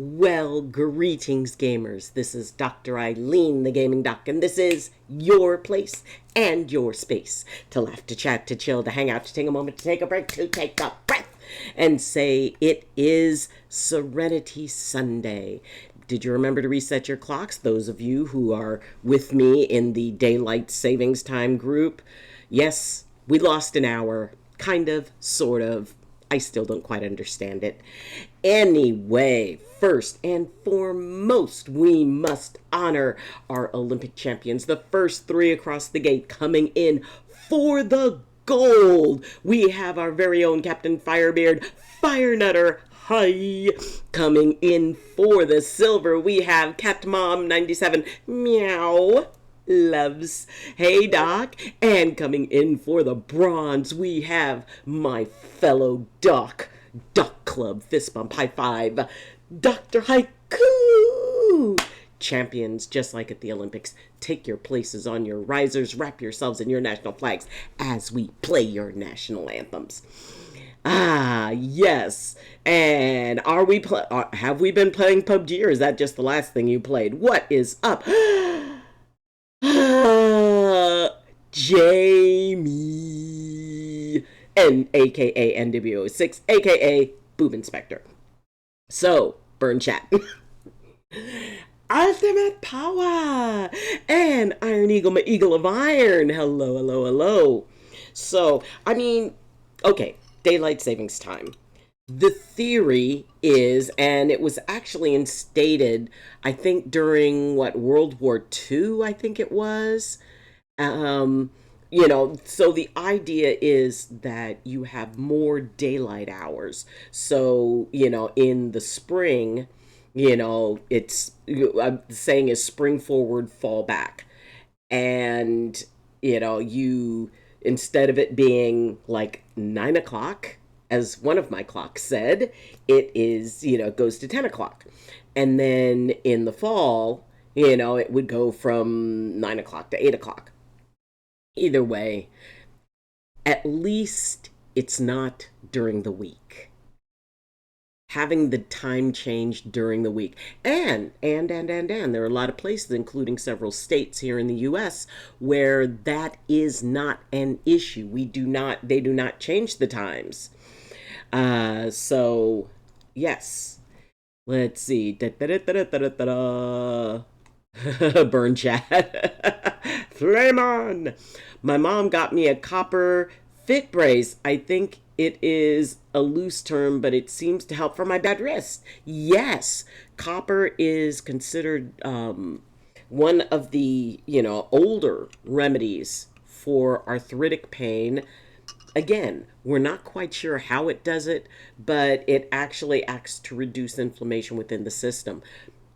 Well, greetings, gamers. This is Dr. Eileen, the Gaming Doc, and this is your place and your space to laugh, to chat, to chill, to hang out, to take a moment, to take a break, to take a breath, and say it is Serenity Sunday. Did you remember to reset your clocks? Those of you who are with me in the daylight savings time group, yes, we lost an hour, kind of, sort of. I still don't quite understand it. Anyway, first and foremost, we must honor our Olympic champions, the first three across the gate coming in for the gold. We have our very own Captain Firebeard, Fire Nutter. Hi, coming in for the silver. We have Cat Mom 97. Meow. Loves. Hey, Doc. And coming in for the bronze, we have my fellow Doc. Doc Club, fist bump, high five. Dr. Haiku. Champions, just like at the Olympics, take your places on your risers, wrap yourselves in your national flags as we play your national anthems. Ah, yes. And have we been playing PUBG, or is that just the last thing you played? What is up? Jamie, and aka NWO6, aka Boob Inspector. So, burn chat. Ultimate power and Iron Eagle, my eagle of iron. Hello, hello, hello. So, okay, daylight savings time. The theory is, and it was actually instated, I think during World War II, I think it was. So the idea is that you have more daylight hours. So, in the spring, I'm saying is spring forward, fall back. And, you, instead of it being like 9 o'clock, as one of my clocks said, it is, it goes to 10 o'clock. And then in the fall, it would go from 9 o'clock to 8 o'clock. Either way, at least it's not during the week. Having the time change during the week. And there are a lot of places, including several states here in the US, where that is not an issue. They do not change the times. So, yes. Let's see. Burn chat. Flame on. My mom got me a copper fit brace. I think it is a loose term, but it seems to help for my bad wrist. Yes, copper is considered one of the, older remedies for arthritic pain. Again, we're not quite sure how it does it, but it actually acts to reduce inflammation within the system.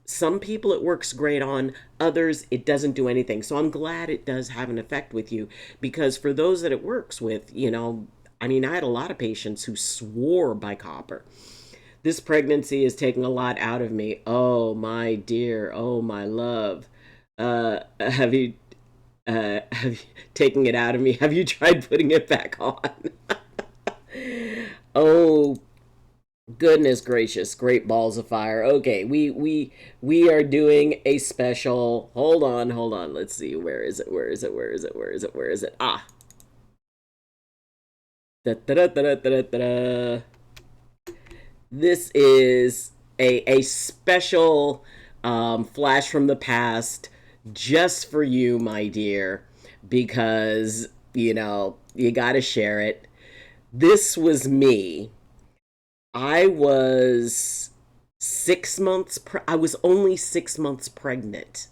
Some people it works great on, others it doesn't do anything. So I'm glad it does have an effect with you, because for those that it works with, I had a lot of patients who swore by copper. This pregnancy is taking a lot out of me. Oh, my dear. Oh, my love. Have you taken it out of me? Have you tried putting it back on? Oh, goodness gracious, great balls of fire. Okay, we are doing a special. Hold on. Let's see. Where is it? Ah. Da, da, da, da, da, da, da. This is a special flash from the past just for you, my dear, because, you got to share it. This was me. I was I was only 6 months pregnant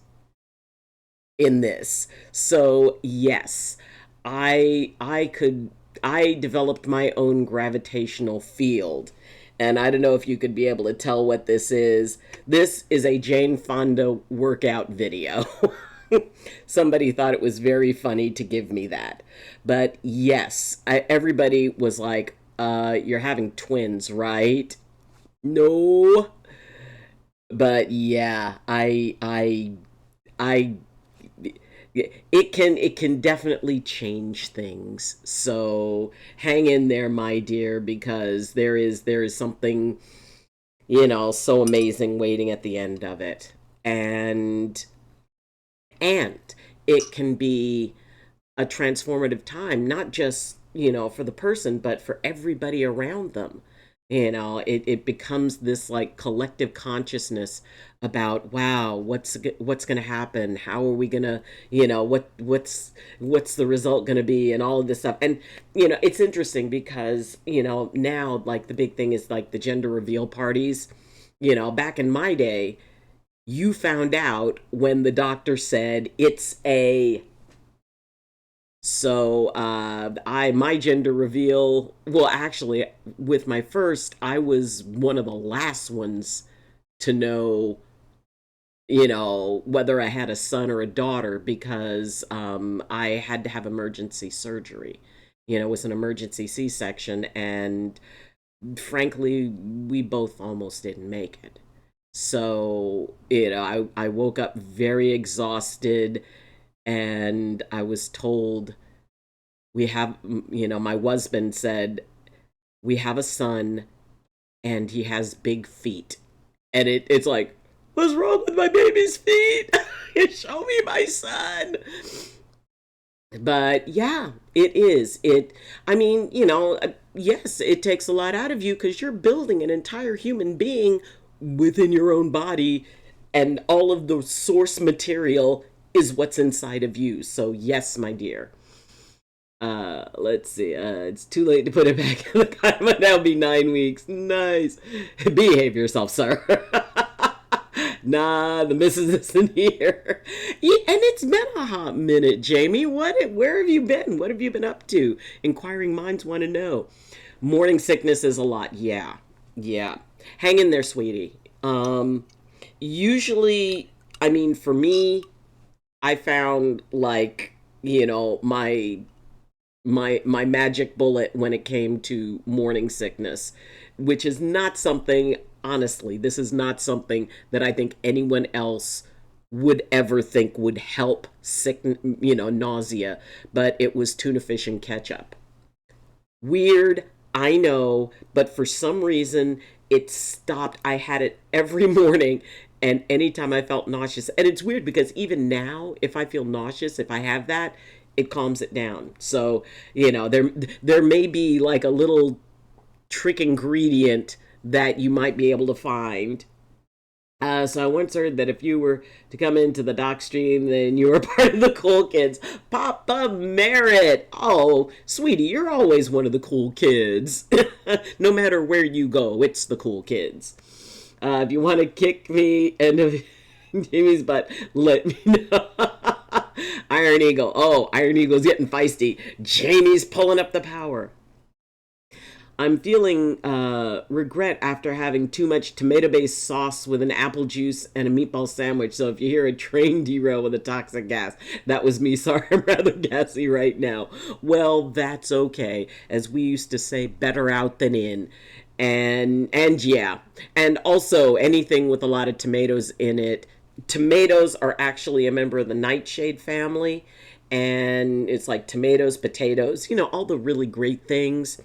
in this. So, yes, I developed my own gravitational field. And I don't know if you could be able to tell what this is. This is a Jane Fonda workout video. Somebody thought it was very funny to give me that. But yes, everybody was like, you're having twins, right? No. But yeah, I it can definitely change things. So hang in there, my dear, because there is something, So amazing waiting at the end of it. And it can be a transformative time, not just, for the person, but for everybody around them. It becomes this like collective consciousness about, wow, what's going to happen? How are we going to, what's the result going to be, and all of this stuff. And it's interesting because, now like the big thing is like the gender reveal parties. Back in my day, you found out when the doctor said it's a. So I my gender reveal. Well, actually, with my first, I was one of the last ones to know. Whether I had a son or a daughter, because I had to have emergency surgery. It was an emergency C-section, and frankly, we both almost didn't make it. So, I woke up very exhausted, and I was told, we have, my husband said, we have a son and he has big feet. And it's like, what's wrong with my baby's feet? Show me my son. But yeah, it is. I mean, yes, it takes a lot out of you because you're building an entire human being within your own body, and all of the source material is what's inside of you. So, yes, my dear. Let's see. It's too late to put it back in the car, but that'll be 9 weeks. Nice. Behave yourself, sir. Nah, the missus isn't here. Yeah, and it's been a hot minute, Jamie. Where have you been? What have you been up to? Inquiring minds want to know. Morning sickness is a lot. Yeah. Yeah. Hang in there, sweetie. Usually, I mean, for me, I found like, my magic bullet when it came to morning sickness, which is not something, honestly, this is not something that I think anyone else would ever think would help nausea, but it was tuna fish and ketchup. Weird, I know, but for some reason it stopped. I had it every morning, and anytime I felt nauseous, and it's weird because even now, if I feel nauseous, if I have that, it calms it down. So, there may be like a little trick ingredient that you might be able to find. So I once heard that if you were to come into the doc stream, then you were part of the cool kids. Papa Merritt. Oh, sweetie, you're always one of the cool kids. No matter where you go, it's the cool kids. If you want to kick me into Jimmy's butt, let me know. Iron Eagle. Oh, Iron Eagle's getting feisty. Jamie's pulling up the power. I'm feeling regret after having too much tomato-based sauce with an apple juice and a meatball sandwich. So if you hear a train derail with a toxic gas, that was me. Sorry, I'm rather gassy right now. Well, that's okay. As we used to say, better out than in. And yeah. And also anything with a lot of tomatoes in it. Tomatoes are actually a member of the nightshade family. And it's like tomatoes, potatoes, all the really great things,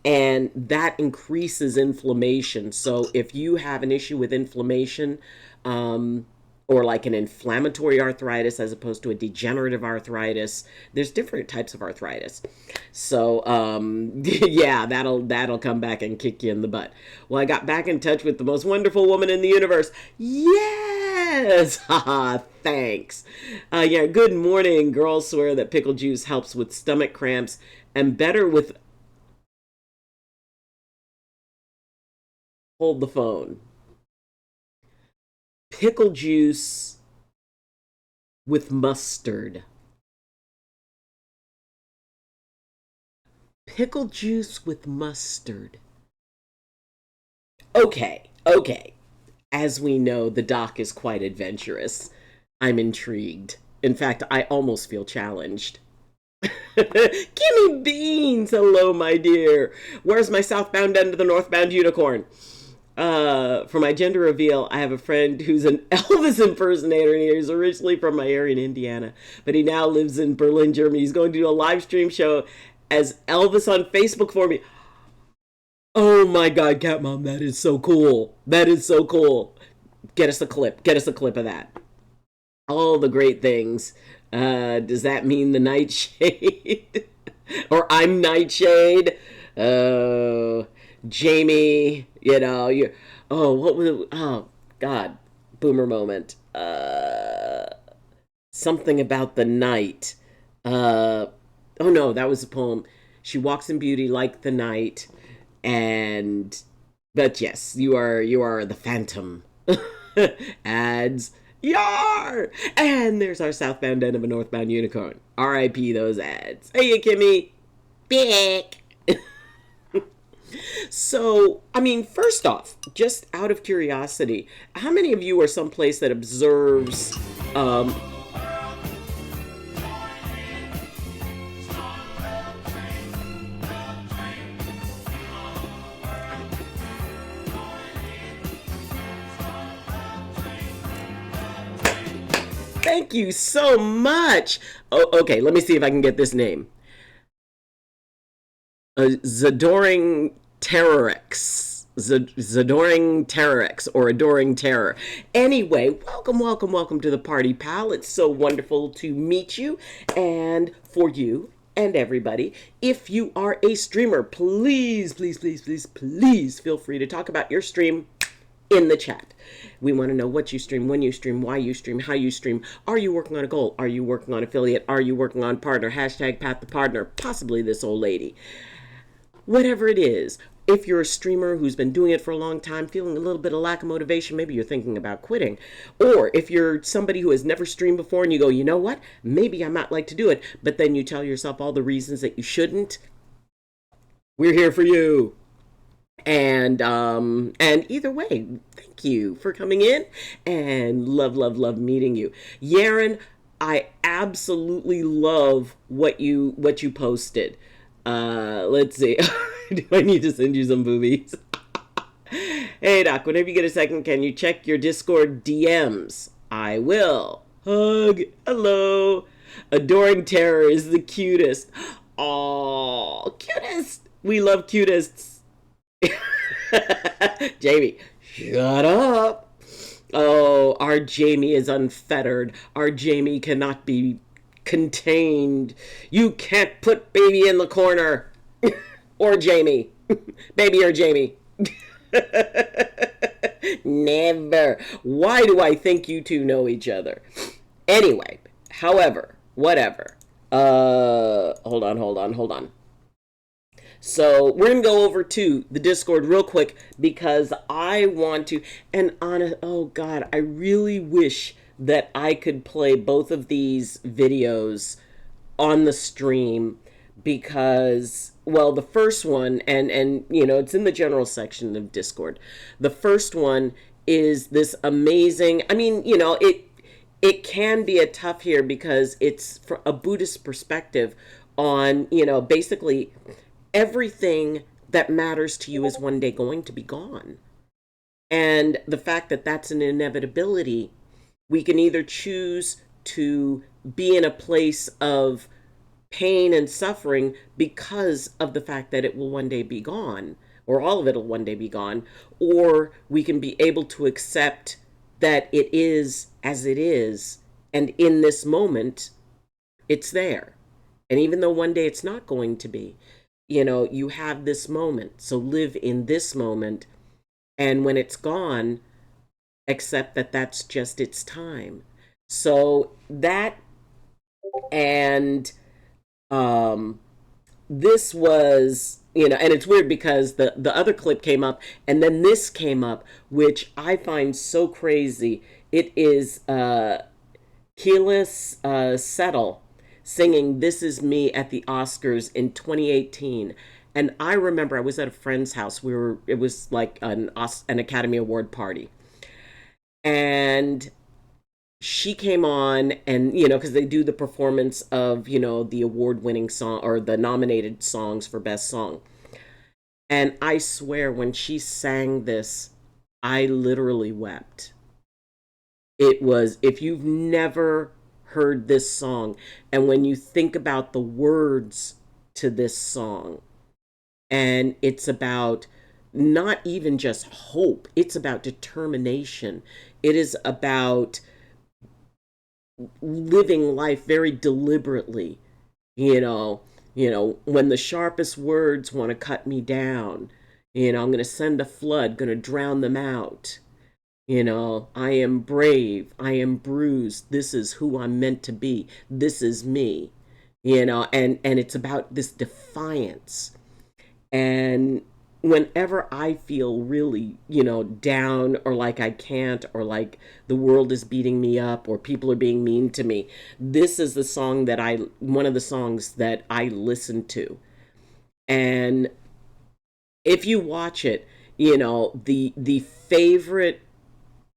and that increases inflammation. So if you have an issue with inflammation, or like an inflammatory arthritis as opposed to a degenerative arthritis, there's different types of arthritis. So yeah, that'll come back and kick you in the butt. Well, I got back in touch with the most wonderful woman in the universe. Yes. Haha, thanks. Yeah, good morning. Girls swear that pickle juice helps with stomach cramps and better with. Hold the phone. Pickle juice with mustard. Pickle juice with mustard. Okay. As we know, the doc is quite adventurous. I'm intrigued. In fact, I almost feel challenged. Gimme beans! Hello, my dear. Where's my southbound end of the northbound unicorn? For my gender reveal, I have a friend who's an Elvis impersonator, and he's originally from my area in Indiana, but he now lives in Berlin, Germany. He's going to do a live stream show as Elvis on Facebook for me. Oh my God, Cat Mom, that is so cool. That is so cool. Get us a clip. Get us a clip of that. All the great things. Does that mean the nightshade? Or I'm Nightshade? Oh, Jamie, you. Oh, what was it? Oh, God. Boomer moment. Something about the night. Uh, oh no, that was a poem. She walks in beauty like the night, and but yes, you are the phantom. Ads. Yar! And there's our southbound end of a northbound unicorn. R.I.P. those ads. Hey, Kimmy. Bick. So, I mean, first off, just out of curiosity, how many of you are someplace that observes um, thank you so much. Oh, okay, let me see if I can get this name. Zadoring Terrorix. Zadoring Terrorix or Adoring Terror. Anyway, welcome, welcome, welcome to the party, pal. It's so wonderful to meet you. And for you and everybody, if you are a streamer, please, please, please, please, please feel free to talk about your stream in the chat. We want to know what you stream, when you stream, why you stream, how you stream. Are you working on a goal? Are you working on affiliate? Are you working on partner? Hashtag Pat the partner, possibly this old lady. Whatever it is, if you're a streamer who's been doing it for a long time, feeling a little bit of lack of motivation, maybe you're thinking about quitting. Or if you're somebody who has never streamed before and you go, you know what, maybe I might like to do it, but then you tell yourself all the reasons that you shouldn't, we're here for you. And either way, thank you for coming in and love meeting you. Yaren, I absolutely love what you posted. Let's see. Do I need to send you some boobies? Hey Doc, whenever you get a second, can you check your Discord DMs? I will. Hug. Hello. Adoring Terror is the cutest. Oh, cutest. We love cutists. Jamie, shut up. Oh, our Jamie is unfettered. Our Jamie cannot be contained. You can't put baby in the corner. Or Jamie. Baby or Jamie. Never. Why do I think you two know each other? Anyway, however, whatever. Hold on. So we're gonna go over to the Discord real quick because I want to. And oh God, I really wish that I could play both of these videos on the stream because, well, the first one, and it's in the general section of Discord. The first one is this amazing. I mean, it can be a tough here because it's from a Buddhist perspective on, basically everything that matters to you is one day going to be gone. And the fact that that's an inevitability, we can either choose to be in a place of pain and suffering because of the fact that it will one day be gone, or all of it will one day be gone, or we can be able to accept that it is as it is, and in this moment, it's there. And even though one day it's not going to be, you have this moment. So live in this moment. And when it's gone, accept that that's just its time. So that, and this was, and it's weird because the other clip came up and then this came up, which I find so crazy. It is Keelis Settle singing This Is Me at the Oscars in 2018. And I remember I was at a friend's house. It was like an Academy Award party. And she came on and, because they do the performance of, the award-winning song or the nominated songs for Best Song. And I swear when she sang this, I literally wept. It was, if you've never heard this song, and when you think about the words to this song, and it's about not even just hope, it's about determination. It is about living life very deliberately. When the sharpest words want to cut me down, I'm going to send a flood, going to drown them out. I am brave, I am bruised, this is who I'm meant to be, this is me. And it's about this defiance. And whenever I feel really, down, or like I can't, or like the world is beating me up, or people are being mean to me, this is one of the songs that I listen to. And if you watch it, the favorite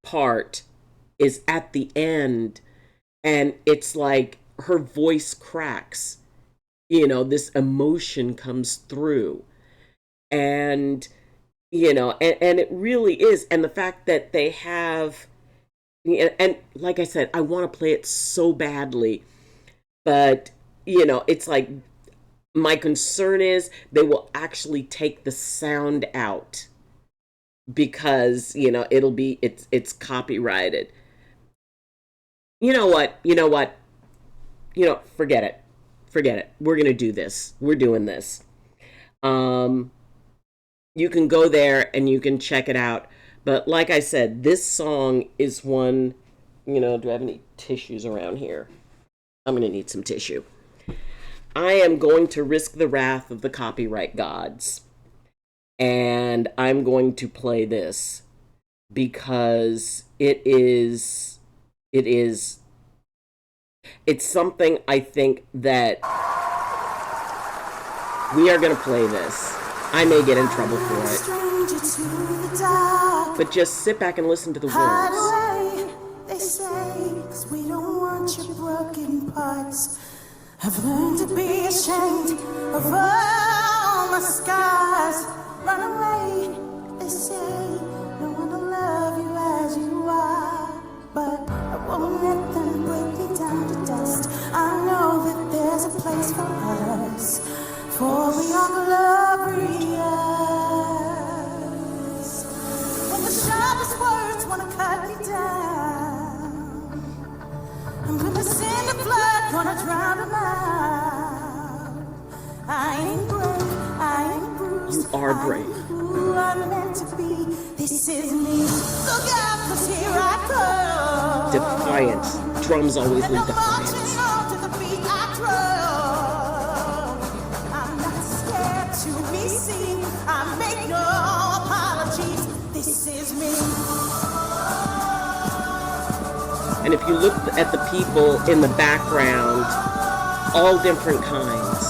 part is at the end, and it's like her voice cracks, this emotion comes through. And and it really is. And the fact that they have, and like I said, I want to play it so badly, but it's like, my concern is they will actually take the sound out, because it's copyrighted. Forget it, we're gonna do this, we're doing this. You can go there and you can check it out. But like I said, this song is one, do I have any tissues around here? I'm going to need some tissue. I am going to risk the wrath of the copyright gods. And I'm going to play this because it's something I think that we are going to play this. I may get in trouble for it, but just sit back and listen to the words. They say, 'cause we don't want your broken parts. I've learned to be ashamed of all my scars. Run away, they say, no one will love you as you are. But I won't let them break me down to dust. I know that there's a place for us, for we are glorious. When the sharpest words want to cut me down, I'm gonna send a flood, gonna drown them out. I ain't brave, I ain't bruised. You are brave. I'm who I'm meant to be. This is me. Look out, 'cause here I come. Defiance. Drums always lead defiance. To be seen, I make no apologies. This is me. And if you look at the people in the background, all different kinds.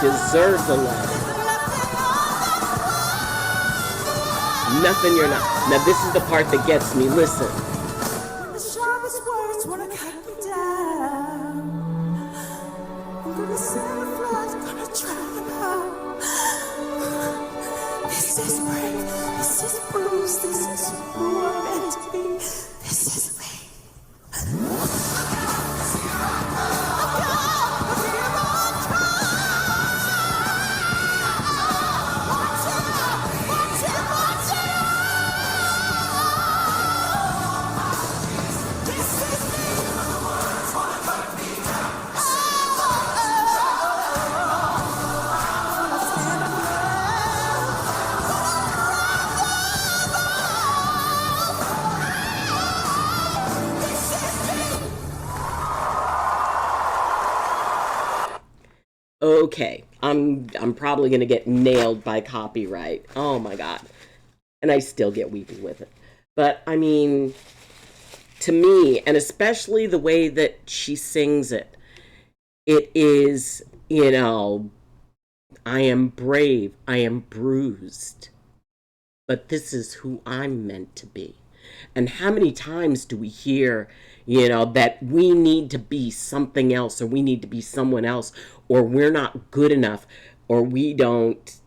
Deserve the love. Nothing you're not. Now this is the part that gets me. Listen. When the sharpest words wanna cut me down, I'm gonna send a flood, gonna drown them out. This is brave, this is bruised, this is who I'm meant to be. This is me. okay, I'm probably going to get nailed by copyright. Oh my God. And I still get weepy with it. But I mean, to me, and especially the way that she sings it, it is, I am brave, I am bruised, but this is who I'm meant to be. And how many times do we hear, that we need to be something else, or we need to be someone else, or we're not good enough, or we don't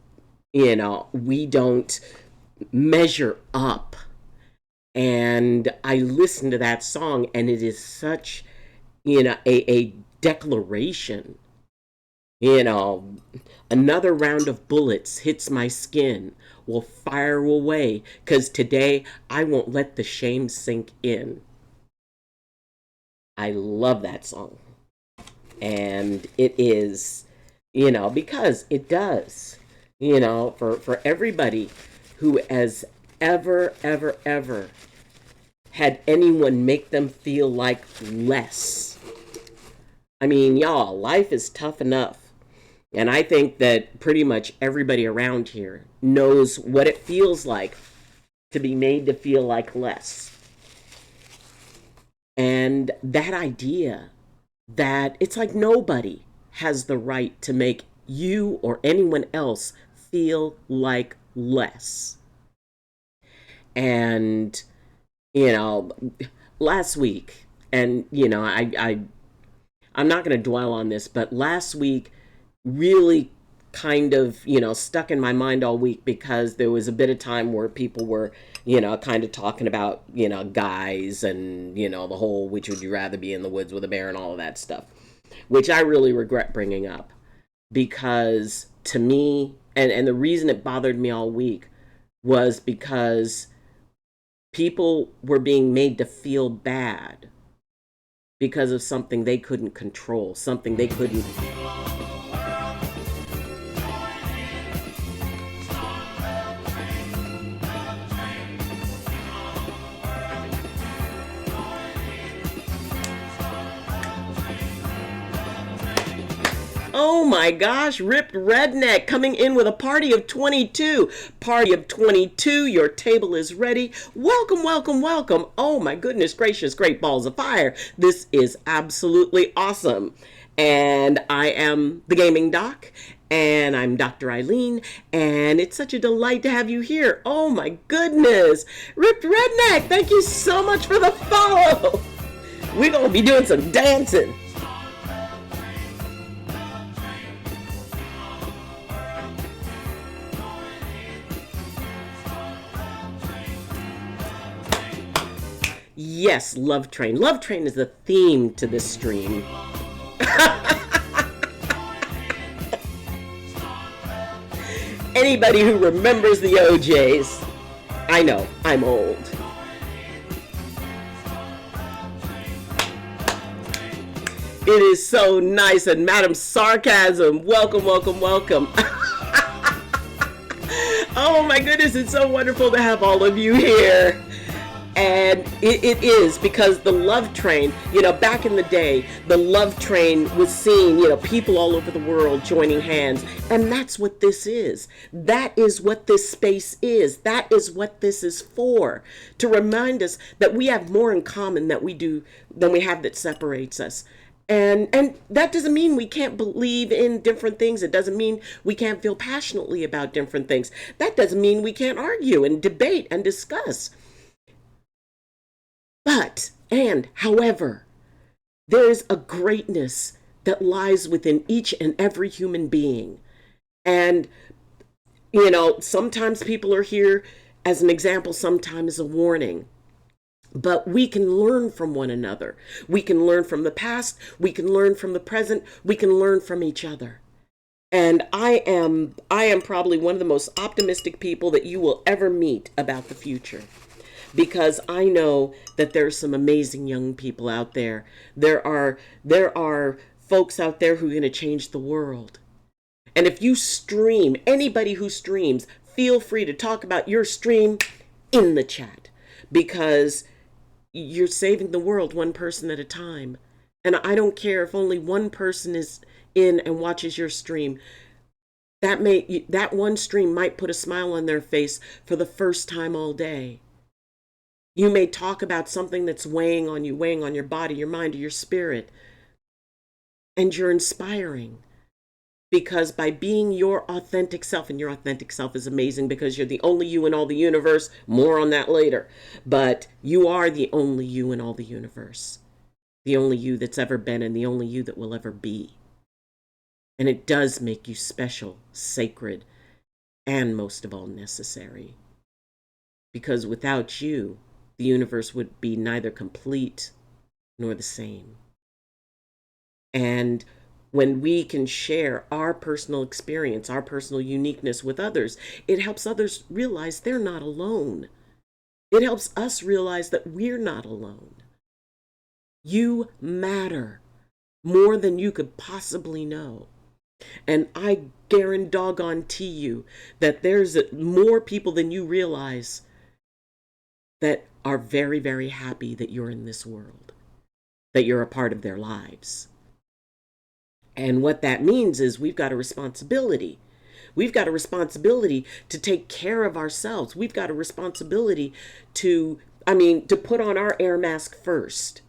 measure up. And I listen to that song, and it is such, a declaration. Another round of bullets hits my skin, will fire away, 'cause today I won't let the shame sink in. I love that song. And it is, because it does, for everybody who has ever had anyone make them feel like less. I mean, y'all, life is tough enough. And I think that pretty much everybody around here knows what it feels like to be made to feel like less. And that idea that it's like nobody has the right to make you or anyone else feel like less. And, last week, and, I'm not going to dwell on this, but last week really kind of, stuck in my mind all week, because there was a bit of time where people were, kind of talking about, guys and, the whole, which would you rather be in the woods with a bear and all of that stuff, which I really regret bringing up, because to me, and the reason it bothered me all week was because people were being made to feel bad because of something they couldn't control, something they couldn't. Oh my gosh, Ripped Redneck coming in with a party of 22. Party of 22, your table is ready. Welcome, welcome, welcome. Oh my goodness gracious, great balls of fire. This is absolutely awesome. And I am the Gaming Doc, and I'm Dr. Eileen, and it's such a delight to have you here. Oh my goodness. Ripped Redneck, thank you so much for the follow. We're going to be doing some dancing. Yes, Love Train. Love Train is the theme to this stream. Anybody who remembers the OJs, I know, I'm old. It is so nice. And Madam Sarcasm, welcome, welcome, welcome. Oh my goodness, it's so wonderful to have all of you here. And it is because the Love Train, back in the day, the Love Train was seen, people all over the world joining hands. And that's what this is. That is what this space is. That is what this is for. To remind us that we have more in common than we have that separates us. And that doesn't mean we can't believe in different things. It doesn't mean we can't feel passionately about different things. That doesn't mean we can't argue and debate and discuss. However, there's a greatness that lies within each and every human being. And, sometimes people are here as an example, sometimes as a warning. But we can learn from one another. We can learn from the past. We can learn from the present. We can learn from each other. And I am probably one of the most optimistic people that you will ever meet about the future. Because I know that there's some amazing young people out there. There are folks out there who are going to change the world. And if you stream, anybody who streams, feel free to talk about your stream in the chat. Because you're saving the world one person at a time. And I don't care if only one person is in and watches your stream, that one stream might put a smile on their face for the first time all day. You may talk about something that's weighing on you, weighing on your body, your mind, or your spirit, and you're inspiring. Because by being your authentic self, and your authentic self is amazing because you're the only you in all the universe, more on that later, but you are the only you in all the universe, the only you that's ever been and the only you that will ever be. And it does make you special, sacred, and most of all necessary. Because without you, the universe would be neither complete nor the same. And when we can share our personal experience, our personal uniqueness with others, it helps others realize they're not alone. It helps us realize that we're not alone. You matter more than you could possibly know. And I guarantee you that there's more people than you realize that are very, very happy that you're in this world, that you're a part of their lives. And what that means is we've got a responsibility. We've got a responsibility to take care of ourselves. We've got a responsibility to put on our air mask first.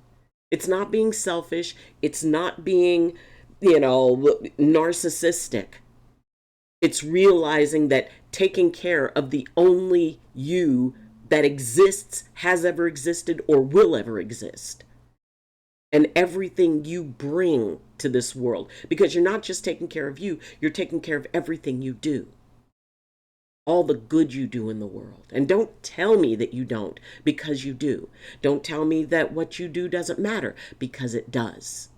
It's not being selfish. It's not being, narcissistic. It's realizing that taking care of the only you that exists, has ever existed, or will ever exist. And everything you bring to this world. Because you're not just taking care of you, you're taking care of everything you do. All the good you do in the world. And don't tell me that you don't, because you do. Don't tell me that what you do doesn't matter, because it does.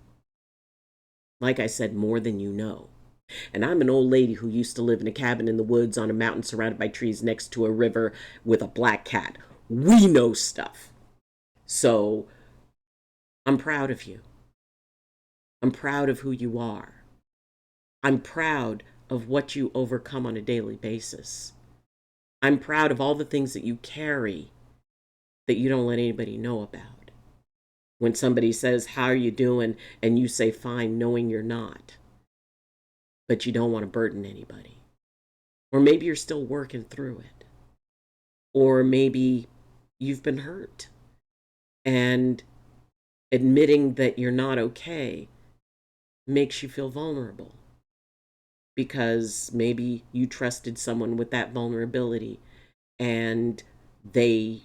Like I said, more than you know. And I'm an old lady who used to live in a cabin in the woods on a mountain surrounded by trees next to a river with a black cat. We know stuff. So I'm proud of you. I'm proud of who you are. I'm proud of what you overcome on a daily basis. I'm proud of all the things that you carry that you don't let anybody know about. When somebody says, "How are you doing?" and you say, "Fine," knowing you're not. But you don't want to burden anybody. Or maybe you're still working through it. Or maybe you've been hurt. And admitting that you're not okay makes you feel vulnerable. Because maybe you trusted someone with that vulnerability and they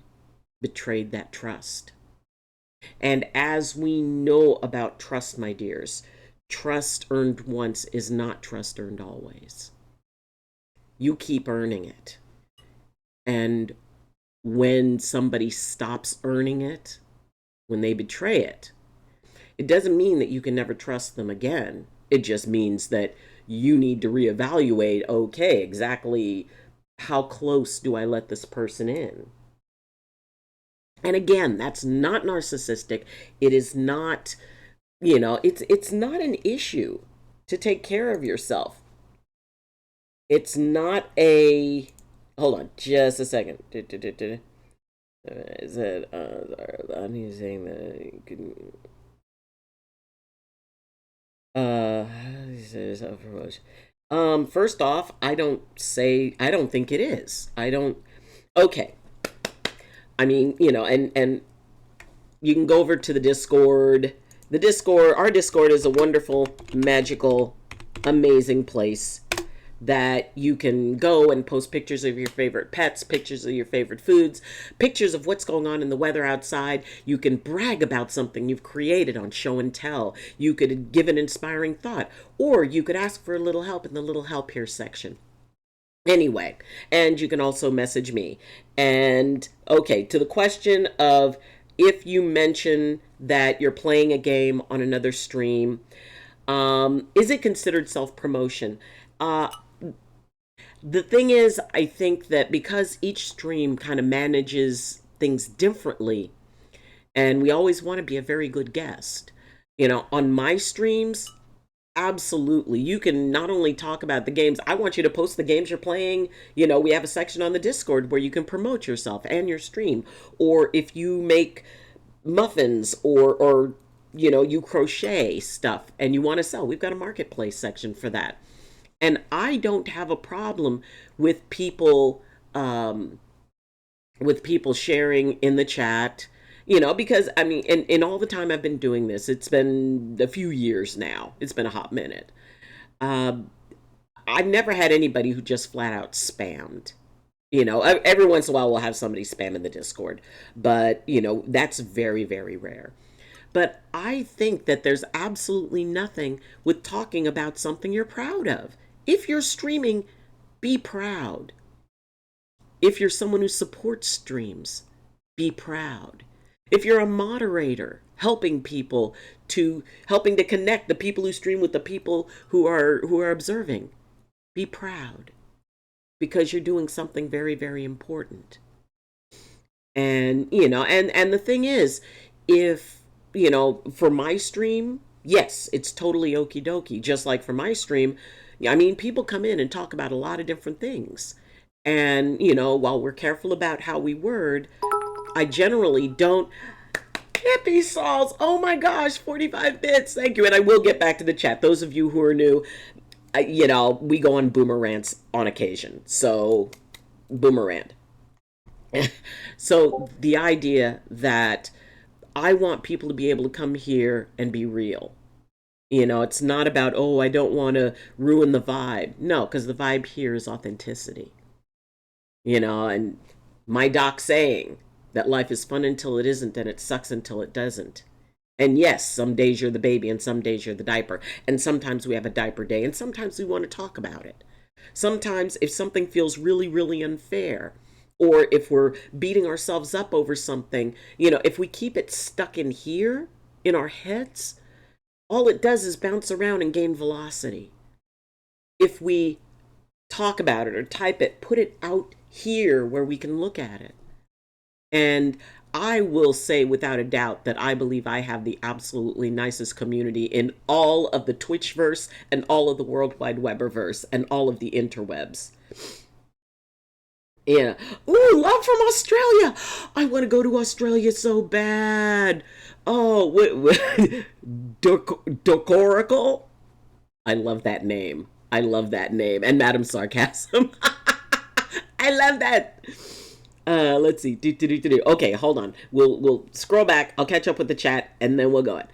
betrayed that trust. And as we know about trust, my dears, trust earned once is not trust earned always. You keep earning it. And when somebody stops earning it, when they betray it, it doesn't mean that you can never trust them again. It just means that you need to reevaluate, okay, exactly how close do I let this person in? And again, that's not narcissistic. It is not, it's not an issue to take care of yourself. It's not a, hold on just a second. Is it, I'm saying that you can, first off, I don't think it is. Okay. And you can go over to the Discord. Our Discord is a wonderful, magical, amazing place that you can go and post pictures of your favorite pets, pictures of your favorite foods, pictures of what's going on in the weather outside. You can brag about something you've created on Show and Tell. You could give an inspiring thought, or you could ask for a little help in the little help here section. Anyway, and you can also message me. And okay, to the question of if you mention that you're playing a game on another stream, is it considered self-promotion? The thing is, I think that because each stream kind of manages things differently, and we always want to be a very good guest. On my streams, absolutely. You can not only talk about the games, I want you to post the games you're playing. We have a section on the Discord where you can promote yourself and your stream. Or if you make muffins or you crochet stuff and you want to sell, we've got a marketplace section for that. And I don't have a problem with people sharing in the chat, because I mean, in all the time I've been doing this, it's been a few years now. It's been a hot minute. Um, I've never had anybody who just flat out spammed. Every once in a while we'll have somebody spam in the Discord, but that's very, very rare. But I think that there's absolutely nothing with talking about something you're proud of. If you're streaming, be proud. If you're someone who supports streams, be proud. If you're a moderator, helping to connect the people who stream with the people who are observing, be proud, because you're doing something very, very important. And and the thing is, if for my stream, yes, it's totally okie dokie. Just like for my stream, I mean, people come in and talk about a lot of different things. And, while we're careful about how we word, I generally don't. Hippie Sauls, oh my gosh, 45 bits, thank you. And I will get back to the chat. Those of you who are new, we go on boomerangs on occasion. So, boomerang. So, the idea that I want people to be able to come here and be real. It's not about, oh, I don't want to ruin the vibe. No, because the vibe here is authenticity. And my doc saying that life is fun until it isn't, and it sucks until it doesn't. And yes, some days you're the baby and some days you're the diaper. And sometimes we have a diaper day and sometimes we want to talk about it. Sometimes if something feels really, really unfair, or if we're beating ourselves up over something, if we keep it stuck in here, in our heads, all it does is bounce around and gain velocity. If we talk about it or type it, put it out here where we can look at it. And I will say without a doubt that I believe I have the absolutely nicest community in all of the Twitchverse and all of the World Wide Webberverse and all of the interwebs. Yeah. Ooh, love from Australia. I want to go to Australia so bad. Oh, Docorical? I love that name. I love that name. And Madam Sarcasm. I love that. Let's see. Okay, hold on. We'll scroll back. I'll catch up with the chat and then we'll go in.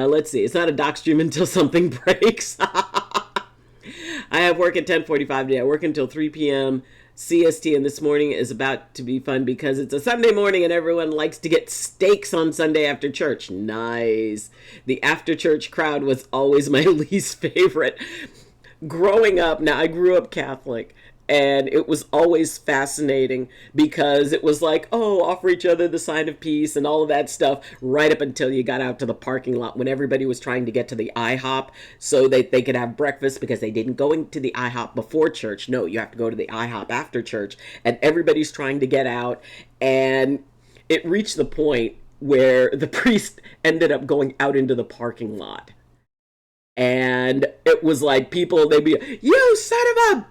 Let's see. It's not a doc stream until something breaks. I have work at 10:45 today. I work until 3 p.m. CST, and this morning is about to be fun because it's a Sunday morning and everyone likes to get steaks on Sunday after church. Nice. The after church crowd was always my least favorite. Growing up, now I grew up Catholic, and it was always fascinating because it was like, oh, offer each other the sign of peace and all of that stuff right up until you got out to the parking lot when everybody was trying to get to the IHOP so that they could have breakfast, because they didn't go into the IHOP before church. No, you have to go to the IHOP after church, and everybody's trying to get out. And it reached the point where the priest ended up going out into the parking lot. And it was like people, they'd be, you son of a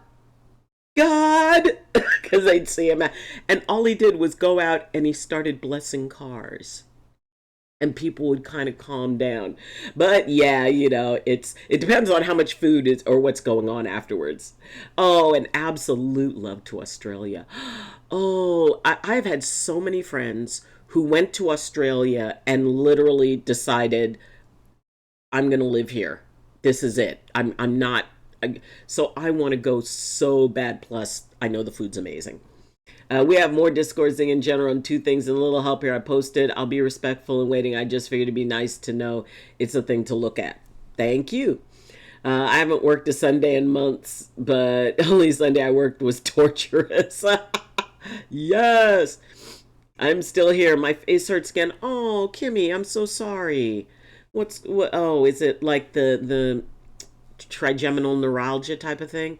God, because they'd see him. And all he did was go out and he started blessing cars. And people would kind of calm down. But yeah, it depends on how much food is or what's going on afterwards. Oh, and absolute love to Australia. Oh, I've had so many friends who went to Australia and literally decided, I'm going to live here. This is it. I'm not. So I want to go so bad. Plus, I know the food's amazing. We have more Discord thing in general and two things and a little help here. I posted, I'll be respectful and waiting. I just figured it'd be nice to know it's a thing to look at. Thank you. I haven't worked a Sunday in months, but only Sunday I worked was torturous. Yes. I'm still here. My face hurts again. Oh, Kimmy, I'm so sorry. Oh, is it like the trigeminal neuralgia type of thing?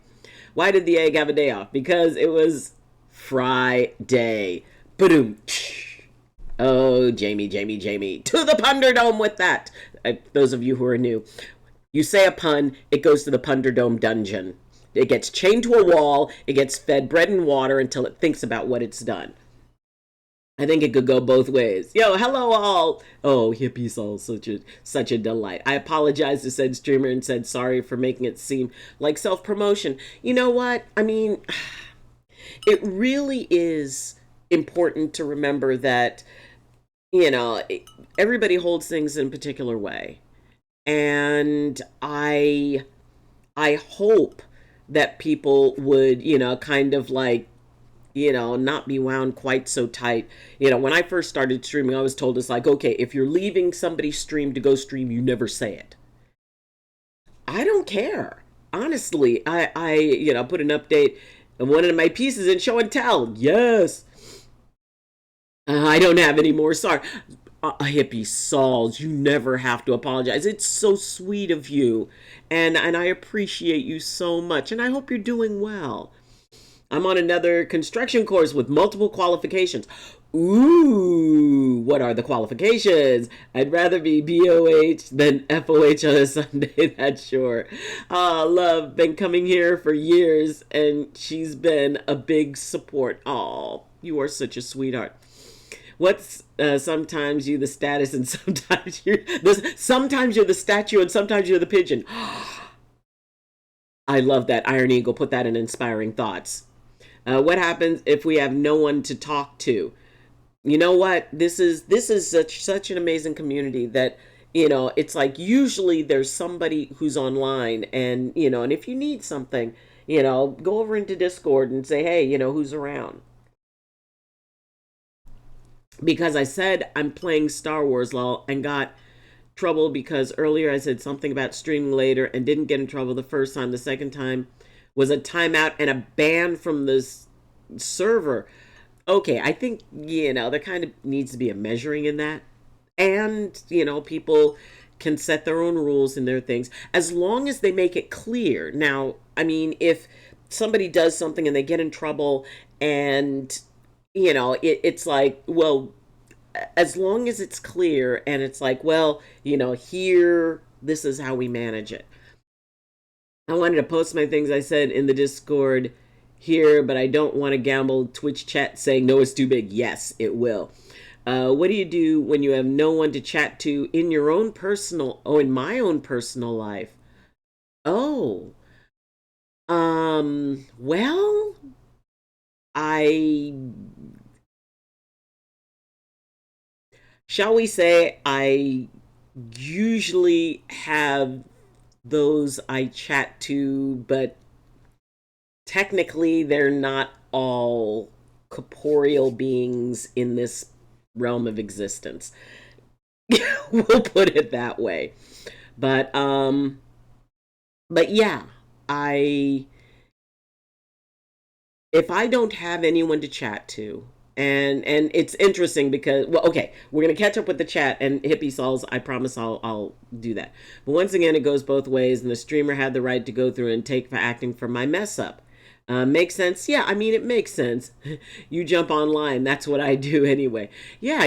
Why did the egg have a day off? Because it was Friday. Ba-doom. Oh, Jamie. To the Punderdome with that. Those of you who are new. You say a pun, it goes to the Punderdome dungeon. It gets chained to a wall. It gets fed bread and water until it thinks about what it's done. I think it could go both ways. Yo, hello all. Oh, hippie soul, such a delight. I apologize to said streamer and said sorry for making it seem like self promotion. You know what? I mean, it really is important to remember that you know everybody holds things in a particular way, and I hope that people would kind of like not be wound quite so tight. When I first started streaming, I was told it's like, okay, if you're leaving somebody's stream to go stream, you never say it. I don't care. Honestly, I put an update of one of my pieces in show and tell. Yes. I don't have any more. Sorry. Hippie Sauls, you never have to apologize. It's so sweet of you. And I appreciate you so much. And I hope you're doing well. I'm on another construction course with multiple qualifications. Ooh, what are the qualifications? I'd rather be BOH than FOH on a Sunday, that's sure. Love, been coming here for years, and she's been a big support. Oh, you are such a sweetheart. What's sometimes you the status and sometimes you're the statue and sometimes you're the pigeon. I love that Iron Eagle. Put that in inspiring thoughts. What happens if we have no one to talk to? You know what? This is such an amazing community that it's like usually there's somebody who's online, and and if you need something, go over into Discord and say, hey, who's around. Because I said I'm playing Star Wars LOL and got trouble because earlier I said something about streaming later and didn't get in trouble the first time. The second time was a timeout and a ban from this server. Okay, I think, there kind of needs to be a measuring in that. And, people can set their own rules and their things as long as they make it clear. Now, I mean, if somebody does something and they get in trouble and, it's like, well, as long as it's clear and it's like, well, here, this is how we manage it. I wanted to post my things I said in the Discord here, but I don't want to gamble Twitch chat saying, no, it's too big. Yes, it will. What do you do when you have no one to chat to in your own personal, in my own personal life? Oh, well, shall we say, I usually have those I chat to, but technically they're not all corporeal beings in this realm of existence. We'll put it that way. But yeah, if I don't have anyone to chat to, and it's interesting because, well, okay, we're gonna catch up with the chat and hippie souls. I promise I'll do that. But once again, it goes both ways, and the streamer had the right to go through and take for acting for my mess up. Makes sense? Yeah, I mean, it makes sense. You jump online. That's what I do anyway. Yeah,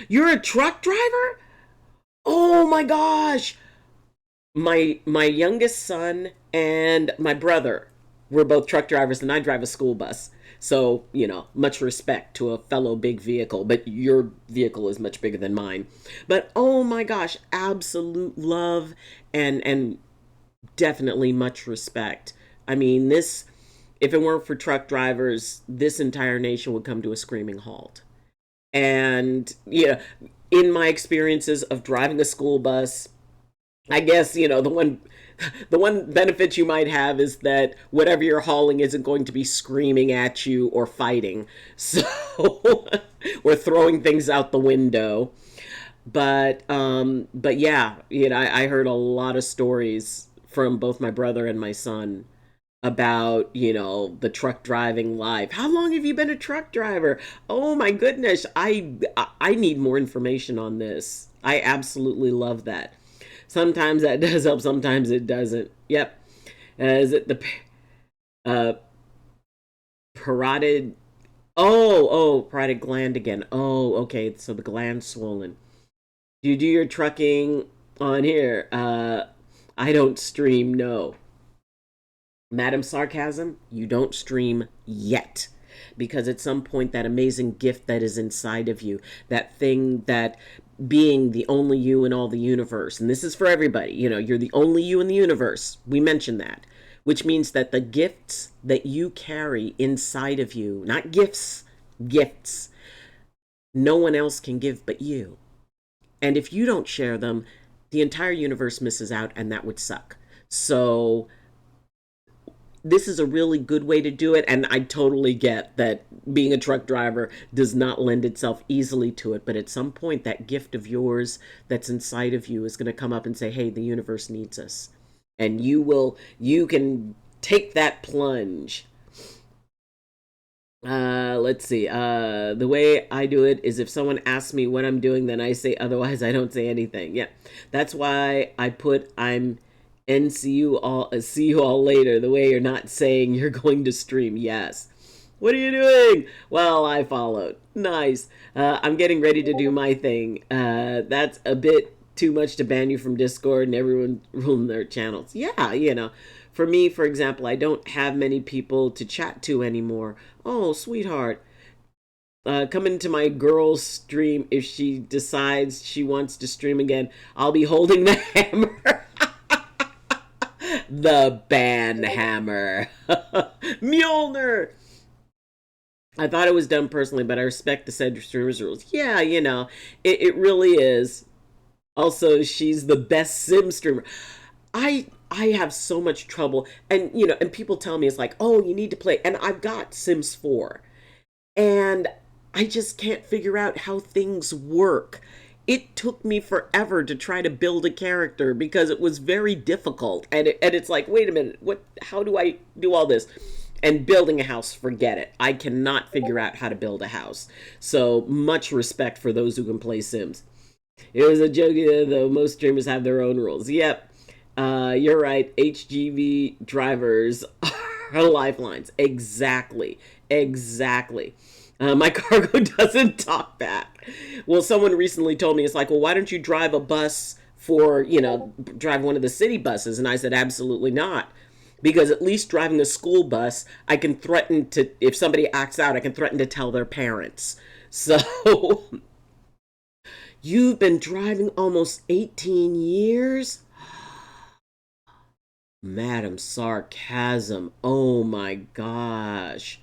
you're a truck driver? Oh my gosh. My youngest son and my brother were both truck drivers, and I drive a school bus. So, much respect to a fellow big vehicle, but your vehicle is much bigger than mine. But oh my gosh, absolute love and definitely much respect. I mean, if it weren't for truck drivers, this entire nation would come to a screaming halt. And, in my experiences of driving a school bus, I guess, the one benefit you might have is that whatever you're hauling isn't going to be screaming at you or fighting. So, or throwing things out the window. But yeah, I heard a lot of stories from both my brother and my son about the truck driving life. How long have you been a truck driver? Oh my goodness, I need more information on this. I absolutely love that. Sometimes that does help, sometimes it doesn't. Yep. Is it the parotid? Oh, parotid gland again. Oh, okay. So the gland's swollen. Do you do your trucking on here? I don't stream, no. Madam Sarcasm, you don't stream yet. because at some point that amazing gift that is inside of you, that thing that being the only you in all the universe, and this is for everybody, you're the only you in the universe. We mentioned that, which means that the gifts that you carry inside of you, not gifts, gifts, no one else can give but you. And if you don't share them, the entire universe misses out, and that would suck. So this is a really good way to do it. And I totally get that being a truck driver does not lend itself easily to it. But at some point, that gift of yours that's inside of you is going to come up and say, hey, the universe needs us. And you can take that plunge. Let's see. The way I do it is if someone asks me what I'm doing, then I say, otherwise I don't say anything. Yeah. That's why I put and see you all later. The way you're not saying you're going to stream. Yes. What are you doing? Well, I followed. Nice. I'm getting ready to do my thing. That's a bit too much to ban you from Discord and everyone ruling their channels. Yeah, For me, for example, I don't have many people to chat to anymore. Oh, sweetheart. Come into my girl's stream if she decides she wants to stream again. I'll be holding the hammer. The ban hammer. Mjolnir. I thought it was done personally, but I respect the said streamer's rules. Yeah, it really is. Also, she's the best sim streamer. I have so much trouble, and and people tell me it's like, oh, you need to play, and I've got Sims 4, and I just can't figure out how things work. It took me forever to try to build a character because it was very difficult, and it's like, wait a minute, how do I do all this? And building a house, forget it. I cannot figure out how to build a house. So much respect for those who can play Sims. It was a joke, though. Most streamers have their own rules. Yep. You're right. HGV drivers are lifelines. Exactly. My cargo doesn't talk back. Well, someone recently told me, it's like, well, why don't you drive a bus for, drive one of the city buses? And I said, absolutely not. Because at least driving a school bus, I can threaten to, if somebody acts out, I can threaten to tell their parents. So you've been driving almost 18 years? Madam Sarcasm. Oh my gosh.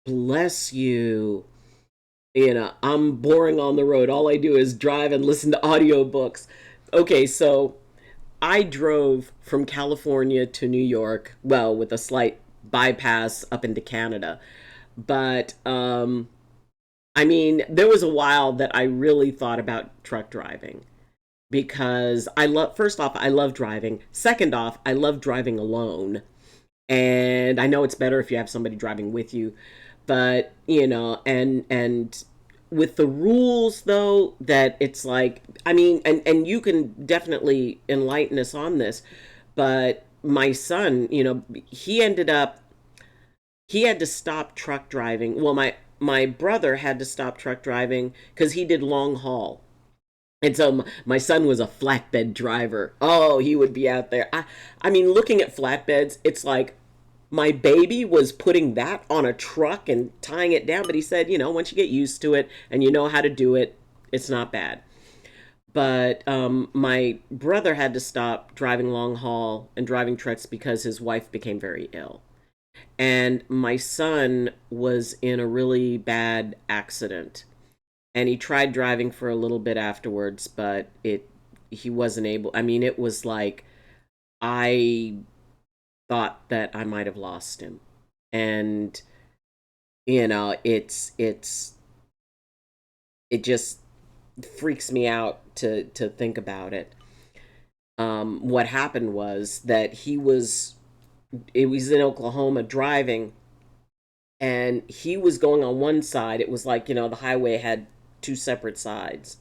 Bless you. I'm boring on the road. All I do is drive and listen to audiobooks. Okay, so I drove from California to New York, well, with a slight bypass up into Canada. But, there was a while that I really thought about truck driving because first off, I love driving. Second off, I love driving alone. And I know it's better if you have somebody driving with you, but, and with the rules though, that it's like, and you can definitely enlighten us on this, but my son, he had to stop truck driving. Well, my brother had to stop truck driving because he did long haul. And so my son was a flatbed driver. Oh, he would be out there. Looking at flatbeds, it's like my baby was putting that on a truck and tying it down. But he said, once you get used to it and you know how to do it, it's not bad. But my brother had to stop driving long haul and driving trucks because his wife became very ill. And my son was in a really bad accident. And he tried driving for a little bit afterwards, but he wasn't able. It was like I thought that I might have lost him. And it just freaks me out to think about it. What happened was that it was in Oklahoma driving, and he was going on one side. It was like, the highway had two separate sides.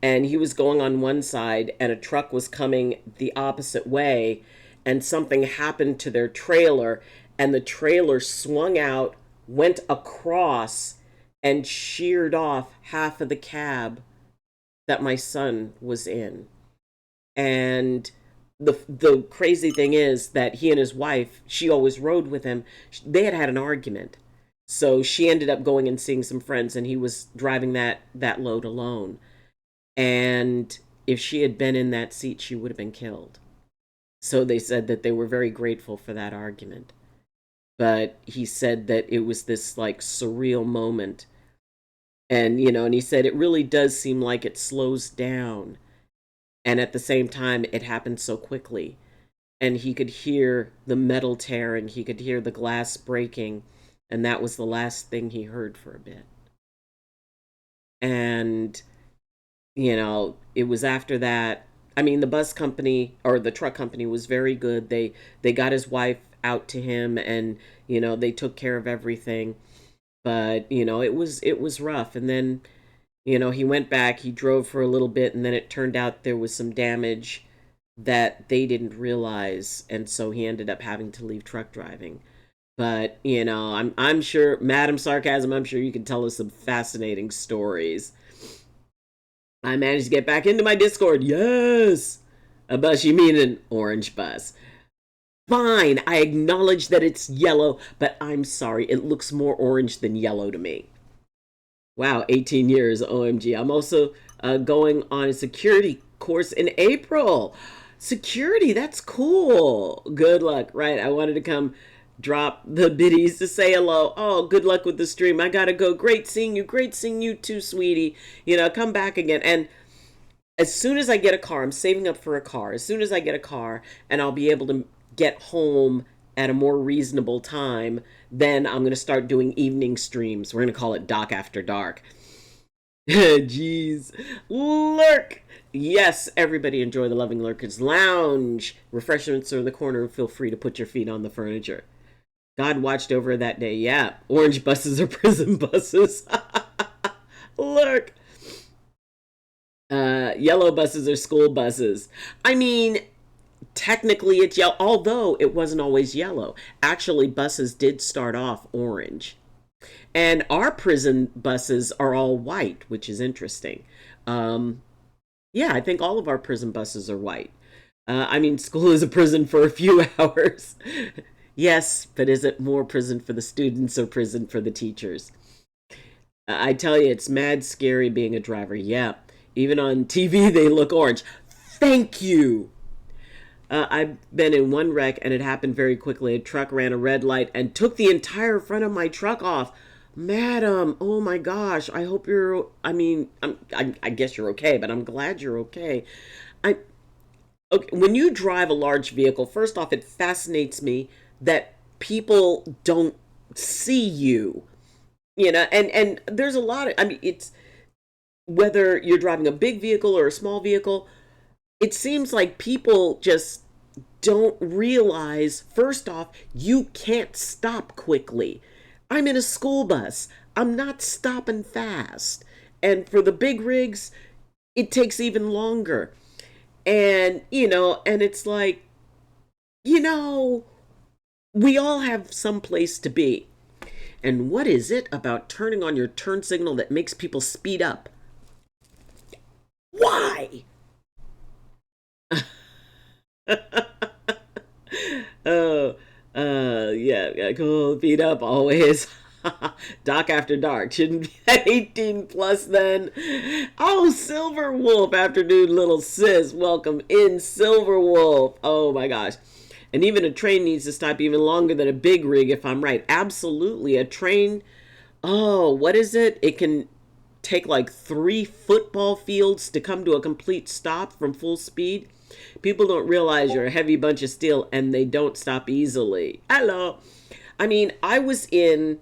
And he was going on one side, and a truck was coming the opposite way, and something happened to their trailer, and the trailer swung out, went across, and sheared off half of the cab that my son was in. And The crazy thing is that he and his wife, she always rode with him. They had an argument. So she ended up going and seeing some friends, and he was driving that load alone. And if she had been in that seat, she would have been killed. So they said that they were very grateful for that argument. But he said that it was this like surreal moment. And, and he said it really does seem like it slows down. And at the same time, it happened so quickly. And he could hear the metal tearing, he could hear the glass breaking. And that was the last thing he heard for a bit. And, it was after that. I mean, the bus company or the truck company was very good. They got his wife out to him, and they took care of everything. But it was rough. And then he went back, he drove for a little bit, and then it turned out there was some damage that they didn't realize, and so he ended up having to leave truck driving. But I'm sure, Madam Sarcasm, I'm sure you can tell us some fascinating stories. I managed to get back into my Discord. Yes, a bus, you mean an orange bus? Fine, I acknowledge that it's yellow, but I'm sorry, it looks more orange than yellow to me. Wow, 18 years, OMG. I'm also going on a security course in April. Security, that's cool. Good luck, right? I wanted to come drop the biddies to say hello. Oh, good luck with the stream. I gotta go. Great seeing you. Great seeing you too, sweetie. Come back again. And as soon as I get a car, I'm saving up for a car. As soon as I get a car and I'll be able to get home at a more reasonable time, then I'm going to start doing evening streams. We're going to call it Doc After Dark. Jeez. Lurk. Yes, everybody enjoy the Loving Lurkers Lounge. Refreshments are in the corner, and feel free to put your feet on the furniture. God watched over that day. Yeah, orange buses are prison buses. Lurk. Yellow buses are school buses. I mean, technically it's yellow, although it wasn't always yellow. Actually, buses did start off orange. And our prison buses are all white, which is interesting. Yeah, I think all of our prison buses are white. I mean, school is a prison for a few hours. Yes, but is it more prison for the students or prison for the teachers? I tell you, it's mad scary being a driver. Yeah, even on TV, they look orange. Thank you. I've been in one wreck, and it happened very quickly. A truck ran a red light and took the entire front of my truck off. Madam, oh my gosh, I hope you're, I guess you're okay, but I'm glad you're okay. Okay, when you drive a large vehicle, first off, it fascinates me that people don't see you, and there's a lot of, it's, whether you're driving a big vehicle or a small vehicle, it seems like people just don't realize, first off, you can't stop quickly. I'm in a school bus. I'm not stopping fast. And for the big rigs, it takes even longer. And, and it's like, we all have some place to be. And what is it about turning on your turn signal that makes people speed up? Why? Oh, yeah, cool. Beat up always. Doc After Dark shouldn't be 18 plus then. Oh, Silver Wolf, afternoon, little sis. Welcome in, Silver Wolf. Oh my gosh. And even a train needs to stop even longer than a big rig, if I'm right. Absolutely. A train, oh, what is it? It can take like 3 football fields to come to a complete stop from full speed. People don't realize you're a heavy bunch of steel, and they don't stop easily. Hello. I mean, I was making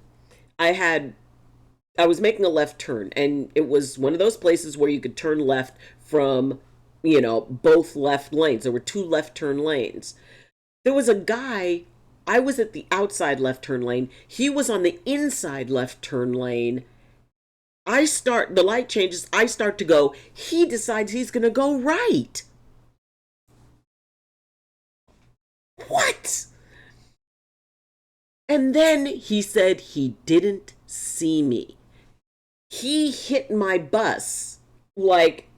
a left turn, and it was one of those places where you could turn left from, both left lanes. There were 2 left turn lanes. There was a guy, I was at the outside left turn lane. He was on the inside left turn lane. The light changes. I start to go. He decides he's going to go right. What? And then he said he didn't see me. He hit my bus like,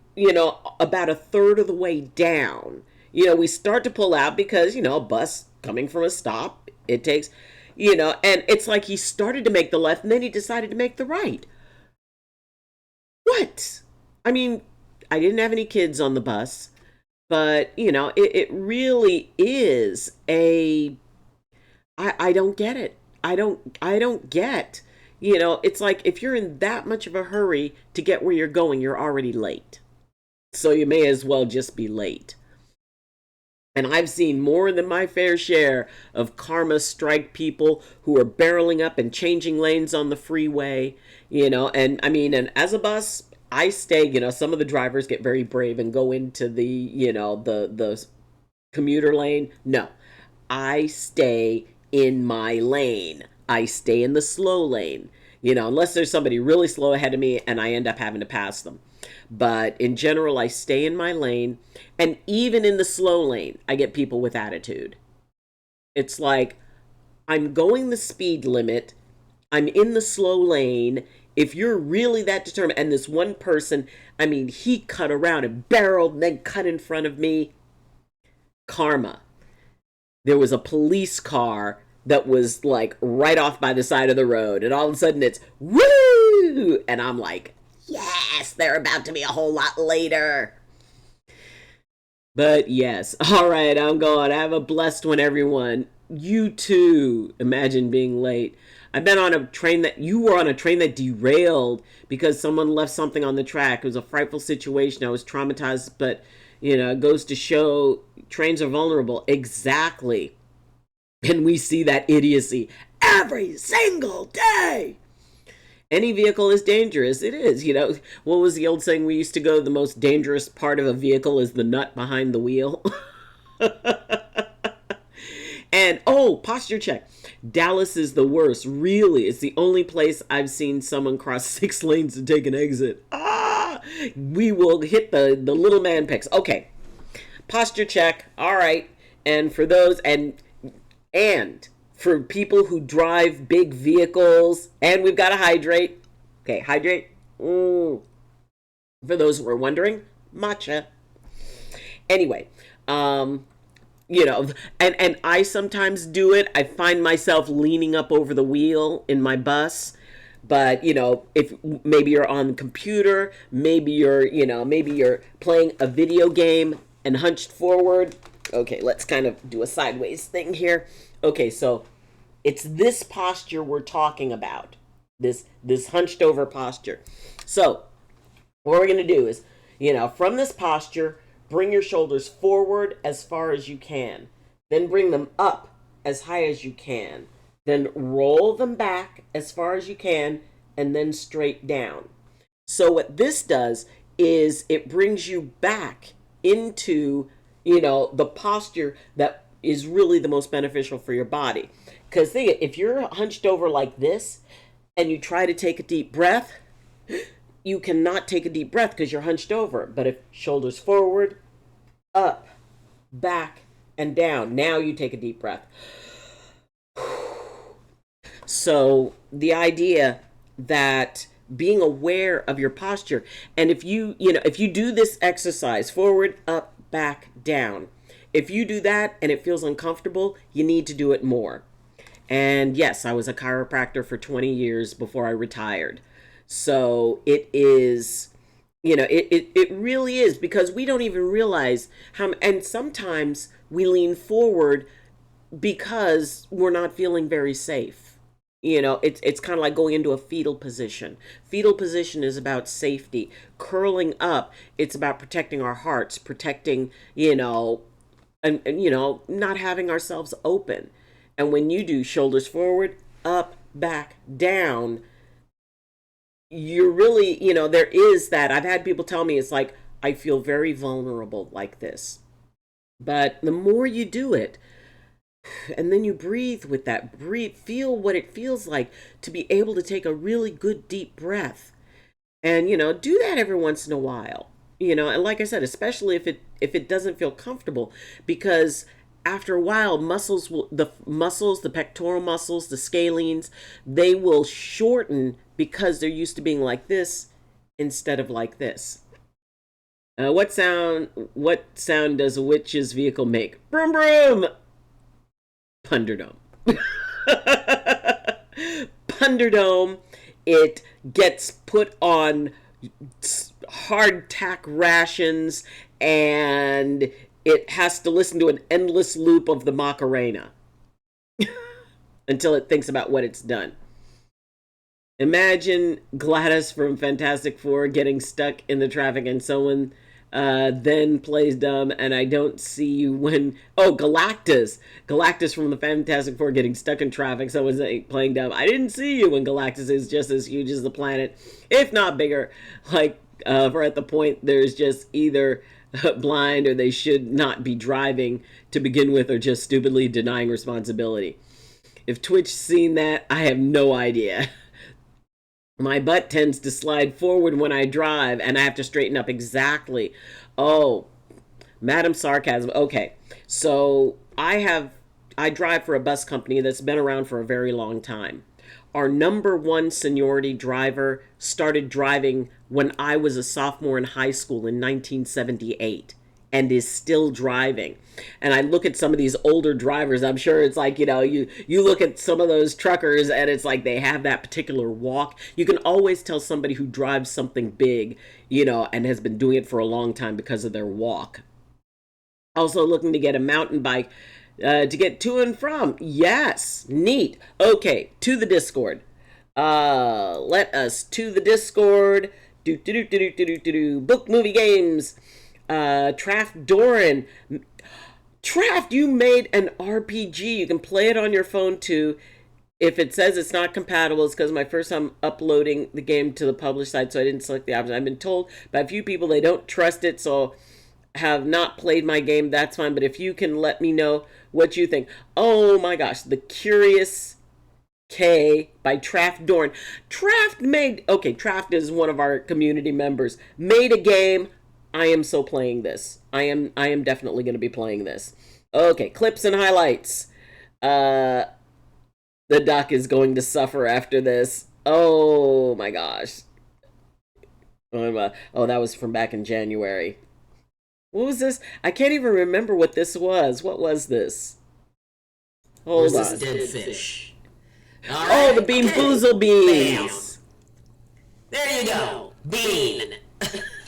about a third of the way down. we start to pull out because, a bus coming from a stop, it takes, and it's like he started to make the left and then he decided to make the right. What? I mean, I didn't have any kids on the bus, but, it really is I don't get it. I don't get, it's like if you're in that much of a hurry to get where you're going, you're already late. So you may as well just be late. And I've seen more than my fair share of karma strike people who are barreling up and changing lanes on the freeway, and I mean, and as a bus, I stay, some of the drivers get very brave and go into the, the commuter lane. No, I stay in my lane. I stay in the slow lane, unless there's somebody really slow ahead of me and I end up having to pass them. But in general, I stay in my lane. And even in the slow lane, I get people with attitude. It's like, I'm going the speed limit. I'm in the slow lane. If you're really that determined, and this one person, I mean, he cut around and barreled and then cut in front of me. Karma. There was a police car that was like right off by the side of the road. And all of a sudden it's woo! And I'm like, yes, they're about to be a whole lot later. But yes, all right, I'm going. Have a blessed one, everyone. You too. Imagine being late. I've been on a train that you were on a train that derailed because someone left something on the track. It was a frightful situation. I was traumatized, but it goes to show trains are vulnerable. Exactly. And we see that idiocy every single day. Any vehicle is dangerous. It is. What was the old saying we used to go? The most dangerous part of a vehicle is the nut behind the wheel. And, posture check. Dallas is the worst. Really, it's the only place I've seen someone cross 6 lanes to take an exit. We will hit the little man picks. Okay. Posture check. All right. And for those, and for people who drive big vehicles, and we've got to hydrate. Okay, hydrate. For those who are wondering, matcha. Anyway, and I sometimes do it. I find myself leaning up over the wheel in my bus. But, if maybe you're on the computer, maybe you're playing a video game and hunched forward. Okay, let's kind of do a sideways thing here. Okay, so it's this posture we're talking about. This hunched over posture. So what we're going to do is, from this posture, bring your shoulders forward as far as you can. Then bring them up as high as you can. Then roll them back as far as you can, and then straight down. So what this does is it brings you back into, the posture that is really the most beneficial for your body. Because if you're hunched over like this and you try to take a deep breath, you cannot take a deep breath because you're hunched over. But if shoulders forward, up, back, and down, now you take a deep breath. So the idea that being aware of your posture, and if you do this exercise, forward, up, back, down, if you do that and it feels uncomfortable, you need to do it more. And yes, I was a chiropractor for 20 years before I retired. So it is, it really is, because we don't even realize how, and sometimes we lean forward because we're not feeling very safe. It's kind of like going into a fetal position. Fetal position is about safety. Curling up, it's about protecting our hearts, protecting, and not having ourselves open. And when you do shoulders forward, up, back, down, you're really, there is that. I've had people tell me, it's like, I feel very vulnerable like this. But the more you do it, and then you breathe with that, feel what it feels like to be able to take a really good deep breath. And, do that every once in a while. And like I said, especially if it doesn't feel comfortable, because after a while, the pectoral muscles, the scalenes, they will shorten because they're used to being like this instead of like this. What sound does a witch's vehicle make? Broom broom. Punderdome. Punderdome. It gets put on hardtack rations, and it has to listen to an endless loop of the Macarena until it thinks about what it's done. Imagine Gladys from Fantastic Four getting stuck in the traffic and someone then plays dumb, and I don't see you when. Oh, Galactus. Galactus from the Fantastic Four getting stuck in traffic, someone's playing dumb. I didn't see you when Galactus is just as huge as the planet, if not bigger. Like, we're at the point there's just either blind or they should not be driving to begin with, or just stupidly denying responsibility. If Twitch seen that, I have no idea. My butt tends to slide forward when I drive, and I have to straighten up exactly. Oh, Madam Sarcasm. Okay, so I drive for a bus company that's been around for a very long time. Our number one seniority driver started driving when I was a sophomore in high school in 1978 and is still driving. And I look at some of these older drivers, I'm sure it's like, you look at some of those truckers and it's like they have that particular walk. You can always tell somebody who drives something big, and has been doing it for a long time because of their walk. Also looking to get a mountain bike to get to and from. Yes, neat. Okay, to the Discord. Let us to the Discord. Book, movie, games. Traft Doran. Traft, you made an RPG. You can play it on your phone too. If it says it's not compatible, it's because my first time uploading the game to the published site, so I didn't select the option. I've been told by a few people they don't trust it, so have not played my game. That's fine, but if you can let me know what you think. Oh my gosh, The Curious K by Traft Dorn. Traft is one of our community members. Made a game. I am so playing this. I am definitely going to be playing this. Okay, clips and highlights. The duck is going to suffer after this. Oh my gosh. Oh, that was from back in January. What was this? I can't even remember what this was. What was this? Hold on. This dead fish. Oh, the Bean Boozle beans. There you go. Bean.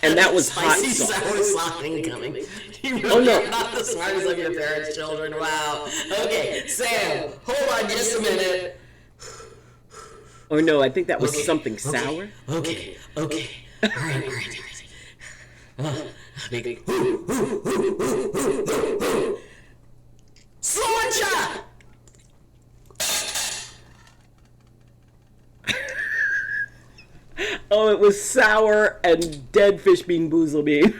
And that was hot Spicy sauce. sour sauce incoming. You really Oh, no. are not the smartest of your parents' children. Wow. Okay, Sam, hold on just a minute. Or no, I think that was something sour. Okay. All right. Big. Sriracha! Oh, it was sour and dead fish Bean Boozle bean.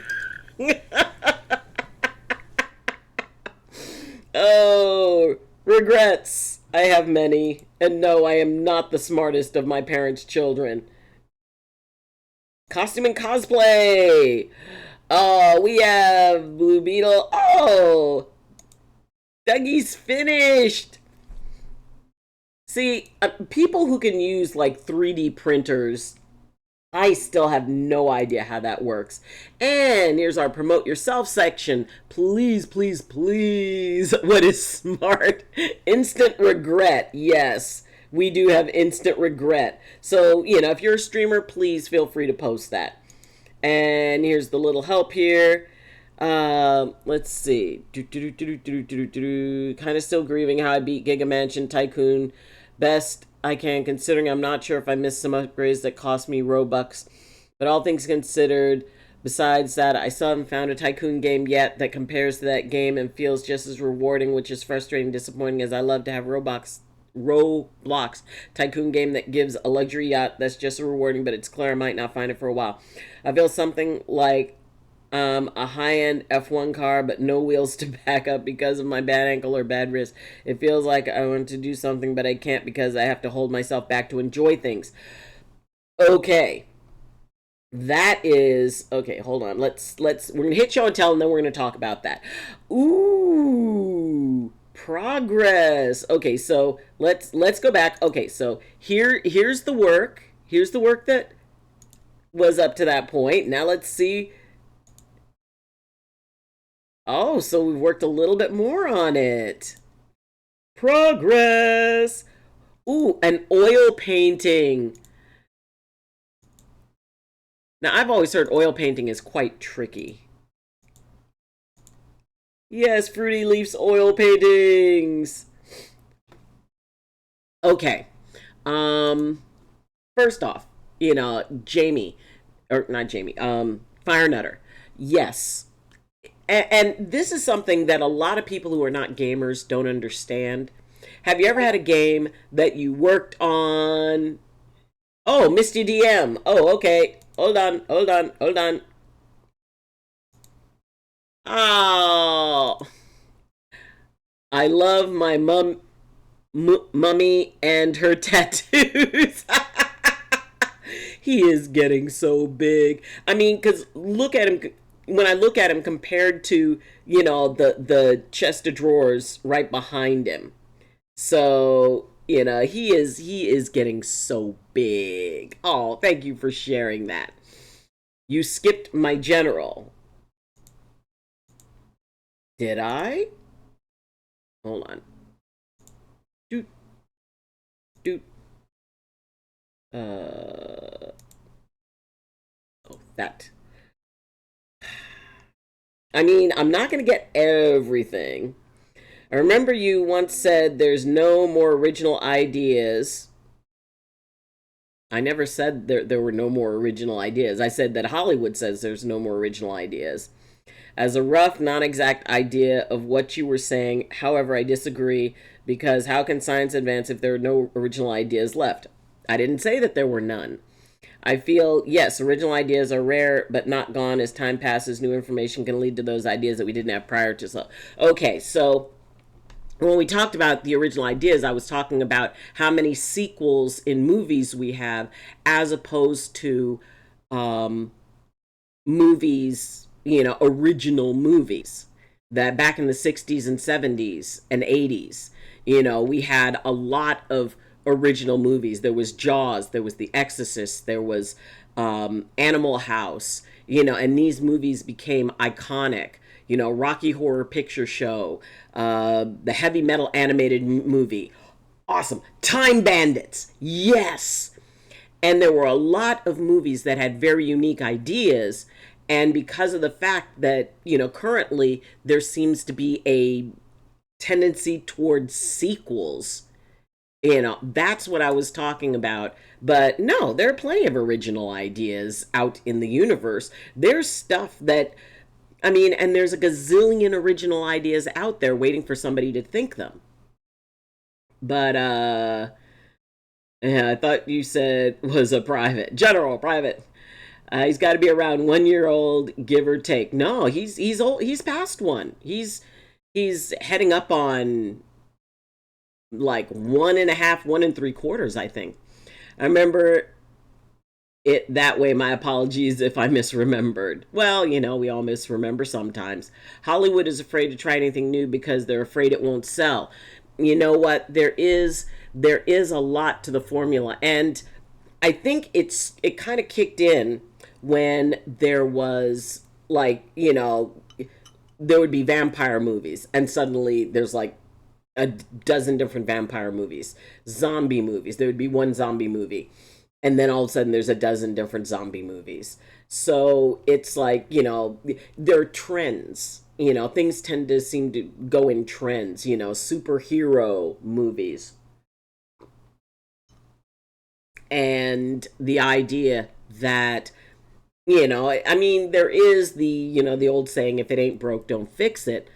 Oh, regrets. I have many. And no, I am not the smartest of my parents' children. Costume and cosplay. Oh, we have Blue Beetle. Oh, Dougie's finished. See, people who can use like 3D printers, I still have no idea how that works. And here's our promote yourself section. Please. What is smart? Instant regret. Yes, we do have instant regret. So, if you're a streamer, please feel free to post that. And here's the little help here. Let's see. Kind of still grieving how I beat Giga Mansion Tycoon best I can, considering I'm not sure if I missed some upgrades that cost me Robux. But all things considered, besides that, I still haven't found a Tycoon game yet that compares to that game and feels just as rewarding, which is frustrating and disappointing, as I love to have Roblox Tycoon game that gives a luxury yacht that's just as rewarding, but it's clear I might not find it for a while. I feel something like a high-end F1 car, but no wheels to back up because of my bad ankle or bad wrist. It feels like I want to do something, but I can't because I have to hold myself back to enjoy things. Okay. That is... Okay, hold on. Let's we're going to hit show and tell, and then we're going to talk about that. Ooh, progress. Okay, so let's go back. Okay, so here's the work. Here's the work that was up to that point. Now let's see Oh, so we worked a little bit more on it. Progress. Ooh, an oil painting. Now, I've always heard oil painting is quite tricky. Yes, Fruity Leafs oil paintings. Okay. Um, First off, Jamie, or not Jamie, Fire Nutter. Yes. And this is something that a lot of people who are not gamers don't understand. Have you ever had a game that you worked on? Oh, Misty DM. Oh, okay. Hold on, hold on, hold on. Oh, I love my mummy and her tattoos. He is getting so big. I mean, because look at him. When I look at him compared to the chest of drawers right behind him, so he is getting so big. Oh, thank you for sharing that. You skipped my general. Did I? Hold on. Doot doot. Oh, that. I mean, I'm not gonna get everything. I remember you once said there's no more original ideas. I never said there were no more original ideas. I said that Hollywood says there's no more original ideas. As a rough, non exact idea of what you were saying, however, I disagree because how can science advance if there are no original ideas left? I didn't say that there were none. I feel, yes, original ideas are rare, but not gone. As time passes, new information can lead to those ideas that we didn't have prior to. So, okay, so when we talked about the original ideas, I was talking about how many sequels in movies we have as opposed to um, movies, original movies that back in the 60s and 70s and 80s, we had a lot of original movies. There was Jaws, there was The Exorcist, there was Animal House, and these movies became iconic. Rocky Horror Picture Show, the heavy metal animated movie. Awesome. Time Bandits. Yes. And there were a lot of movies that had very unique ideas. And because of the fact that, currently there seems to be a tendency towards sequels, that's what I was talking about. But no, there are plenty of original ideas out in the universe. There's stuff that, I mean, and there's a gazillion original ideas out there waiting for somebody to think them. But, yeah, I thought you said was a private. General, private. He's got to be around 1 year old, give or take. No, he's old. He's past one. He's heading up on like 1.5, 1 3/4, I think. I remember it that way. My apologies if I misremembered. Well, we all misremember sometimes. Hollywood is afraid to try anything new because they're afraid it won't sell. You know what? There is a lot to the formula, and I think it kind of kicked in when there was like there would be vampire movies, and suddenly there's like a dozen different vampire movies, zombie movies. There would be one zombie movie, and then all of a sudden there's a dozen different zombie movies. So it's like there are trends. Things tend to seem to go in trends. Superhero movies, and the idea that I mean, there is the old saying, if it ain't broke, don't fix it.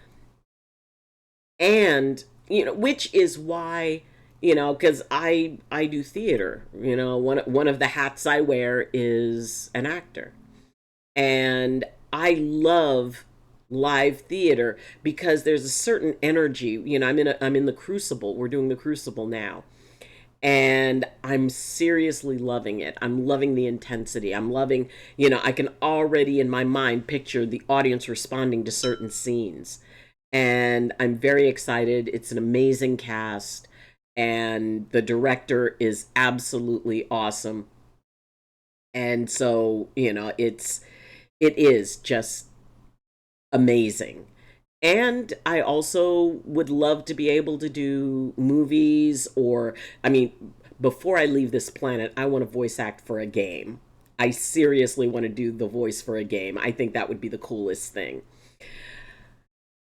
And which is why because I do theater. One of the hats I wear is an actor, and I love live theater because there's a certain energy. I'm in the Crucible. We're doing the Crucible now, and I'm seriously loving it. I'm loving the intensity. I'm loving, I can already in my mind picture the audience responding to certain scenes. And I'm very excited. It's an amazing cast, and the director is absolutely awesome. And so, it is just amazing. And I also would love to be able to do movies, or, I mean, before I leave this planet, I want to voice act for a game. I seriously want to do the voice for a game. I think that would be the coolest thing.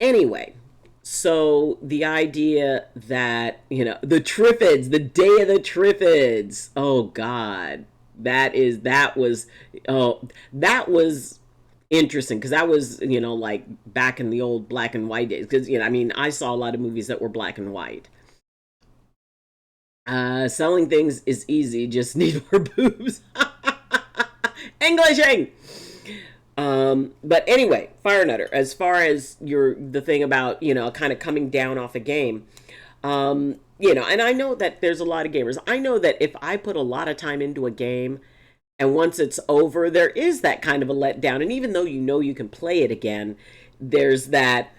Anyway, so the idea that, the Triffids, the day of the Triffids. Oh God. That was interesting, because that was, like back in the old black and white days, because, I mean, I saw a lot of movies that were black and white. Selling things is easy, just need more boobs. Englishing. But anyway, Fire Nutter, as far as the thing about, kind of coming down off a game, and I know that there's a lot of gamers. I know that if I put a lot of time into a game and once it's over, there is that kind of a letdown. And even though you can play it again, there's that,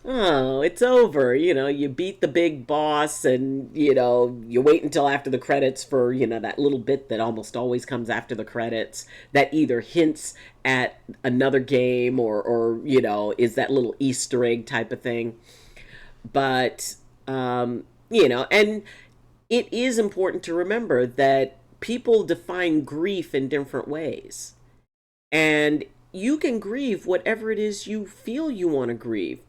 oh, it's over. You beat the big boss, and, you wait until after the credits for, that little bit that almost always comes after the credits that either hints at another game, or is that little Easter egg type of thing. But, and it is important to remember that people define grief in different ways. And you can grieve whatever it is you feel you want to grieve.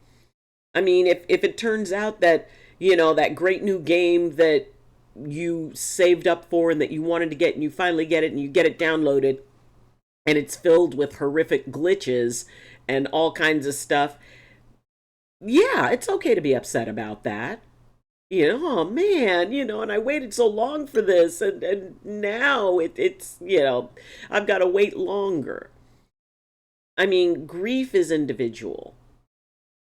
I mean, if it turns out that, that great new game that you saved up for and that you wanted to get, and you finally get it and you get it downloaded, and it's filled with horrific glitches and all kinds of stuff, yeah, it's okay to be upset about that. Oh man, and I waited so long for this, and now it's, I've got to wait longer. I mean, grief is individual.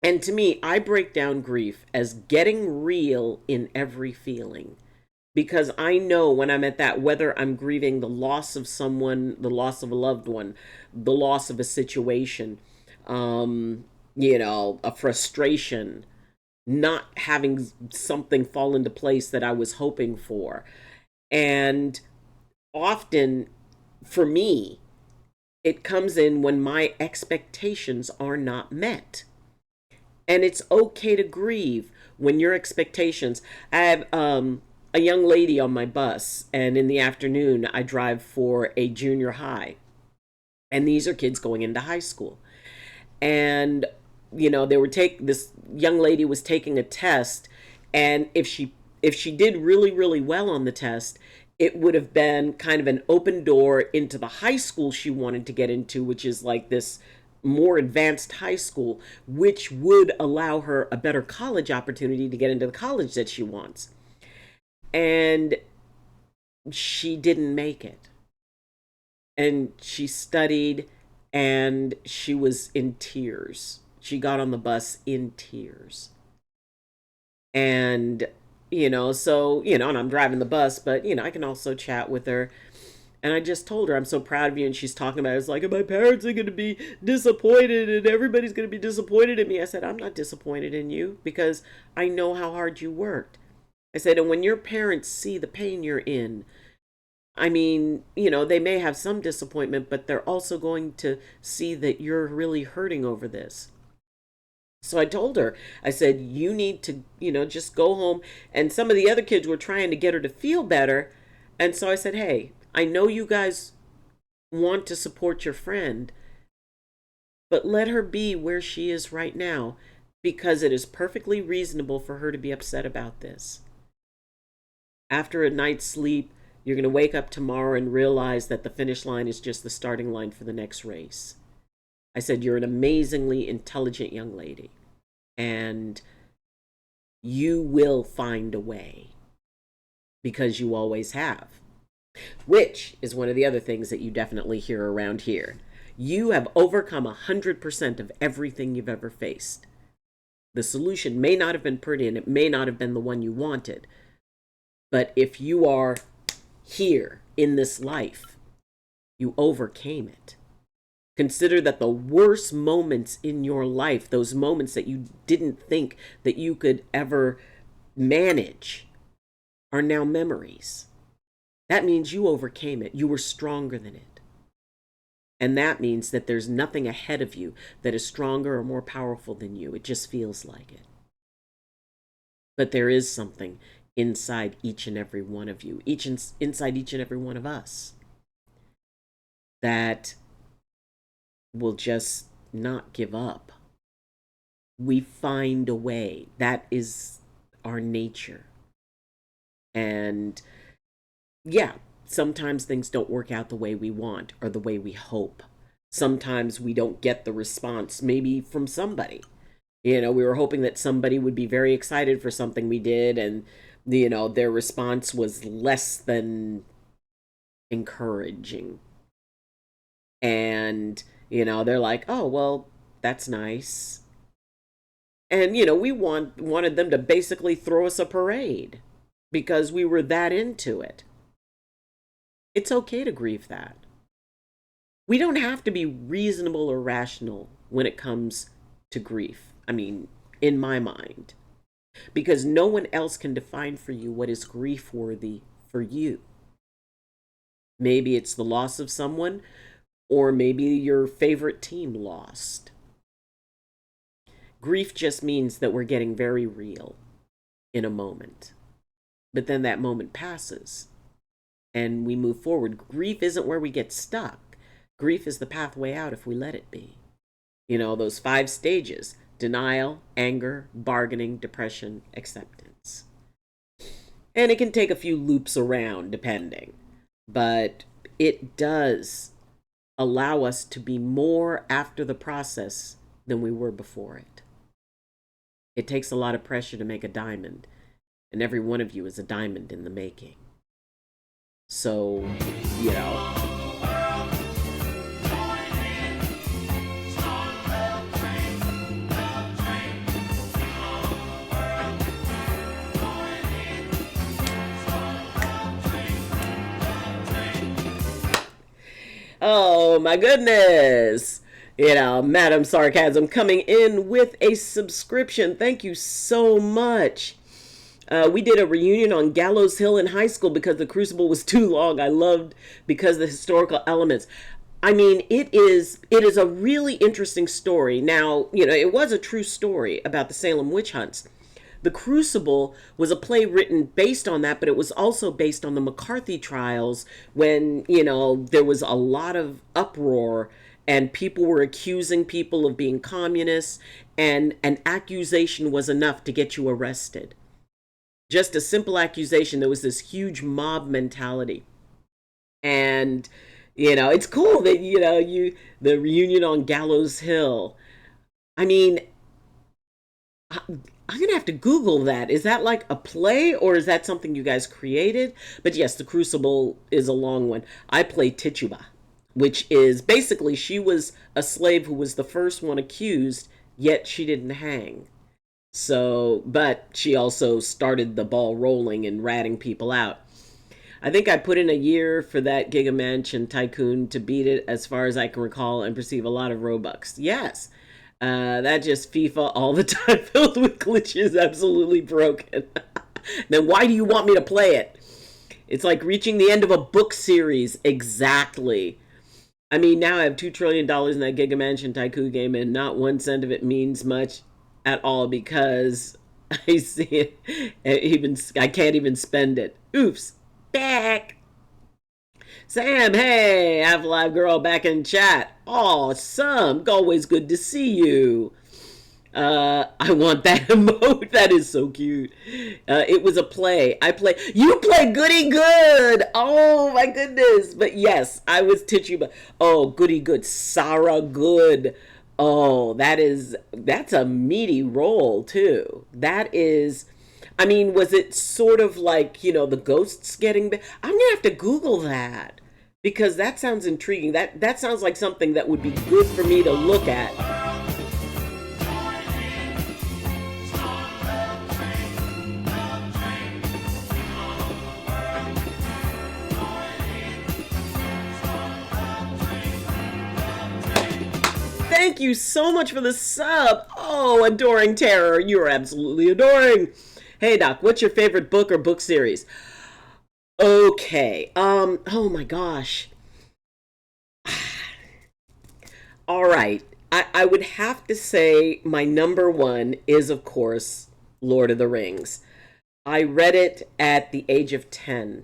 And to me, I break down grief as getting real in every feeling. Because I know when I'm at that, whether I'm grieving the loss of someone, the loss of a loved one, the loss of a situation, a frustration, not having something fall into place that I was hoping for. And often, for me, it comes in when my expectations are not met. And it's okay to grieve when your expectations. I have a young lady on my bus, and in the afternoon, I drive for a junior high. And these are kids going into high school. And, this young lady was taking a test, and if she did really, really well on the test, it would have been kind of an open door into the high school she wanted to get into, which is like this more advanced high school, which would allow her a better college opportunity to get into the college that she wants. And she didn't make it. And she studied, and she was in tears. She got on the bus in tears. And, and I'm driving the bus, but, I can also chat with her. And I just told her, I'm so proud of you. And she's talking about it. It's like, my parents are going to be disappointed, and everybody's going to be disappointed in me. I said, I'm not disappointed in you, because I know how hard you worked. I said, and when your parents see the pain you're in, I mean, they may have some disappointment, but they're also going to see that you're really hurting over this. So I told her, I said, you need to, just go home. And some of the other kids were trying to get her to feel better. And so I said, hey, I know you guys want to support your friend, but let her be where she is right now, because it is perfectly reasonable for her to be upset about this. After a night's sleep, you're going to wake up tomorrow and realize that the finish line is just the starting line for the next race. I said, you're an amazingly intelligent young lady, and you will find a way, because you always have. Which is one of the other things that you definitely hear around here. You have overcome 100% of everything you've ever faced. The solution may not have been pretty, and it may not have been the one you wanted. But if you are here in this life, you overcame it. Consider that the worst moments in your life, those moments that you didn't think that you could ever manage, are now memories. That means you overcame it. You were stronger than it. And that means that there's nothing ahead of you that is stronger or more powerful than you. It just feels like it. But there is something inside each and every one of you, inside each and every one of us, that will just not give up. We find a way. That is our nature. And yeah, sometimes things don't work out the way we want or the way we hope. Sometimes we don't get the response, maybe from somebody. We were hoping that somebody would be very excited for something we did, and, their response was less than encouraging. And, they're like, oh, well, that's nice. And, we wanted them to basically throw us a parade because we were that into it. It's okay to grieve that. We don't have to be reasonable or rational when it comes to grief. I mean, in my mind. Because no one else can define for you what is grief-worthy for you. Maybe it's the loss of someone, or maybe your favorite team lost. Grief just means that we're getting very real in a moment. But then that moment passes and we move forward. Grief isn't where we get stuck. Grief is the pathway out if we let it be. Those 5 stages: denial, anger, bargaining, depression, acceptance. And it can take a few loops around depending, but it does allow us to be more after the process than we were before it. It takes a lot of pressure to make a diamond, and every one of you is a diamond in the making. So, oh my goodness. Madam Sarcasm coming in with a subscription. Thank you so much. We did a reunion on Gallows Hill in high school because the Crucible was too long. I loved because the historical elements. I mean, it is a really interesting story. Now, it was a true story about the Salem witch hunts. The Crucible was a play written based on that, but it was also based on the McCarthy trials when, there was a lot of uproar and people were accusing people of being communists, and an accusation was enough to get you arrested. Just a simple accusation. There was this huge mob mentality. And, it's cool that, the reunion on Gallows Hill. I mean, I'm going to have to Google that. Is that like a play or is that something you guys created? But yes, the Crucible is a long one. I play Tituba, which is basically she was a slave who was the first one accused, yet she didn't hang. So, but she also started the ball rolling and ratting people out. I think I put in a year for that Giga Mansion Tycoon to beat it, as far as I can recall, and perceive a lot of Robux. Yes. That just FIFA all the time, filled with glitches, absolutely broken. Then why do you want me to play it? It's like reaching the end of a book series. Exactly. I mean, now I have $2 trillion in that Giga Mansion Tycoon game, and not 1 cent of it means much at all because I see it. I can't even spend it. Oops. Back. Sam, hey, Half-Life Girl back in chat. Awesome. Always good to see you. I want that emote. That is so cute. It was a play. You play Goody Good. Oh my goodness. But yes, I was Tituba. Oh, Goody Good. Sarah Good. Oh, that's a meaty role too. That is, I mean, was it sort of like, the ghosts getting, I'm gonna have to Google that because that sounds intriguing. That sounds like something that would be good for me to look at. Thank you so much for the sub. Oh, Adoring Terror. You're absolutely adoring. Hey, Doc, what's your favorite book or book series? Okay. Oh my gosh. All right. I would have to say my number one is, of course, Lord of the Rings. I read it at the age of 10.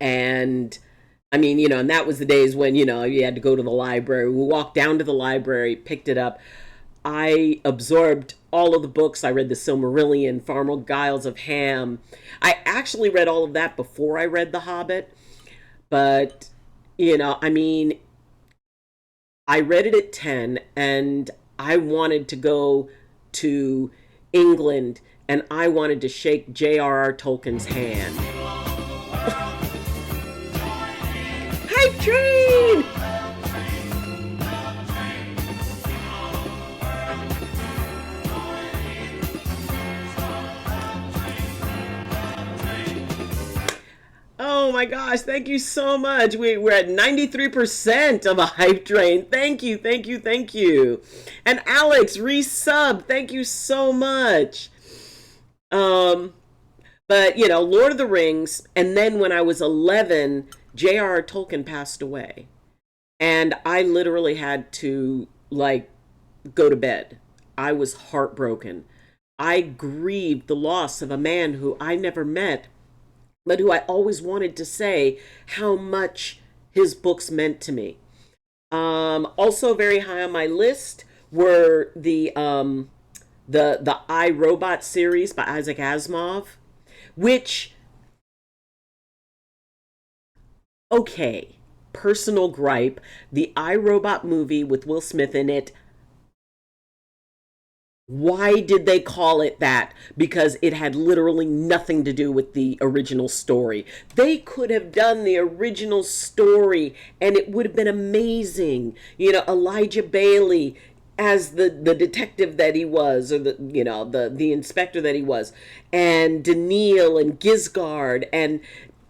And I mean, and that was the days when, you had to go to the library. We walked down to the library, picked it up. I absorbed all of the books. I read the Silmarillion, Farmer Giles of Ham. I actually read all of that before I read The Hobbit. But, I mean, I read it at 10 and I wanted to go to England and I wanted to shake J.R.R. Tolkien's hand. Hype train! Oh my gosh, thank you so much. We're at 93% of a hype train. Thank you, thank you, thank you. And Alex, resub, thank you so much. Um, but Lord of the Rings, and then when I was 11, J.R.R. Tolkien passed away. And I literally had to like go to bed. I was heartbroken. I grieved the loss of a man who I never met, but who I always wanted to say how much his books meant to me. Also very high on my list were the I, Robot series by Isaac Asimov, which, okay, personal gripe, the I, Robot movie with Will Smith in it, why did they call it that? Because it had literally nothing to do with the original story. They could have done the original story and it would have been amazing. Elijah Bailey as the detective that he was, or the inspector that he was, and Daniil and Gisgard, and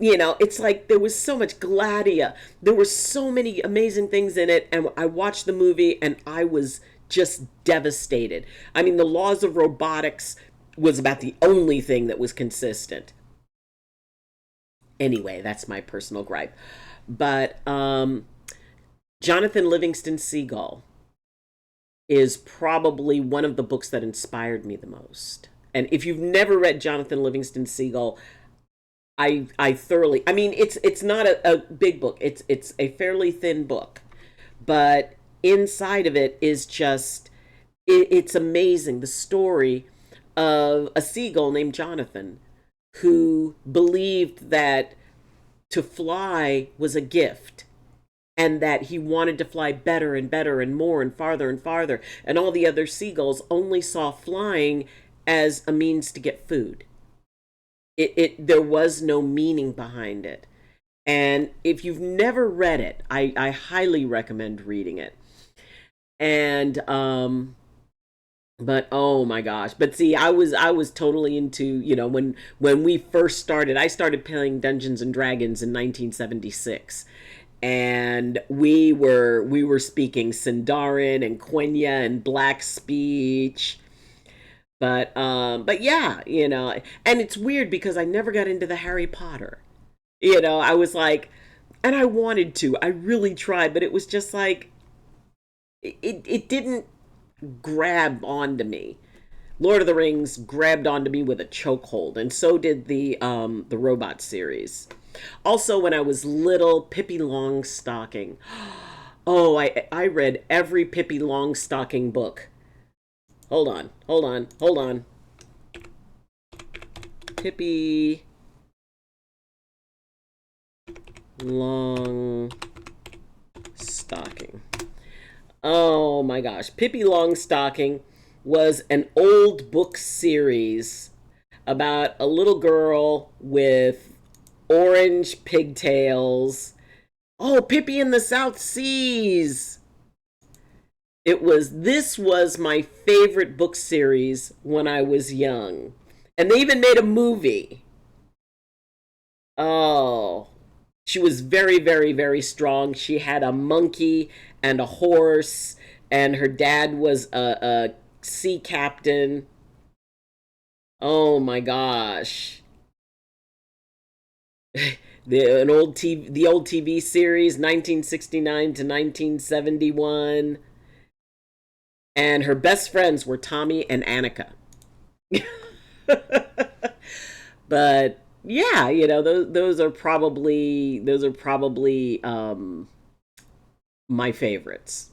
it's like there was so much Gladia. There were so many amazing things in it, and I watched the movie and I was just devastated. I mean, the laws of robotics was about the only thing that was consistent. Anyway, that's my personal gripe. But Jonathan Livingston Seagull is probably one of the books that inspired me the most. And if you've never read Jonathan Livingston Seagull, I thoroughly, I mean, it's not a big book. It's a fairly thin book, but inside of it is just it's amazing, the story of a seagull named Jonathan who believed that to fly was a gift and that he wanted to fly better and better and more and farther, and all the other seagulls only saw flying as a means to get food. There was no meaning behind it. And if you've never read it, I highly recommend reading it. And but oh my gosh. But see, I was totally into, when we first started, I started playing Dungeons and Dragons in 1976. And we were speaking Sindarin and Quenya and Black speech. But yeah, and it's weird because I never got into the Harry Potter. I was like, and I wanted to. I really tried, but it was just like it didn't grab onto me. Lord of the Rings grabbed onto me with a chokehold, and so did the Robot series. Also, when I was little, Pippi Longstocking. Oh, I read every Pippi Longstocking book. Hold on. Pippi Longstocking. Oh my gosh. Pippi Longstocking was an old book series about a little girl with orange pigtails. Oh, Pippi in the South Seas. This was my favorite book series when I was young. And they even made a movie. Oh, she was very, very, very strong. She had a monkey and a horse, and her dad was a sea captain. Oh my gosh. The old TV series, 1969 to 1971. And her best friends were Tommy and Annika. But yeah, those are probably my favorites.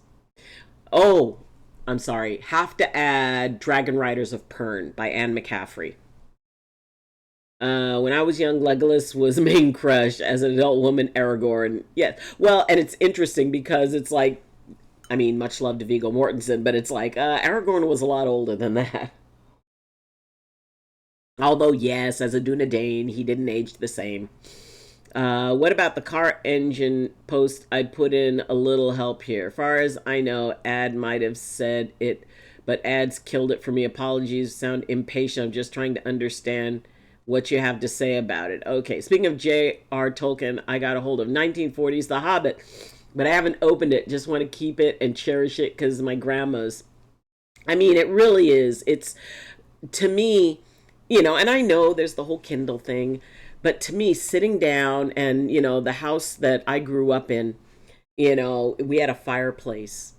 Oh, I'm sorry. Have to add Dragon Riders of Pern by Anne McCaffrey. When I was young, Legolas was main crush. As an adult woman, Aragorn. Yes. Well, and it's interesting because it's like, I mean, much love to Viggo Mortensen, but it's like Aragorn was a lot older than that. Although, yes, as a Dunedain, he didn't age the same. What about the car engine post? I'd put in a little help here. Far as I know, Ad might have said it, but Ad's killed it for me. Apologies, sound impatient. I'm just trying to understand what you have to say about it. Okay, speaking of J.R. Tolkien, I got a hold of 1940s The Hobbit, but I haven't opened it. Just want to keep it and cherish it because my grandma's. I mean, it really is. It's, to me, and I know there's the whole Kindle thing, but to me, sitting down and, the house that I grew up in, we had a fireplace.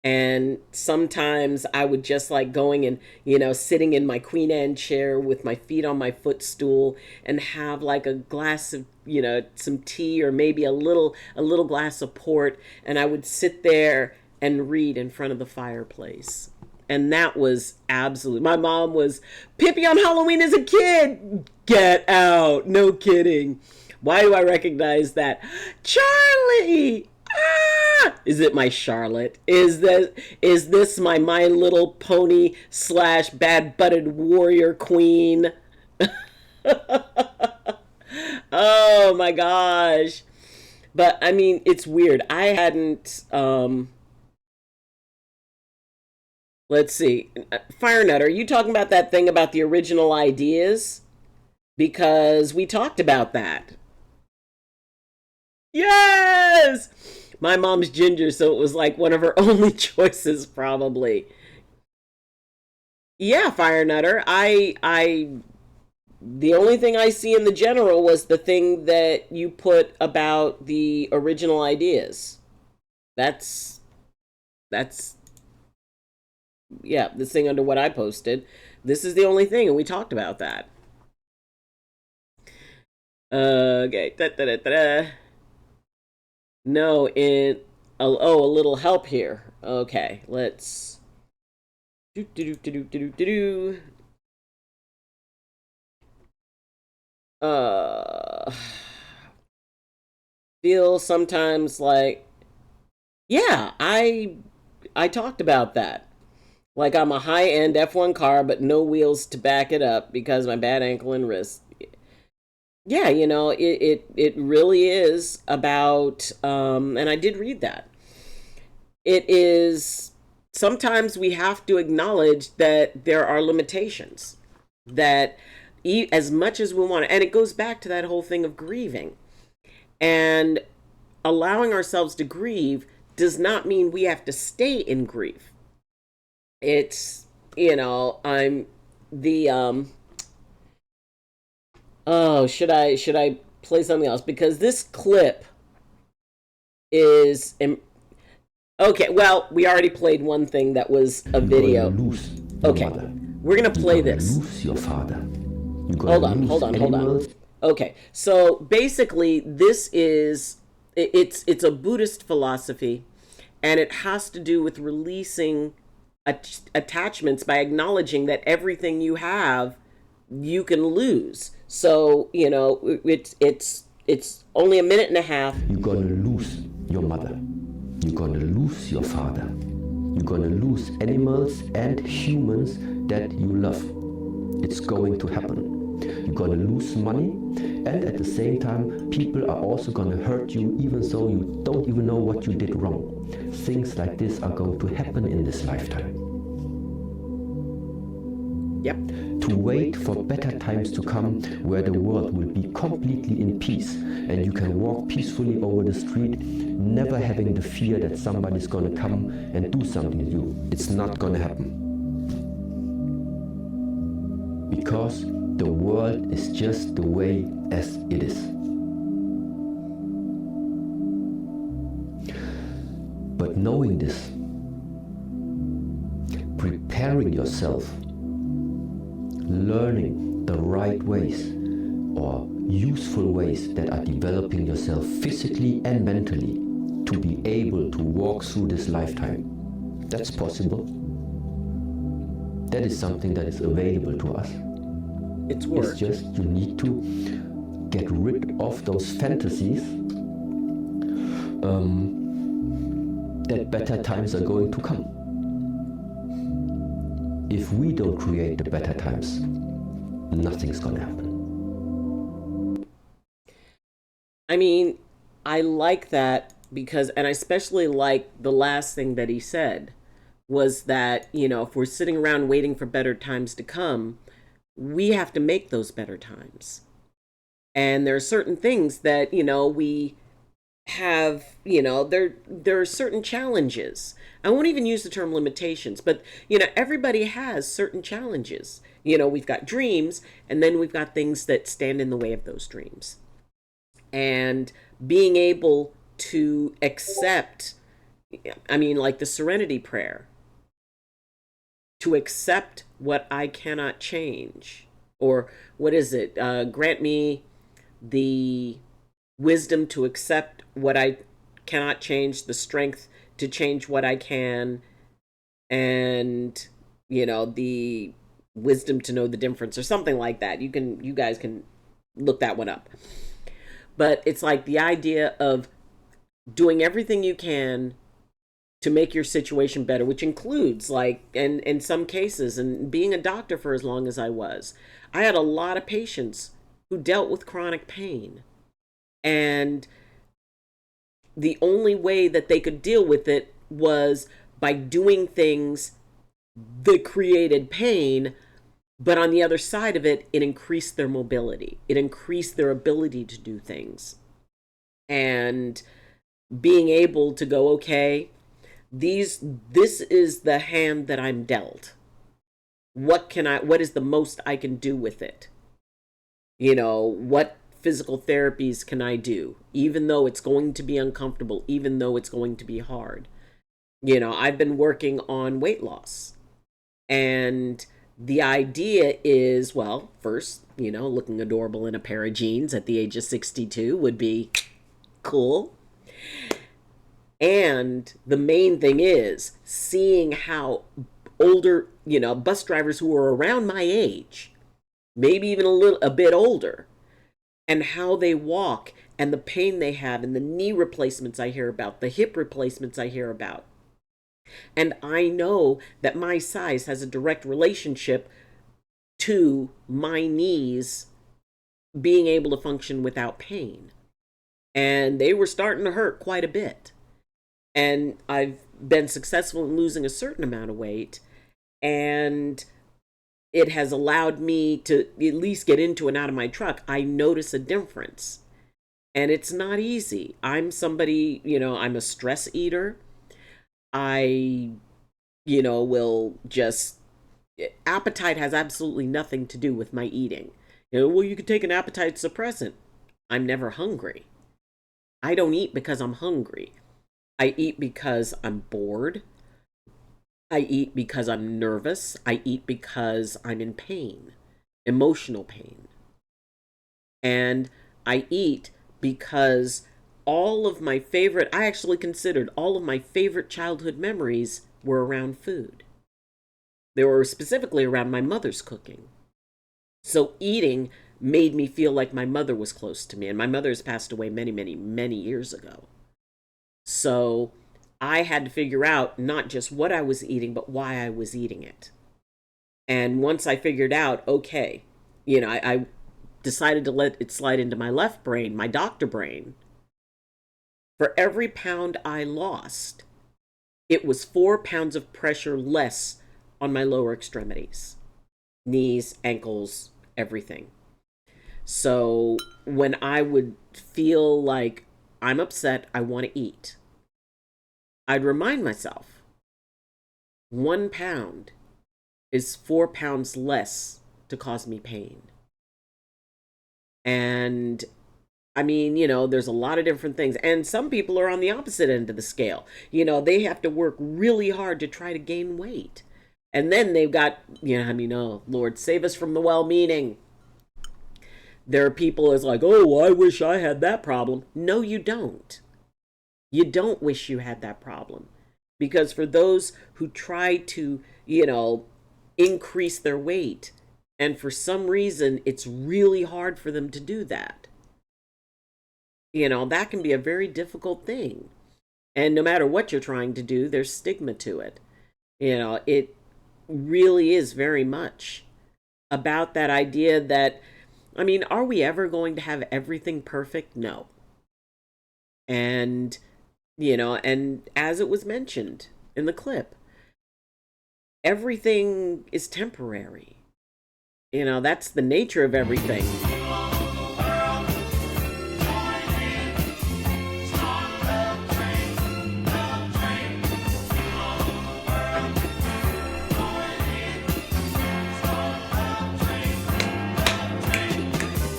And sometimes I would just like going and, sitting in my Queen Anne chair with my feet on my footstool and have like a glass of, some tea or maybe a little glass of port. And I would sit there and read in front of the fireplace. And that was absolute. My mom was, Pippi on Halloween as a kid. Get out. No kidding. Why do I recognize that? Charlie! Ah! Is it my Charlotte? Is this my My Little Pony / Bad Butted Warrior Queen? Oh my gosh. But I mean, it's weird. I hadn't let's see. Fire Nut, are you talking about that thing about the original ideas? Because we talked about that. Yes! My mom's ginger, so it was like one of her only choices, probably. Yeah, Fire Nutter. The only thing I see in the general was the thing that you put about the original ideas. That's yeah, this thing under what I posted. This is the only thing, and we talked about that. Okay. No, a little help here. Okay, let's feel sometimes like, yeah, I talked about that. Like I'm a high-end F1 car, but no wheels to back it up because my bad ankle and wrist. Yeah, it really is about, and I did read that. It is, sometimes we have to acknowledge that there are limitations, that as much as we want to, and it goes back to that whole thing of grieving. And allowing ourselves to grieve does not mean we have to stay in grief. It's, I'm the, oh, should I play something else? Because this clip is, okay, well, we already played one thing that was a video. Okay, we're going to play this. Lose your father. Hold on. Okay, so basically this is, it's a Buddhist philosophy, and it has to do with releasing attachments by acknowledging that everything you have, you can lose. So, it's only a minute and a half. You're gonna lose your mother. You're gonna lose your father. You're gonna lose animals and humans that you love. It's going to happen. You're gonna lose money, and at the same time, people are also gonna hurt you even though you don't even know what you did wrong. Things like this are going to happen in this lifetime. Yep. To wait for better times to come where the world will be completely in peace and you can walk peacefully over the street, never having the fear that somebody's gonna come and do something to you. It's not gonna happen. Because the world is just the way as it is. But knowing this, preparing yourself, learning the right ways or useful ways that are developing yourself physically and mentally to be able to walk through this lifetime. That's possible. That is something that is available to us. It's work. It's just you need to get rid of those fantasies that better times are going to come. If we don't create the better times, nothing's gonna happen. I mean, I like that because, and I especially like the last thing that he said was that, you know, if we're sitting around waiting for better times to come, we have to make those better times. And there are certain things that, you know, we have, you know, there are certain challenges. I won't even use the term limitations, but, you know, everybody has certain challenges. You know, we've got dreams, and then we've got things that stand in the way of those dreams. And being able to accept, I mean, like the Serenity Prayer, to accept what I cannot change, or what is it? Grant me the wisdom to accept what I cannot change, the strength to change what I can, and, you know, the wisdom to know the difference, or something like that. You guys can look that one up. But it's like the idea of doing everything you can to make your situation better, which includes, like, and in some cases, and being a doctor for as long as I was, I had a lot of patients who dealt with chronic pain. And the only way that they could deal with it was by doing things that created pain, but on the other side of it, it increased their mobility. It increased their ability to do things. And being able to go, okay, this is the hand that I'm dealt. What is the most I can do with it? You know, what physical therapies can I do, even though it's going to be uncomfortable, even though it's going to be hard? You know, I've been working on weight loss. And the idea is, well, first, you know, looking adorable in a pair of jeans at the age of 62 would be cool. And the main thing is seeing how older, you know, bus drivers who are around my age, maybe even a bit older, and how they walk and the pain they have and the knee replacements I hear about, the hip replacements I hear about. And I know that my size has a direct relationship to my knees being able to function without pain. And they were starting to hurt quite a bit. And I've been successful in losing a certain amount of weight. And it has allowed me to at least get into and out of my truck. I notice a difference. And it's not easy. I'm somebody, you know, I'm a stress eater. I, you know, will just, appetite has absolutely nothing to do with my eating. You know, well, you could take an appetite suppressant. I'm never hungry. I don't eat because I'm hungry. I eat because I'm bored. I eat because I'm nervous. I eat because I'm in pain, emotional pain. And I eat because I actually considered all of my favorite childhood memories were around food. They were specifically around my mother's cooking. So eating made me feel like my mother was close to me. And my mother has passed away many, many, many years ago. So I had to figure out not just what I was eating, but why I was eating it. And once I figured out, okay, you know, I decided to let it slide into my left brain, my doctor brain. For every pound I lost, it was 4 pounds of pressure less on my lower extremities, knees, ankles, everything. So when I would feel like I'm upset, I want to eat, I'd remind myself, 1 pound is 4 pounds less to cause me pain. And I mean, there's a lot of different things. And some people are on the opposite end of the scale. They have to work really hard to try to gain weight. And then they've got, oh, Lord, save us from the well-meaning. There are people that's like, oh, I wish I had that problem. No, you don't. You don't wish you had that problem. Because for those who try to, increase their weight, and for some reason it's really hard for them to do that, that can be a very difficult thing. And no matter what you're trying to do, there's stigma to it. It really is very much about that idea that, I mean, are we ever going to have everything perfect? No. And, and as it was mentioned in the clip, everything is temporary. That's the nature of everything.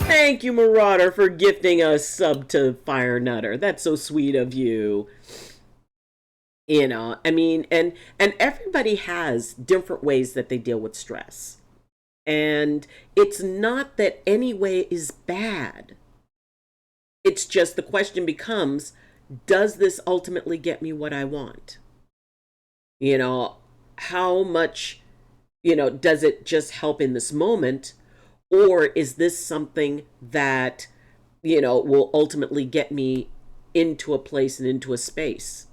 Thank you, Marauder, for gifting a sub to Fire Nutter. That's so sweet of you. I mean, and everybody has different ways that they deal with stress. And it's not that any way is bad. It's just the question becomes, does this ultimately get me what I want? How much, does it just help in this moment? Or is this something that, will ultimately get me into a place and into a space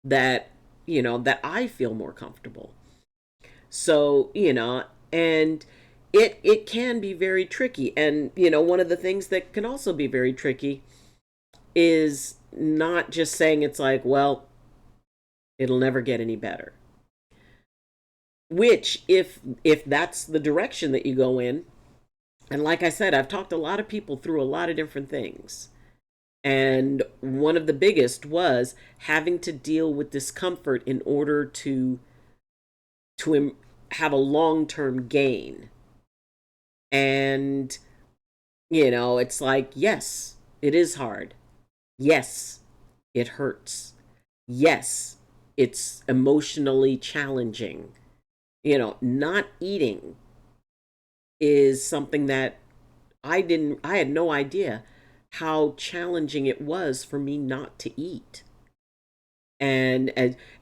that, that I feel more comfortable? So, and it can be very tricky. And, one of the things that can also be very tricky is not just saying it's like, well, it'll never get any better. Which, if that's the direction that you go in, and like I said, I've talked a lot of people through a lot of different things. And one of the biggest was having to deal with discomfort in order to have a long-term gain. And, it's like, yes, it is hard. Yes, it hurts. Yes, it's emotionally challenging. Not eating is something that I had no idea how challenging it was for me not to eat. And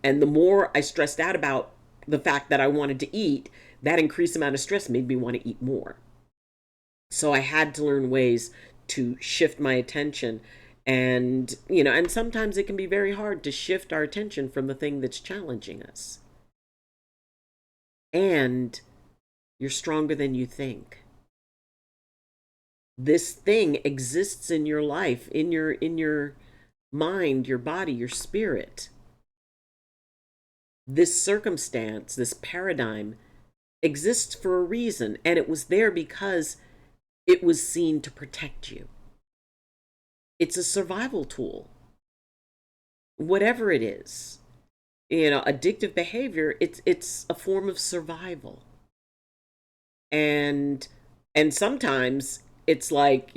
the more I stressed out about the fact that I wanted to eat, that increased amount of stress made me want to eat more. So I had to learn ways to shift my attention. And, and sometimes it can be very hard to shift our attention from the thing that's challenging us. And you're stronger than you think. This thing exists in your life, in your mind, your body, your spirit. This circumstance, this paradigm exists for a reason, and it was there because it was seen to protect you. It's a survival tool. Whatever it is, addictive behavior, it's a form of survival. And sometimes it's like,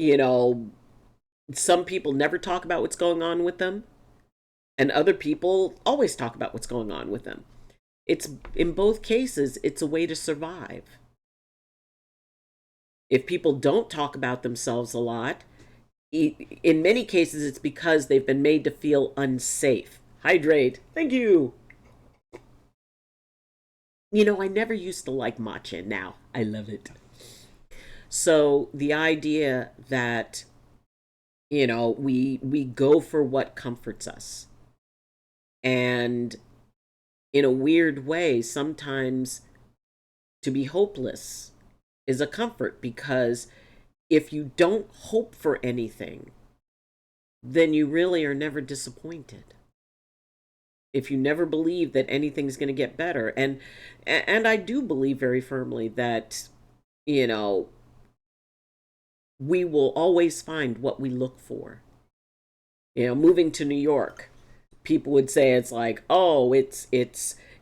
some people never talk about what's going on with them, and other people always talk about what's going on with them. It's, in both cases, it's a way to survive. If people don't talk about themselves a lot, in many cases it's because they've been made to feel unsafe. Hydrate. Thank you. I never used to like matcha. Now I love it. So the idea that, we go for what comforts us. And in a weird way, sometimes to be hopeless is a comfort, because if you don't hope for anything, then you really are never disappointed. If you never believe that anything's going to get better. And I do believe very firmly that, we will always find what we look for. Moving to New York, people would say it's like, oh, it's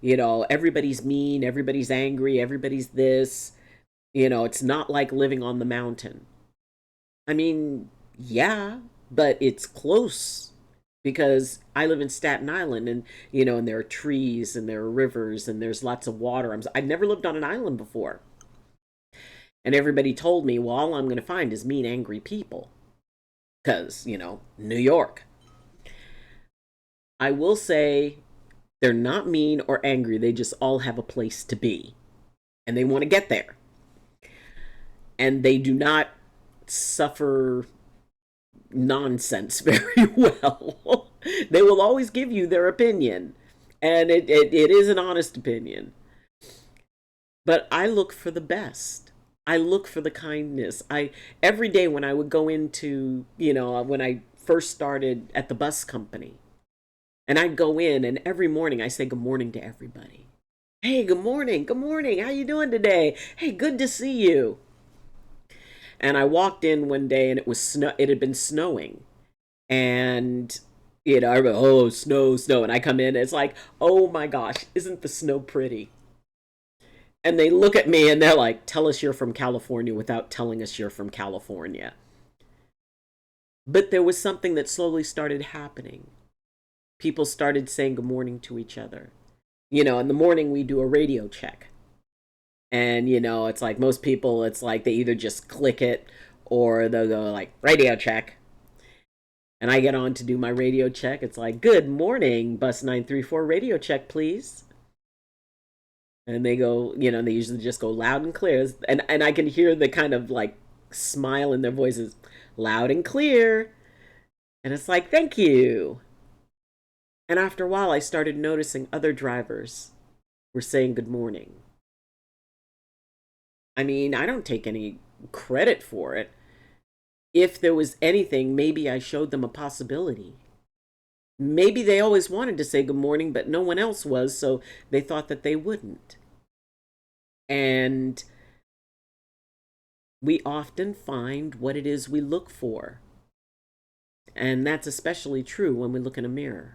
everybody's mean, everybody's angry, everybody's this. It's not like living on the mountain. I mean, yeah, but it's close because I live in Staten Island, and and there are trees and there are rivers and there's lots of water. I've never lived on an island before. And everybody told me, well, all I'm going to find is mean, angry people. Because, New York. I will say they're not mean or angry. They just all have a place to be. And they want to get there. And they do not suffer nonsense very well. They will always give you their opinion. And it is an honest opinion. But I look for the best. I look for the kindness. Every day when I would go into, when I first started at the bus company, and I'd go in, and every morning I say good morning to everybody. Hey, good morning. Good morning. How you doing today? Hey, good to see you. And I walked in one day, and it had been snowing. And I go, oh, snow. And I come in, and it's like, oh my gosh, isn't the snow pretty? And they look at me and they're like, tell us you're from California without telling us you're from California. But there was something that slowly started happening. People started saying good morning to each other. In the morning we do a radio check. And, it's like most people, it's like they either just click it or they'll go like, radio check. And I get on to do my radio check. It's like, good morning, bus 934, radio check, please. And they go, they usually just go loud and clear. And I can hear the kind of like smile in their voices, loud and clear. And it's like, thank you. And after a while, I started noticing other drivers were saying good morning. I mean, I don't take any credit for it. If there was anything, maybe I showed them a possibility. Maybe they always wanted to say good morning, but no one else was, so they thought that they wouldn't. And we often find what it is we look for. And that's especially true when we look in a mirror.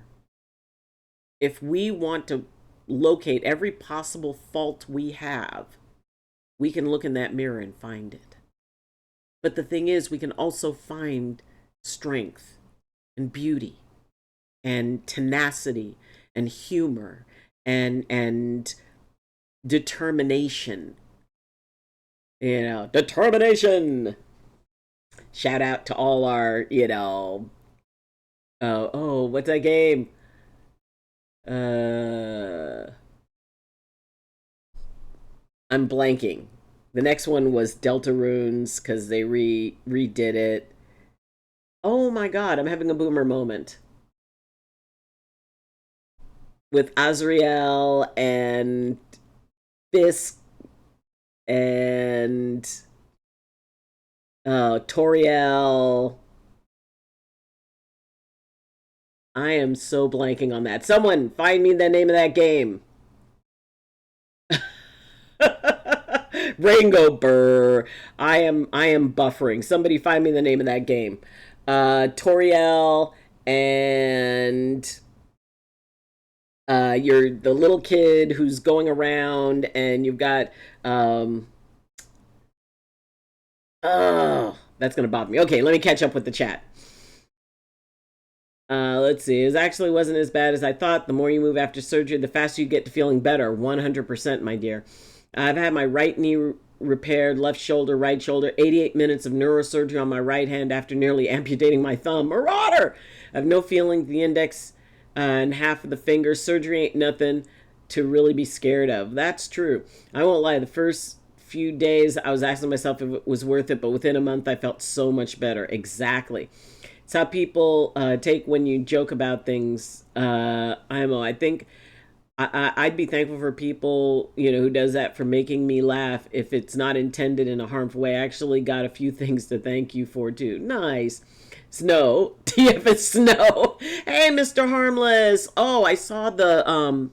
If we want to locate every possible fault we have, we can look in that mirror and find it. But the thing is, we can also find strength and beauty and tenacity and humor and determination. Determination. Shout out to all our, what's that game? I'm blanking. The next one was Deltarunes because they redid it. Oh my god, I'm having a boomer moment. With Azrael and Fisk and Toriel. I am so blanking on that. Someone find me the name of that game. Rango Burr. I am buffering. Somebody find me the name of that game. Toriel and you're the little kid who's going around, and you've got that's gonna bother me. Okay, let me catch up with the chat. Let's see. It actually wasn't as bad as I thought. The more you move after surgery, the faster you get to feeling better. 100%, my dear. I've had my right knee repaired, left shoulder, right shoulder, 88 minutes of neurosurgery on my right hand after nearly amputating my thumb. Marauder! I have no feeling the index and half of the finger. Surgery ain't nothing to really be scared of. That's true. I won't lie. The first few days, I was asking myself if it was worth it, but within a month, I felt so much better. Exactly. It's how people take when you joke about things. I think I'd be thankful for people, who does that for making me laugh if it's not intended in a harmful way. I actually got a few things to thank you for, too. Nice. Snow. TF is Snow. Hey, Mr. Harmless. Oh, I saw the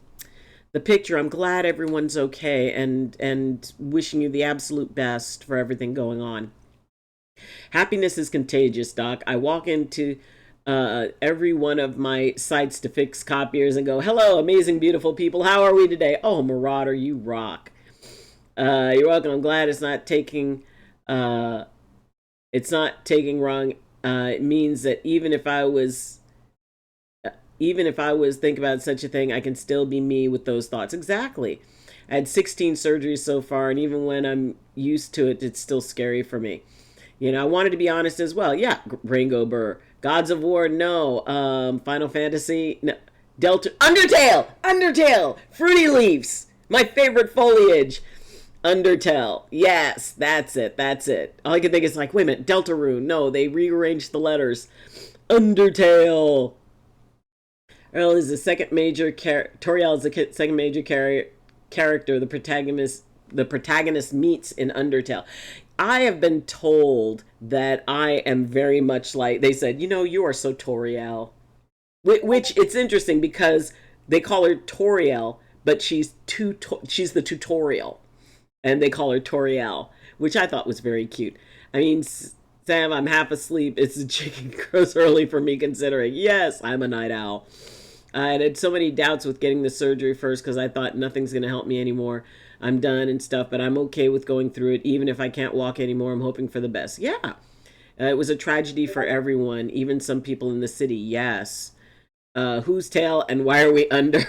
picture. I'm glad everyone's okay and wishing you the absolute best for everything going on. Happiness is contagious, Doc. I walk into every one of my sites to fix copiers and go, hello, amazing, beautiful people. How are we today? Oh, Marauder, you rock. You're welcome. I'm glad it's not taking wrong It means that even if I was thinking about such a thing, I can still be me with those thoughts. Exactly. I had 16 surgeries so far, and even when I'm used to it, it's still scary for me. I wanted to be honest as well. Yeah, Ringo Burr. Gods of War, no. Final Fantasy, no. Delta, Undertale, Fruity Leaves, my favorite foliage. Undertale, yes, that's it. All I can think is like, wait a minute, Deltarune, no, they rearranged the letters. Undertale. Earl is the second major Toriel is the second major character the protagonist meets in Undertale. I have been told that I am very much like, they said, you are so Toriel. Which it's interesting because they call her Toriel, but she's the tutorial, and they call her Toriel, which I thought was very cute. I mean, Sam, I'm half asleep. It's a chicken grows early for me, considering yes, I'm a night owl. I had so many doubts with getting the surgery first because I thought nothing's going to help me anymore. I'm done and stuff, but I'm okay with going through it. Even if I can't walk anymore, I'm hoping for the best. Yeah. It was a tragedy for everyone, even some people in the city. Yes. Whose tail and why are we under?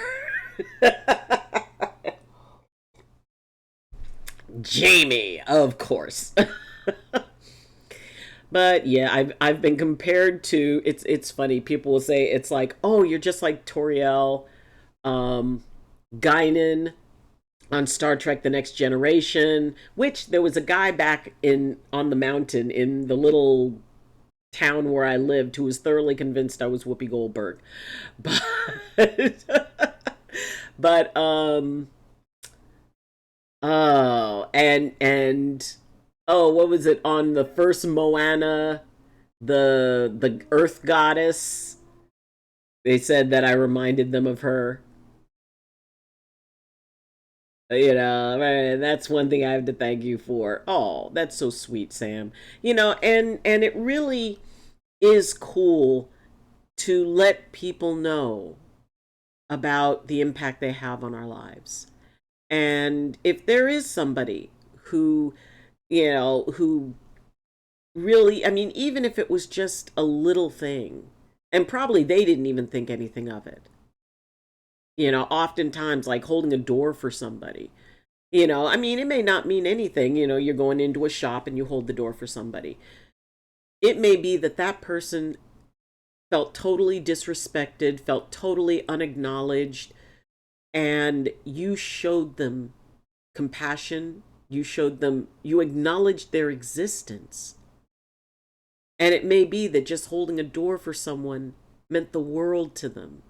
Jamie, of course. But yeah, I've been compared to, it's funny. People will say it's like, oh, you're just like Toriel, Guinan on Star Trek: The Next Generation. Which there was a guy back on the mountain in the little town where I lived who was thoroughly convinced I was Whoopi Goldberg, but but oh, and oh, what was it on the first Moana, the Earth Goddess? They said that I reminded them of her. That's one thing I have to thank you for. Oh, that's so sweet, Sam. And it really is cool to let people know about the impact they have on our lives. And if there is somebody who, who really, I mean, even if it was just a little thing, and probably they didn't even think anything of it. Oftentimes like holding a door for somebody. I mean, it may not mean anything. You're going into a shop and you hold the door for somebody. It may be that person felt totally disrespected, felt totally unacknowledged, and you showed them compassion. You acknowledged their existence. And it may be that just holding a door for someone meant the world to them,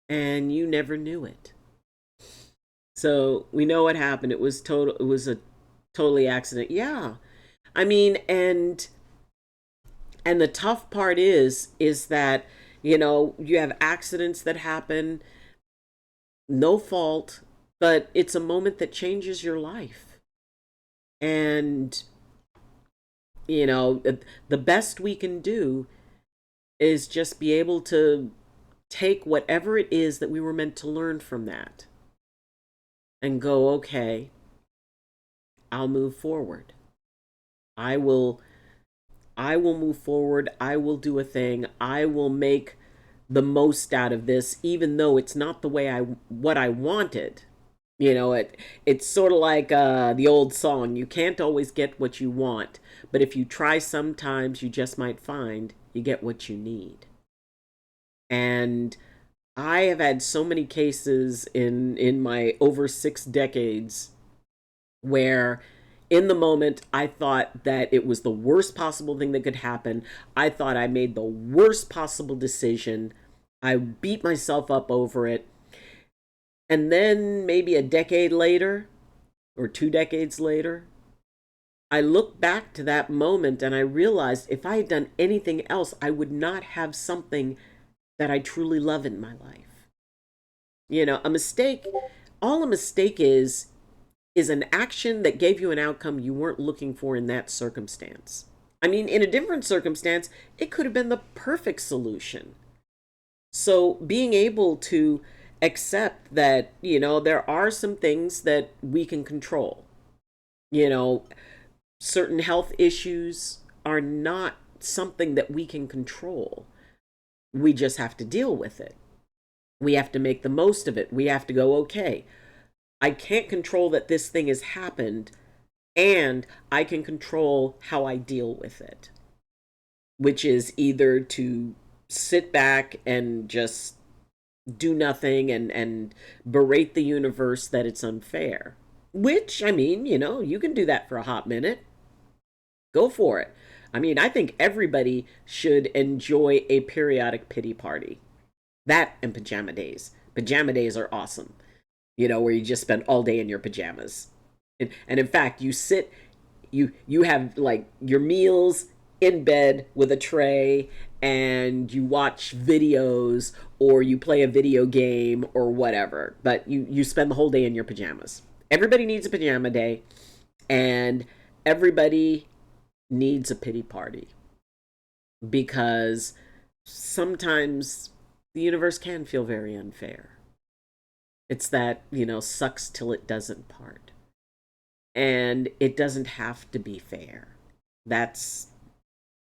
and you never knew it. So we know what happened. It was a totally accident. Yeah. I mean, and the tough part is that, you have accidents that happen, no fault, but it's a moment that changes your life. And, the best we can do is just be able to take whatever it is that we were meant to learn from that and go, okay, I'll move forward. I will move forward. I will do a thing. I will make the most out of this, even though it's not the way what I wanted. It's sort of like the old song, you can't always get what you want, but if you try sometimes, you just might find you get what you need. And I have had so many cases in my over 6 decades where in the moment I thought that it was the worst possible thing that could happen. I thought I made the worst possible decision. I beat myself up over it. And then maybe a decade later or 2 decades later, I look back to that moment and I realized if I had done anything else, I would not have something that I truly love in my life. A mistake, all a mistake is an action that gave you an outcome you weren't looking for in that circumstance. I mean, in a different circumstance, it could have been the perfect solution. So being able to accept that, there are some things that we can control. Certain health issues are not something that we can control. We just have to deal with it. We have to make the most of it. We have to go, okay, I can't control that this thing has happened, and I can control how I deal with it, which is either to sit back and just do nothing and berate the universe that it's unfair. Which, I mean, you can do that for a hot minute. Go for it. I mean, I think everybody should enjoy a periodic pity party. That and pajama days. Pajama days are awesome. Where you just spend all day in your pajamas. And in fact, you have like your meals in bed with a tray, and you watch videos or you play a video game or whatever, but you spend the whole day in your pajamas. Everybody needs a pajama day, and everybody needs a pity party, because sometimes the universe can feel very unfair. It's that, sucks till it doesn't part. And it doesn't have to be fair. That's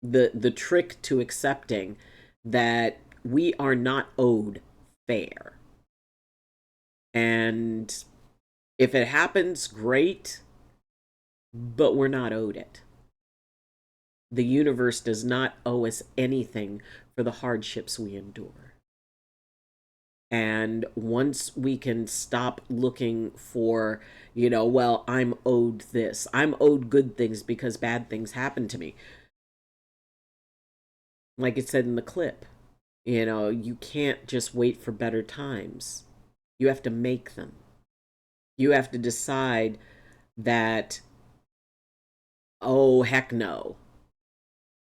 the trick to accepting that we are not owed fair. And if it happens, great, but we're not owed it. The universe does not owe us anything for the hardships we endure. And once we can stop looking for, well, I'm owed this. I'm owed good things because bad things happen to me. Like it said in the clip, you can't just wait for better times. You have to make them. You have to decide that, oh, heck no.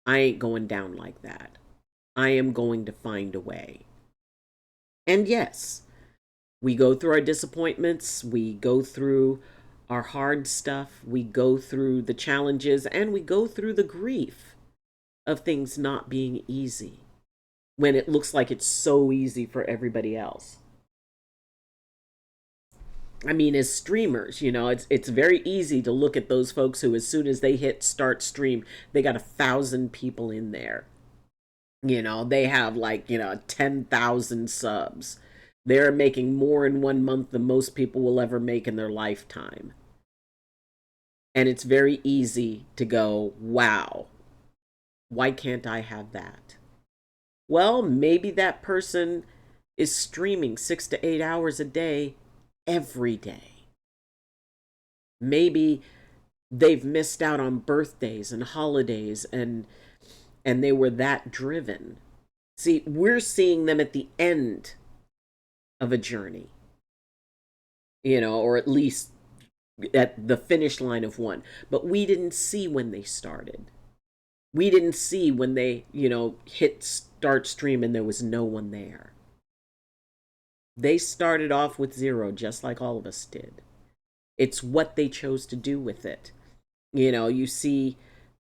I ain't going down like that. I am going to find a way. And yes, we go through our disappointments, we go through our hard stuff, we go through the challenges, and we go through the grief of things not being easy when it looks like it's so easy for everybody else. I mean, as streamers, it's very easy to look at those folks who, as soon as they hit start stream, they got 1,000 people in there. They have 10,000 subs. They're making more in 1 month than most people will ever make in their lifetime. And it's very easy to go, wow, why can't I have that? Well, maybe that person is streaming 6 to 8 hours a day every day. Maybe they've missed out on birthdays and holidays, and they were that driven. See, we're seeing them at the end of a journey, or at least at the finish line of one. But we didn't see when they started. We didn't see when they, hit start stream and there was no one there. They started off with 0, just like all of us did. It's what they chose to do with it. You see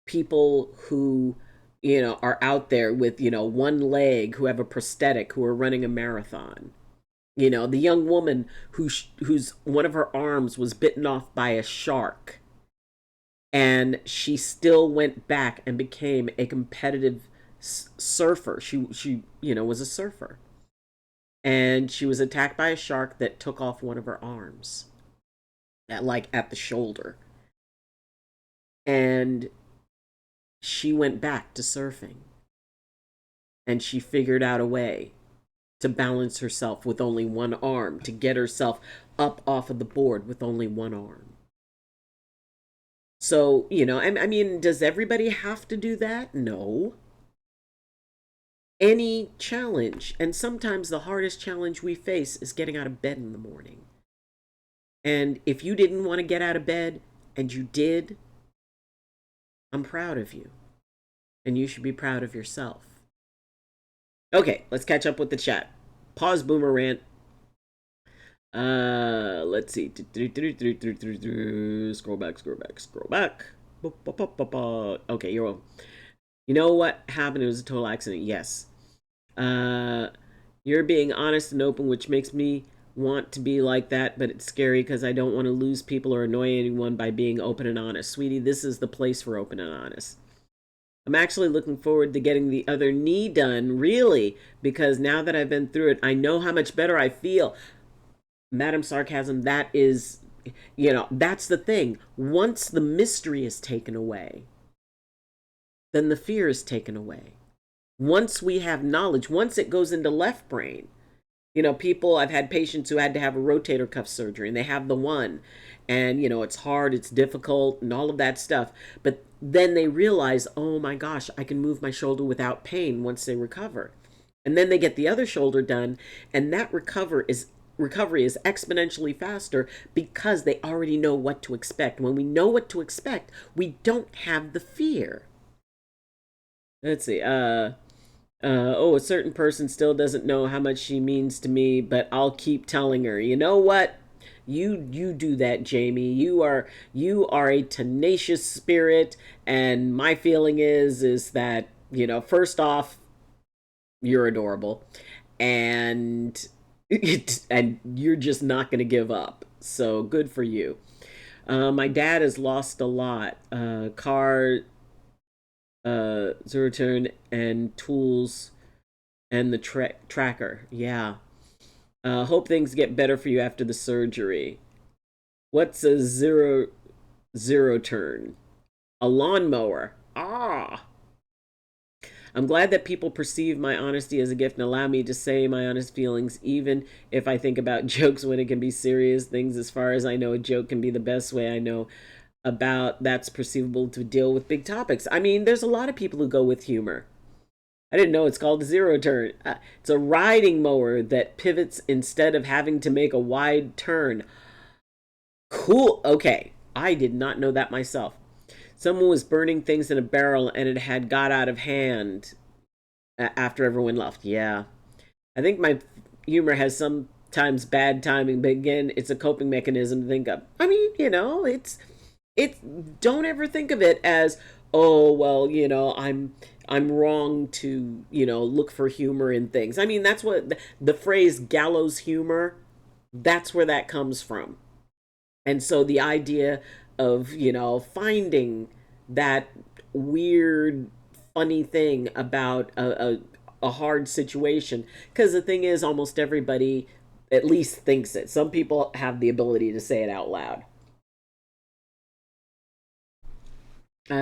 people who, are out there with, one leg, who have a prosthetic, who are running a marathon. The young woman whose one of her arms was bitten off by a shark, and she still went back and became a competitive surfer. She was a surfer, and she was attacked by a shark that took off one of her arms, at the shoulder, and she went back to surfing, and she figured out a way to balance herself with only one arm, to get herself up off of the board with only one arm. So, I mean, does everybody have to do that? No. Any challenge, and sometimes the hardest challenge we face is getting out of bed in the morning. And if you didn't want to get out of bed and you did, I'm proud of you. And you should be proud of yourself. Okay, let's catch up with the chat. Pause boomer rant. Let's see. Scroll back. Okay, you're on. You know what happened? It was a total accident. Yes. You're being honest and open, which makes me want to be like that, but it's scary because I don't want to lose people or annoy anyone by being open and honest. Sweetie, this is the place for open and honest. I'm actually looking forward to getting the other knee done, really, because now that I've been through it, I know how much better I feel. Madam Sarcasm, that is, that's the thing. Once the mystery is taken away, then the fear is taken away. Once we have knowledge, once it goes into left brain, people, I've had patients who had to have a rotator cuff surgery and they have the one, and, it's hard, it's difficult, and all of that stuff. But then they realize, oh my gosh, I can move my shoulder without pain once they recover. And then they get the other shoulder done, and that recovery is exponentially faster because they already know what to expect. When we know what to expect, we don't have the fear. Let's see. Oh, a certain person still doesn't know how much she means to me, but I'll keep telling her. You know what? You do that, Jamie. You are a tenacious spirit, and my feeling is that, first off, you're adorable, and and you're just not going to give up. So good for you. My dad has lost a lot. Car, zero turn, and tools, and the tracker. Yeah. Hope things get better for you after the surgery. What's a zero turn? A lawnmower. Ah. I'm glad that people perceive my honesty as a gift and allow me to say my honest feelings, even if I think about jokes when it can be serious things. As far as I know, a joke can be the best way I know about that's perceivable to deal with big topics. I mean, there's a lot of people who go with humor. I didn't know it's called a zero turn. It's a riding mower that pivots instead of having to make a wide turn. Cool. Okay. I did not know that myself. Someone was burning things in a barrel and it had got out of hand after everyone left. Yeah. I think my humor has sometimes bad timing, but again, it's a coping mechanism to think of. I mean, don't ever think of it as, oh, well, I'm wrong to, look for humor in things. I mean, that's what the phrase gallows humor, that's where that comes from. And so the idea of, finding that weird, funny thing about a hard situation. Because the thing is, almost everybody at least thinks it. Some people have the ability to say it out loud.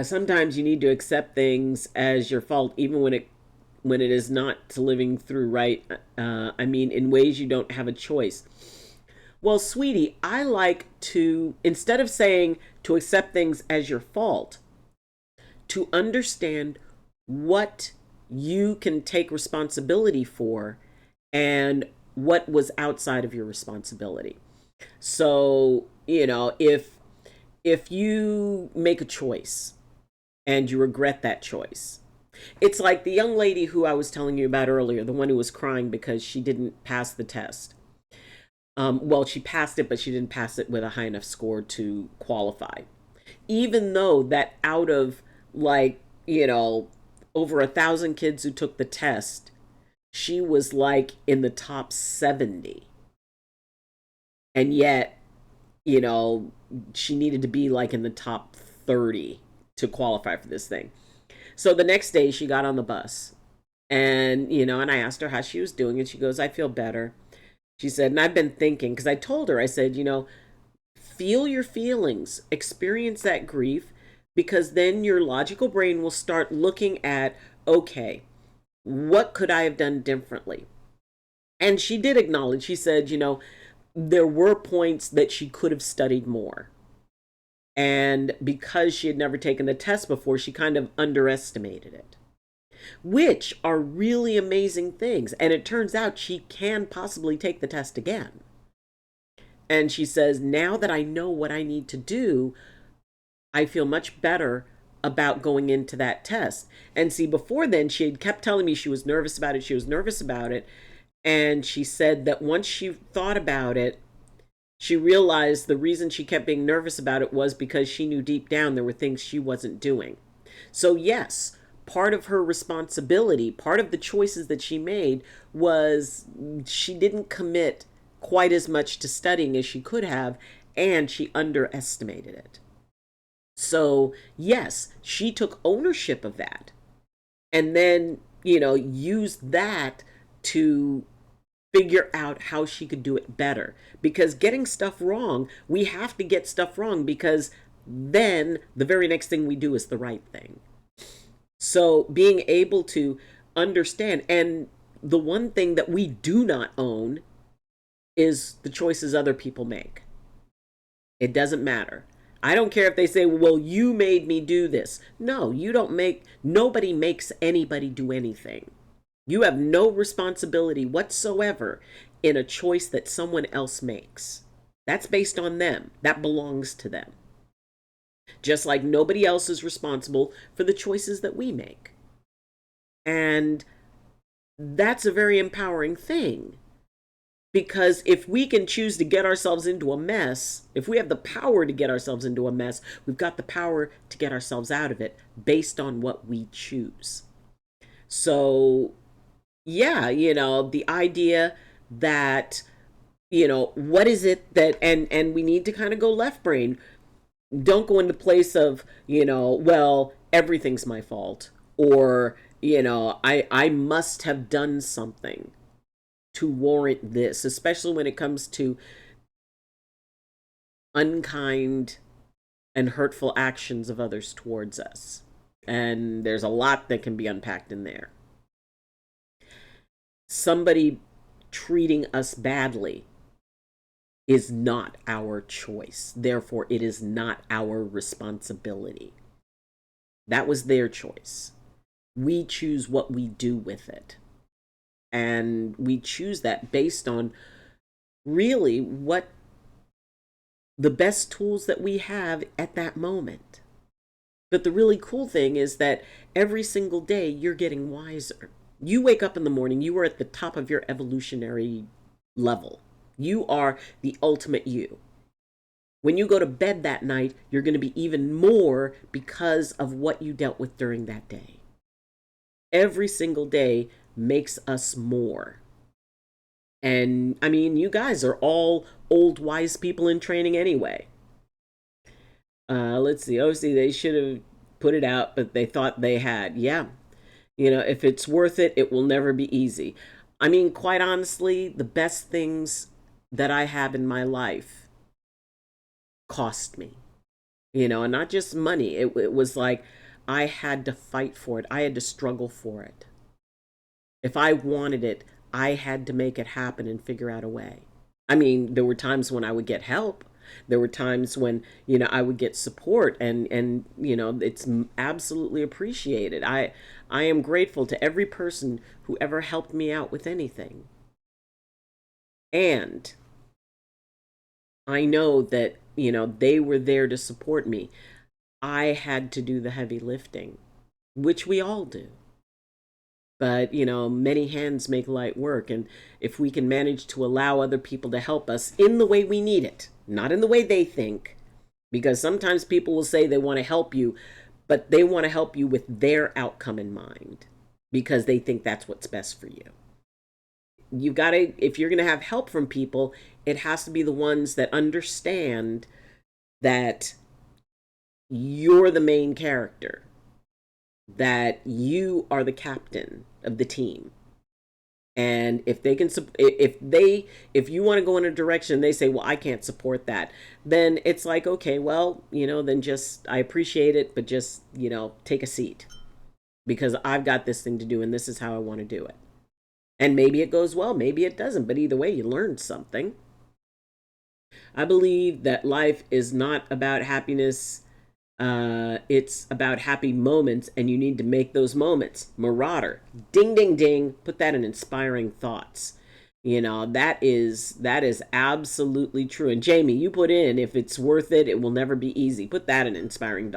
Sometimes you need to accept things as your fault, even when it is not to living through right. I mean, in ways you don't have a choice. Well, sweetie, I like to, instead of saying to accept things as your fault, to understand what you can take responsibility for and what was outside of your responsibility. So, if you make a choice and you regret that choice, it's like the young lady who I was telling you about earlier, the one who was crying because she didn't pass the test. Well, she passed it, but she didn't pass it with a high enough score to qualify. Even though that out of over 1,000 kids who took the test, she was in the top 70. And yet, she needed to be in the top 30 to qualify for this thing. So the next day she got on the bus and, and I asked her how she was doing and she goes, I feel better. She said, and I've been thinking, because I told her, I said, feel your feelings, experience that grief, because then your logical brain will start looking at, okay, what could I have done differently? And she did acknowledge, she said, there were points that she could have studied more. And because she had never taken the test before, she kind of underestimated it, which are really amazing things. And it turns out she can possibly take the test again. And she says, now that I know what I need to do, I feel much better about going into that test. And see, before then, she had kept telling me she was nervous about it. She was nervous about it. And she said that once she thought about it, she realized the reason she kept being nervous about it was because she knew deep down there were things she wasn't doing. So yes, part of her responsibility, part of the choices that she made was she didn't commit quite as much to studying as she could have, and she underestimated it. So, yes, she took ownership of that and then, used that to figure out how she could do it better. Because getting stuff wrong, we have to get stuff wrong because then the very next thing we do is the right thing. So being able to understand, and the one thing that we do not own is the choices other people make. It doesn't matter. I don't care if they say, well, you made me do this. No, you don't make, nobody makes anybody do anything. You have no responsibility whatsoever in a choice that someone else makes. That's based on them. That belongs to them. Just like nobody else is responsible for the choices that we make. And that's a very empowering thing. Because if we can choose to get ourselves into a mess, if we have the power to get ourselves into a mess, we've got the power to get ourselves out of it based on what we choose. So, yeah, the idea that, what is it that, and we need to kind of go left brain. Don't go into place of, well, everything's my fault, or, I must have done something to warrant this, especially when it comes to unkind and hurtful actions of others towards us. And there's a lot that can be unpacked in there. Somebody treating us badly is not our choice. Therefore, it is not our responsibility. That was their choice. We choose what we do with it. And we choose that based on really what the best tools that we have at that moment. But the really cool thing is that every single day you're getting wiser. You wake up in the morning, you are at the top of your evolutionary level. You are the ultimate you. When you go to bed that night, you're going to be even more because of what you dealt with during that day. Every single day makes us more. And I mean, you guys are all old wise people in training anyway. Let's see. Obviously, they should have put it out, but they thought they had. Yeah. If it's worth it, it will never be easy. I mean, quite honestly, the best things that I have in my life cost me, and not just money. It was like I had to fight for it. I had to struggle for it. If I wanted it, I had to make it happen and figure out a way. I mean, there were times when I would get help. There were times when, I would get support and it's absolutely appreciated. I am grateful to every person who ever helped me out with anything. And I know that, they were there to support me. I had to do the heavy lifting, which we all do. But, many hands make light work. And if we can manage to allow other people to help us in the way we need it, not in the way they think, because sometimes people will say they want to help you, but they want to help you with their outcome in mind because they think that's what's best for you. You've got to, if you're going to have help from people, it has to be the ones that understand that you're the main character, that you are the captain of the team. And if they can, if you want to go in a direction, they say, well, I can't support that. Then it's like, okay, well, then just, I appreciate it, but just, take a seat because I've got this thing to do and this is how I want to do it. And maybe it goes well, maybe it doesn't, but either way, you learned something. I believe that life is not about happiness. It's about happy moments, and you need to make those moments. Marauder, ding, ding, ding. Put that in inspiring thoughts. That is absolutely true. And Jamie, you put in, if it's worth it, it will never be easy. Put that in inspiring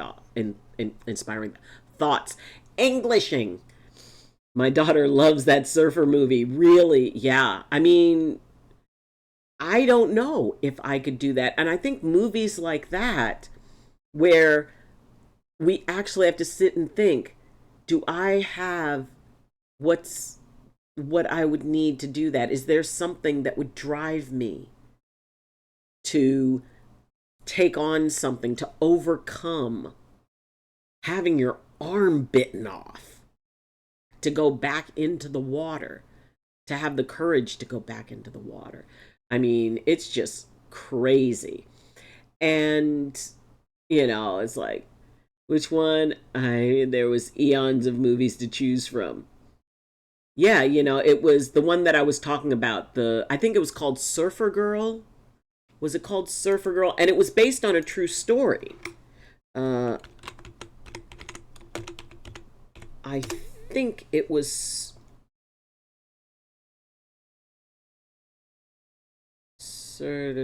inspiring thoughts. Englishing. My daughter loves that surfer movie. Really, yeah. I mean, I don't know if I could do that. And I think movies like that, where we actually have to sit and think, do I have what I would need to do that? Is there something that would drive me to take on something, to overcome having your arm bitten off, to go back into the water, to have the courage to go back into the water. I mean, it's just crazy. And, it's like, which one? There was eons of movies to choose from. Yeah, it was the one that I was talking about. I think it was called Surfer Girl. Was it called Surfer Girl? And it was based on a true story. I think it was No,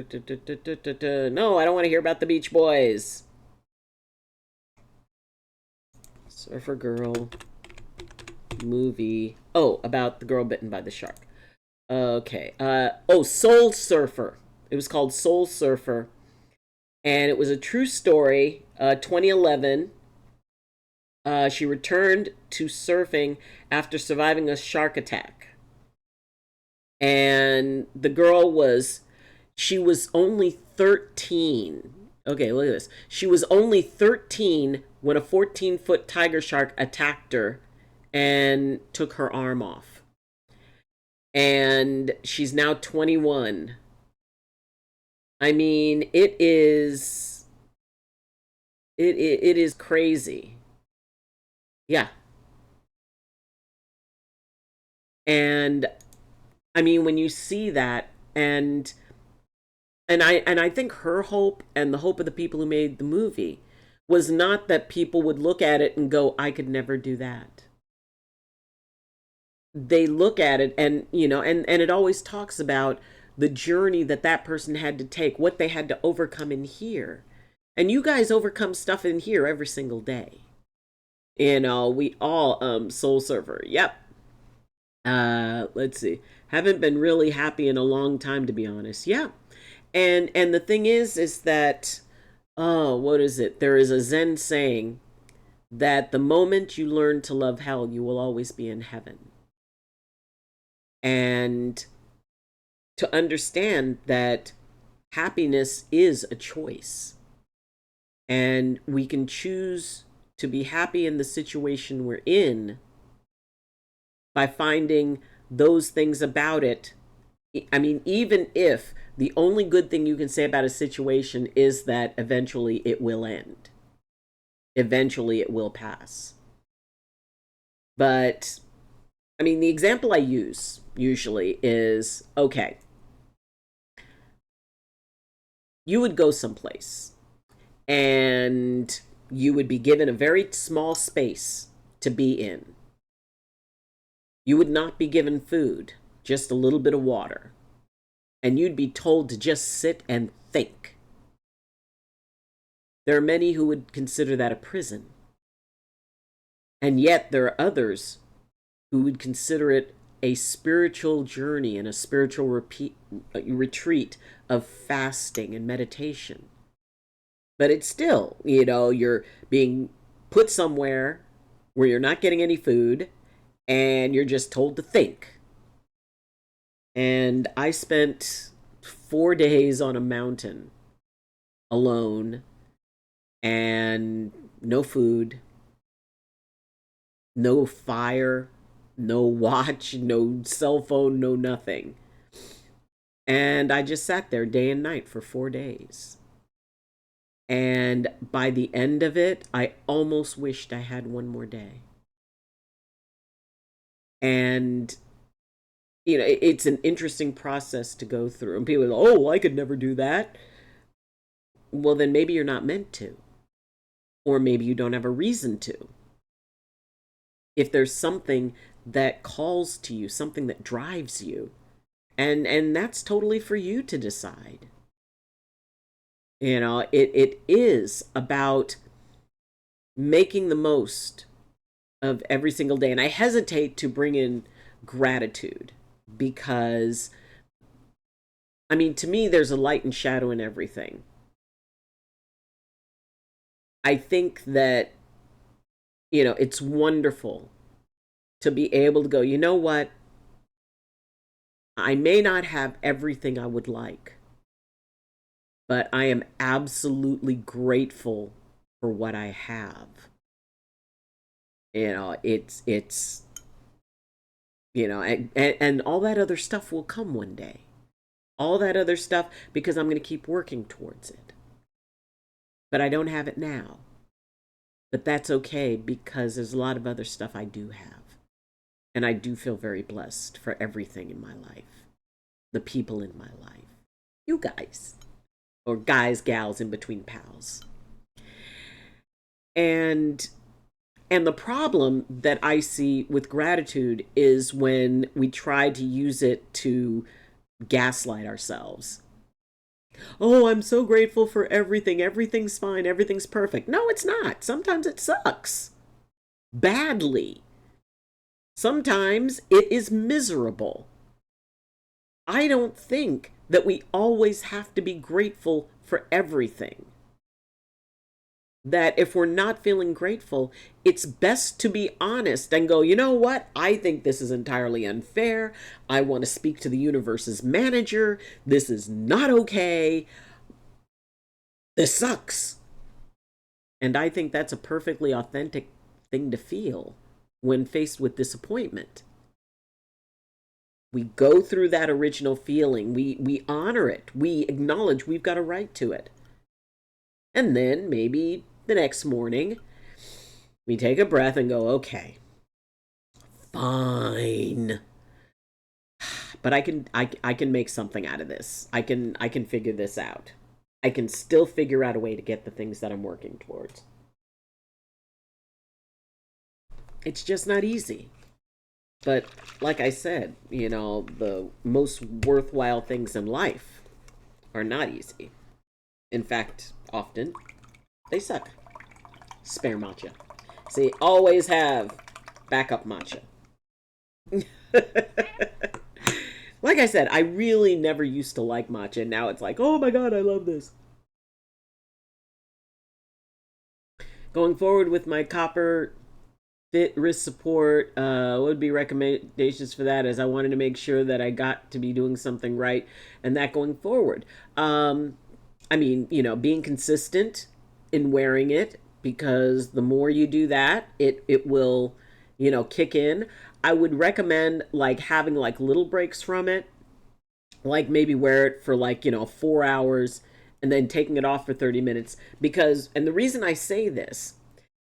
I don't want to hear about the Beach Boys. Surfer Girl movie. Oh, about the girl bitten by the shark. Okay. Soul Surfer. It was called Soul Surfer. And it was a true story. 2011. She returned to surfing after surviving a shark attack. And the girl she was only 13. Okay, look at this. She was only 13 when a 14-foot tiger shark attacked her and took her arm off. And she's now 21. I mean, it is crazy. Yeah. And I mean, when you see that, and I think her hope and the hope of the people who made the movie was not that people would look at it and go, I could never do that. They look at it and, and it always talks about the journey that person had to take, what they had to overcome in here. And you guys overcome stuff in here every single day. We all, Soul Surfer. Yep. Let's see. Haven't been really happy in a long time, to be honest. Yeah. And the thing is that, what is it? There is a Zen saying that the moment you learn to love hell, you will always be in heaven. And to understand that happiness is a choice. And we can choose to be happy in the situation we're in by finding those things about it. I mean, even if the only good thing you can say about a situation is that eventually it will end. Eventually it will pass. But, I mean, the example I use usually is, okay, you would go someplace and you would be given a very small space to be in. You would not be given food, just a little bit of water. And you'd be told to just sit and think. There are many who would consider that a prison. And yet there are others who would consider it a spiritual journey and a spiritual retreat of fasting and meditation. But it's still, you're being put somewhere where you're not getting any food and you're just told to think. And I spent 4 days on a mountain alone and no food, no fire, no watch, no cell phone, no nothing. And I just sat there day and night for 4 days. And by the end of it, I almost wished I had one more day. And, it's an interesting process to go through. And people go, oh, I could never do that. Well, then maybe you're not meant to. Or maybe you don't have a reason to. If there's something that calls to you, something that drives you, and that's totally for you to decide. It is about making the most of every single day. And I hesitate to bring in gratitude because, I mean, to me, there's a light and shadow in everything. I think that, it's wonderful to be able to go, you know what? I may not have everything I would like, but I am absolutely grateful for what I have. It's and all that other stuff will come one day. All that other stuff, because I'm going to keep working towards it. But I don't have it now. But that's okay, because there's a lot of other stuff I do have. And I do feel very blessed for everything in my life. The people in my life. You guys. Or guys, gals, in between pals. And the problem that I see with gratitude is when we try to use it to gaslight ourselves. Oh, I'm so grateful for everything. Everything's fine. Everything's perfect. No, it's not. Sometimes it sucks. Badly. Sometimes it is miserable. I don't think that we always have to be grateful for everything. That if we're not feeling grateful, it's best to be honest and go, you know what? I think this is entirely unfair. I want to speak to the universe's manager. This is not okay. This sucks. And I think that's a perfectly authentic thing to feel when faced with disappointment. We go through that original feeling. We honor it. We acknowledge we've got a right to it. And then maybe the next morning, we take a breath and go, okay, fine. But I can make something out of this. I can figure this out. I can still figure out a way to get the things that I'm working towards. It's just not easy. But like I said, the most worthwhile things in life are not easy. In fact, often they suck. Spare matcha. See, always have backup matcha. Like I said, I really never used to like matcha, and now it's like, oh my god, I love this. Going forward with my copper fit wrist support, what would be recommendations for that, as I wanted to make sure that I got to be doing something right, and that going forward. Being consistent in wearing it, because the more you do that, it will, kick in. I would recommend like having like little breaks from it, like maybe wear it for 4 hours and then taking it off for 30 minutes. Because, and the reason I say this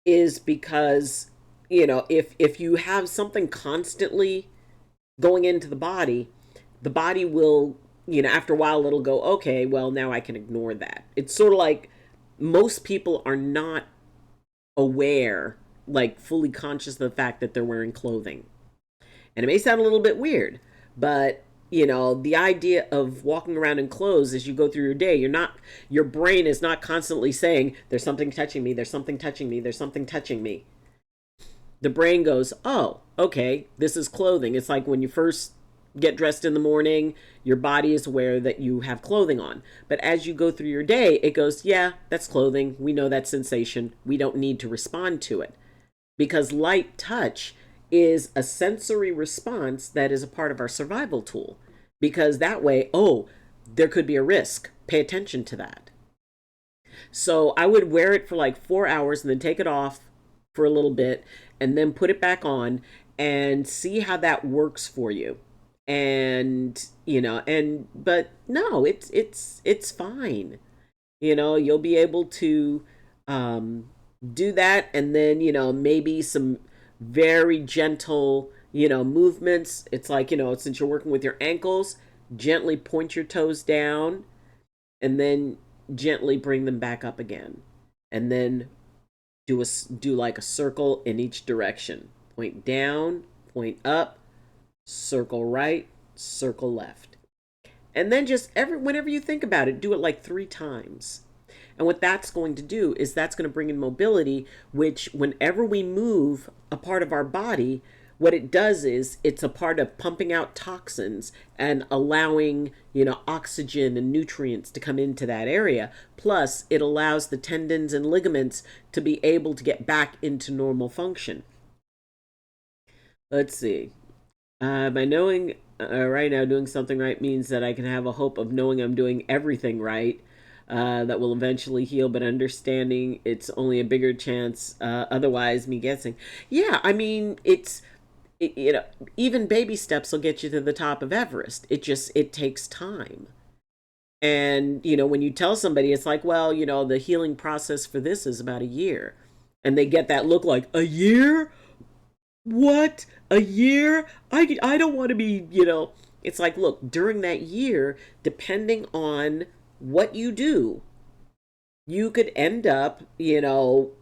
is because, if you have something constantly going into the body will, after a while it'll go, okay, well, now I can ignore that. It's sort of like most people are not aware, like fully conscious of the fact that they're wearing clothing. And it may sound a little bit weird, but the idea of walking around in clothes as you go through your day, your brain is not constantly saying, there's something touching me, there's something touching me, there's something touching me. The brain goes, oh, okay, this is clothing. It's like when you first get dressed in the morning, your body is aware that you have clothing on. But as you go through your day, it goes, yeah, that's clothing. We know that sensation. We don't need to respond to it. Because light touch is a sensory response that is a part of our survival tool. Because that way, oh, there could be a risk. Pay attention to that. So I would wear it for like 4 hours and then take it off for a little bit and then put it back on and see how that works for you. And but no, it's fine. You'll be able to do that, and then maybe some very gentle movements. It's like, since you're working with your ankles, gently point your toes down and then gently bring them back up again, and then do like a circle in each direction. Point down, point up, circle right, circle left. And then just whenever you think about it, do it like 3 times. And what that's going to do is that's going to bring in mobility, which whenever we move a part of our body, what it does is it's a part of pumping out toxins and allowing, oxygen and nutrients to come into that area. Plus, it allows the tendons and ligaments to be able to get back into normal function. Let's see. By knowing right now doing something right means that I can have a hope of knowing I'm doing everything right. that will eventually heal, but understanding it's only a bigger chance. Otherwise, me guessing. Yeah, I mean, you know, even baby steps will get you to the top of Everest. It takes time. And, you know, when you tell somebody, it's like, well, you know, the healing process for this is about a year. And they get that look like, a year? What? A year? I don't want to be, you know, it's like, look, during that year, depending on what you do, you could end up, you know,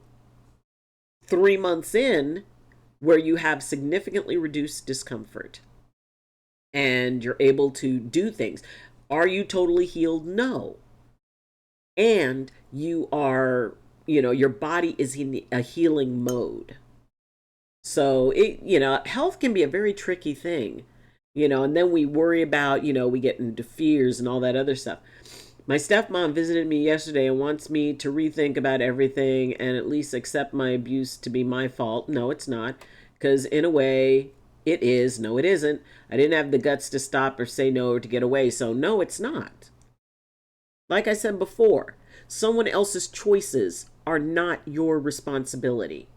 3 months in where you have significantly reduced discomfort and you're able to do things. Are you totally healed? No. And you are, you know, your body is in a healing mode. So you know, health can be a very tricky thing, you know, and then we worry about, you know, we get into fears and all that other stuff. My stepmom visited me yesterday and wants me to rethink about everything and at least accept my abuse to be my fault. No, it's not. Because in a way, it is. No, it isn't. I didn't have the guts to stop or say no or to get away. So, no, it's not. Like I said before, someone else's choices are not your responsibility.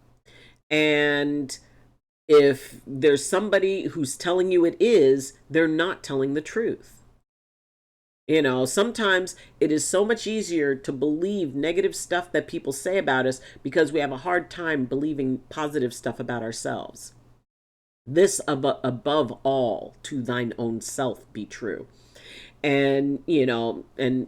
And if there's somebody who's telling you it is, they're not telling the truth. You know, sometimes it is so much easier to believe negative stuff that people say about us because we have a hard time believing positive stuff about ourselves. This above all, to thine own self be true. And, you know, and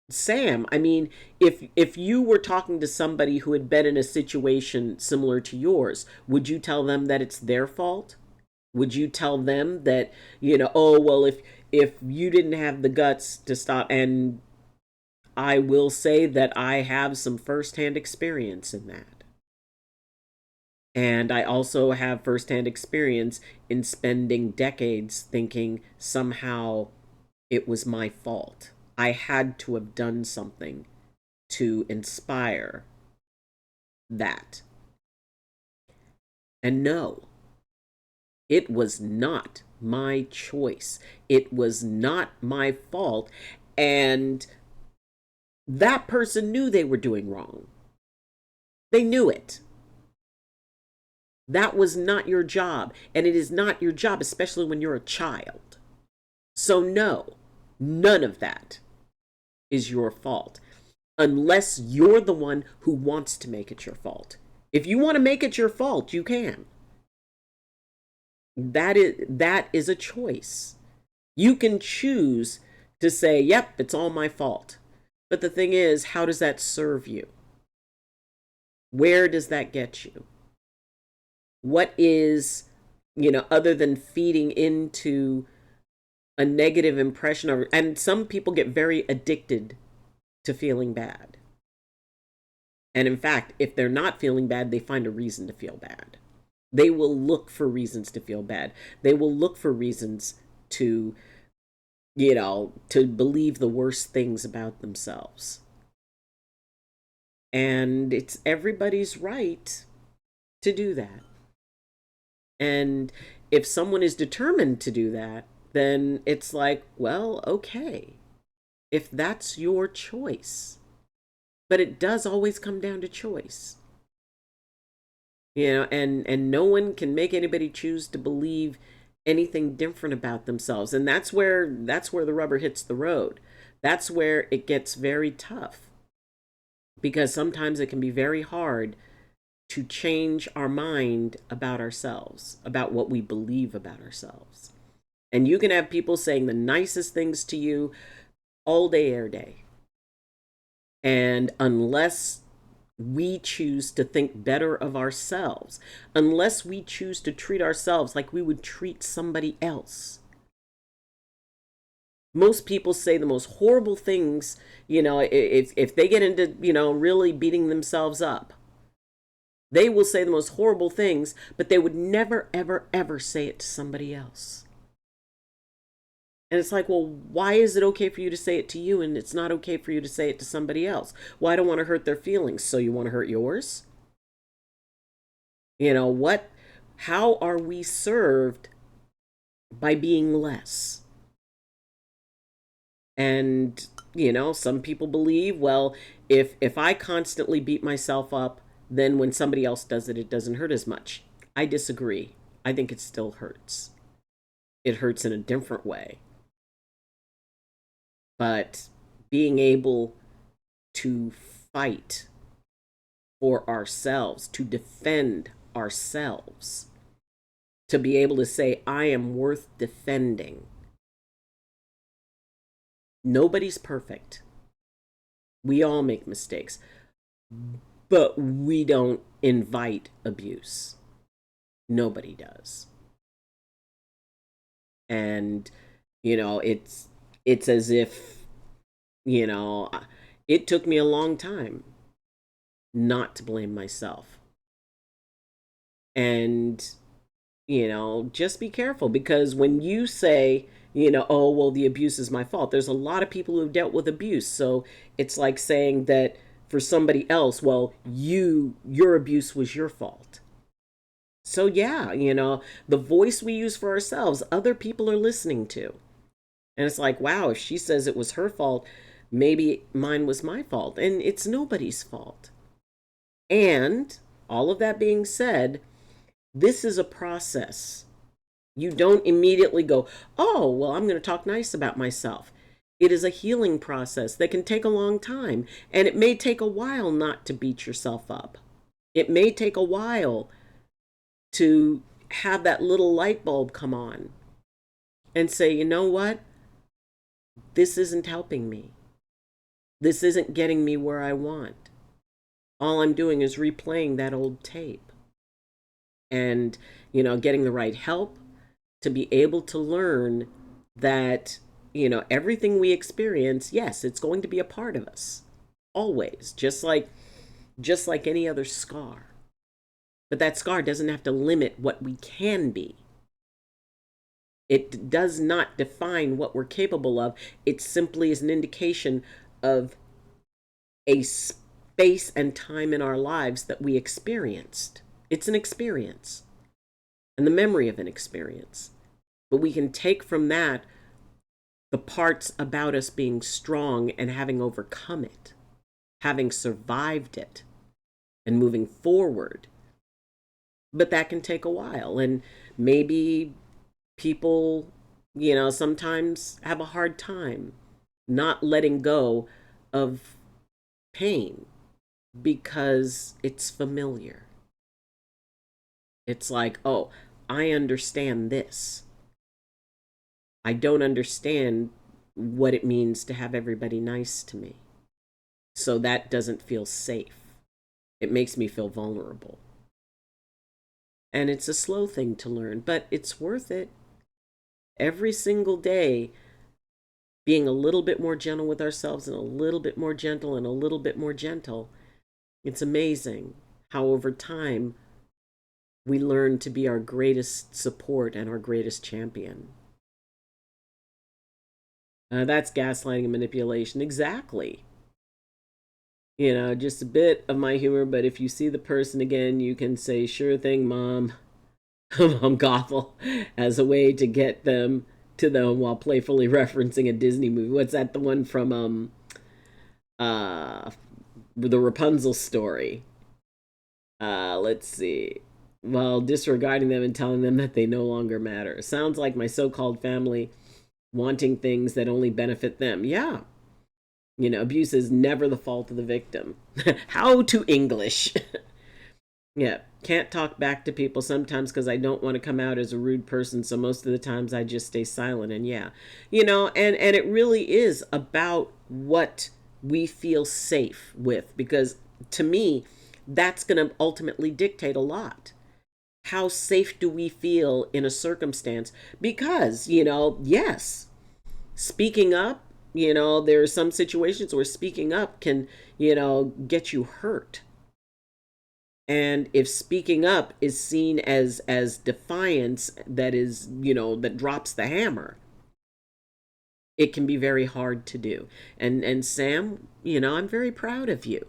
Sam, I mean, if you were talking to somebody who had been in a situation similar to yours, would you tell them that it's their fault? Would you tell them that, you know, oh, well, if you didn't have the guts to stop? And I will say that I have some firsthand experience in that. And I also have firsthand experience in spending decades thinking somehow it was my fault. I had to have done something to inspire that. And no, it was not my choice. It was not my fault. And that person knew they were doing wrong. They knew it. That was not your job. And it is not your job, especially when you're a child. So no, none of that is your fault. Unless you're the one who wants to make it your fault. If you want to make it your fault, you can. That is a choice. You can choose to say, yep, it's all my fault. But the thing is, how does that serve you? Where does that get you? What is, you know, other than feeding into a negative impression of, and some people get very addicted to feeling bad. And in fact, if they're not feeling bad, they find a reason to feel bad. They will look for reasons to feel bad. They will look for reasons to, you know, to believe the worst things about themselves. And it's everybody's right to do that. And if someone is determined to do that, then it's like, well, okay, if that's your choice. But it does always come down to choice. You know, and no one can make anybody choose to believe anything different about themselves. And that's where the rubber hits the road. That's where it gets very tough. Because sometimes it can be very hard to change our mind about ourselves, about what we believe about ourselves. And you can have people saying the nicest things to you all day, every day. And unless we choose to think better of ourselves, unless we choose to treat ourselves like we would treat somebody else. Most people say the most horrible things, you know, if they get into, you know, really beating themselves up. They will say the most horrible things, but they would never, ever, ever say it to somebody else. And it's like, well, why is it okay for you to say it to you and it's not okay for you to say it to somebody else? Well, I don't want to hurt their feelings, so you want to hurt yours? You know, how are we served by being less? And some people believe, well, if I constantly beat myself up, then when somebody else does it, it doesn't hurt as much. I disagree. I think it still hurts. It hurts in a different way. But being able to fight for ourselves, to defend ourselves, to be able to say, I am worth defending. Nobody's perfect. We all make mistakes, but we don't invite abuse. Nobody does. And, it's as if, it took me a long time not to blame myself. And, just be careful, because when you say, oh, well, the abuse is my fault, there's a lot of people who have dealt with abuse. So it's like saying that for somebody else, well, your abuse was your fault. So yeah, the voice we use for ourselves, other people are listening to. And it's like, wow, if she says it was her fault, maybe mine was my fault. And it's nobody's fault. And all of that being said, this is a process. You don't immediately go, oh, well, I'm going to talk nice about myself. It is a healing process that can take a long time. And it may take a while not to beat yourself up. It may take a while to have that little light bulb come on and say, you know what? This isn't helping me. This isn't getting me where I want. All I'm doing is replaying that old tape. And, getting the right help to be able to learn that, everything we experience, yes, it's going to be a part of us. Always. Just like any other scar. But that scar doesn't have to limit what we can be. It does not define what we're capable of. It simply is an indication of a space and time in our lives that we experienced. It's an experience and the memory of an experience. But we can take from that the parts about us being strong and having overcome it, having survived it, and moving forward. But that can take a while. And maybe people, sometimes have a hard time not letting go of pain because it's familiar. It's like, oh, I understand this. I don't understand what it means to have everybody nice to me. So that doesn't feel safe. It makes me feel vulnerable. And it's a slow thing to learn, but it's worth it. Every single day, being a little bit more gentle with ourselves and a little bit more gentle and a little bit more gentle. It's amazing how over time we learn to be our greatest support and our greatest champion. That's gaslighting and manipulation. Exactly. Just a bit of my humor, but if you see the person again, you can say, sure thing, Mom. Mom Gothel, as a way to get them to them while playfully referencing a Disney movie. What's that? The one from the Rapunzel story. Let's see. While disregarding them and telling them that they no longer matter. Sounds like my so-called family wanting things that only benefit them. Yeah. Abuse is never the fault of the victim. How to English. Yeah. Can't talk back to people sometimes because I don't want to come out as a rude person. So most of the times I just stay silent. And yeah, and it really is about what we feel safe with, because to me, that's going to ultimately dictate a lot. How safe do we feel in a circumstance? Because, yes, speaking up, there are some situations where speaking up can, get you hurt. And if speaking up is seen as defiance, that is, that drops the hammer, it can be very hard to do. And Sam, I'm very proud of you,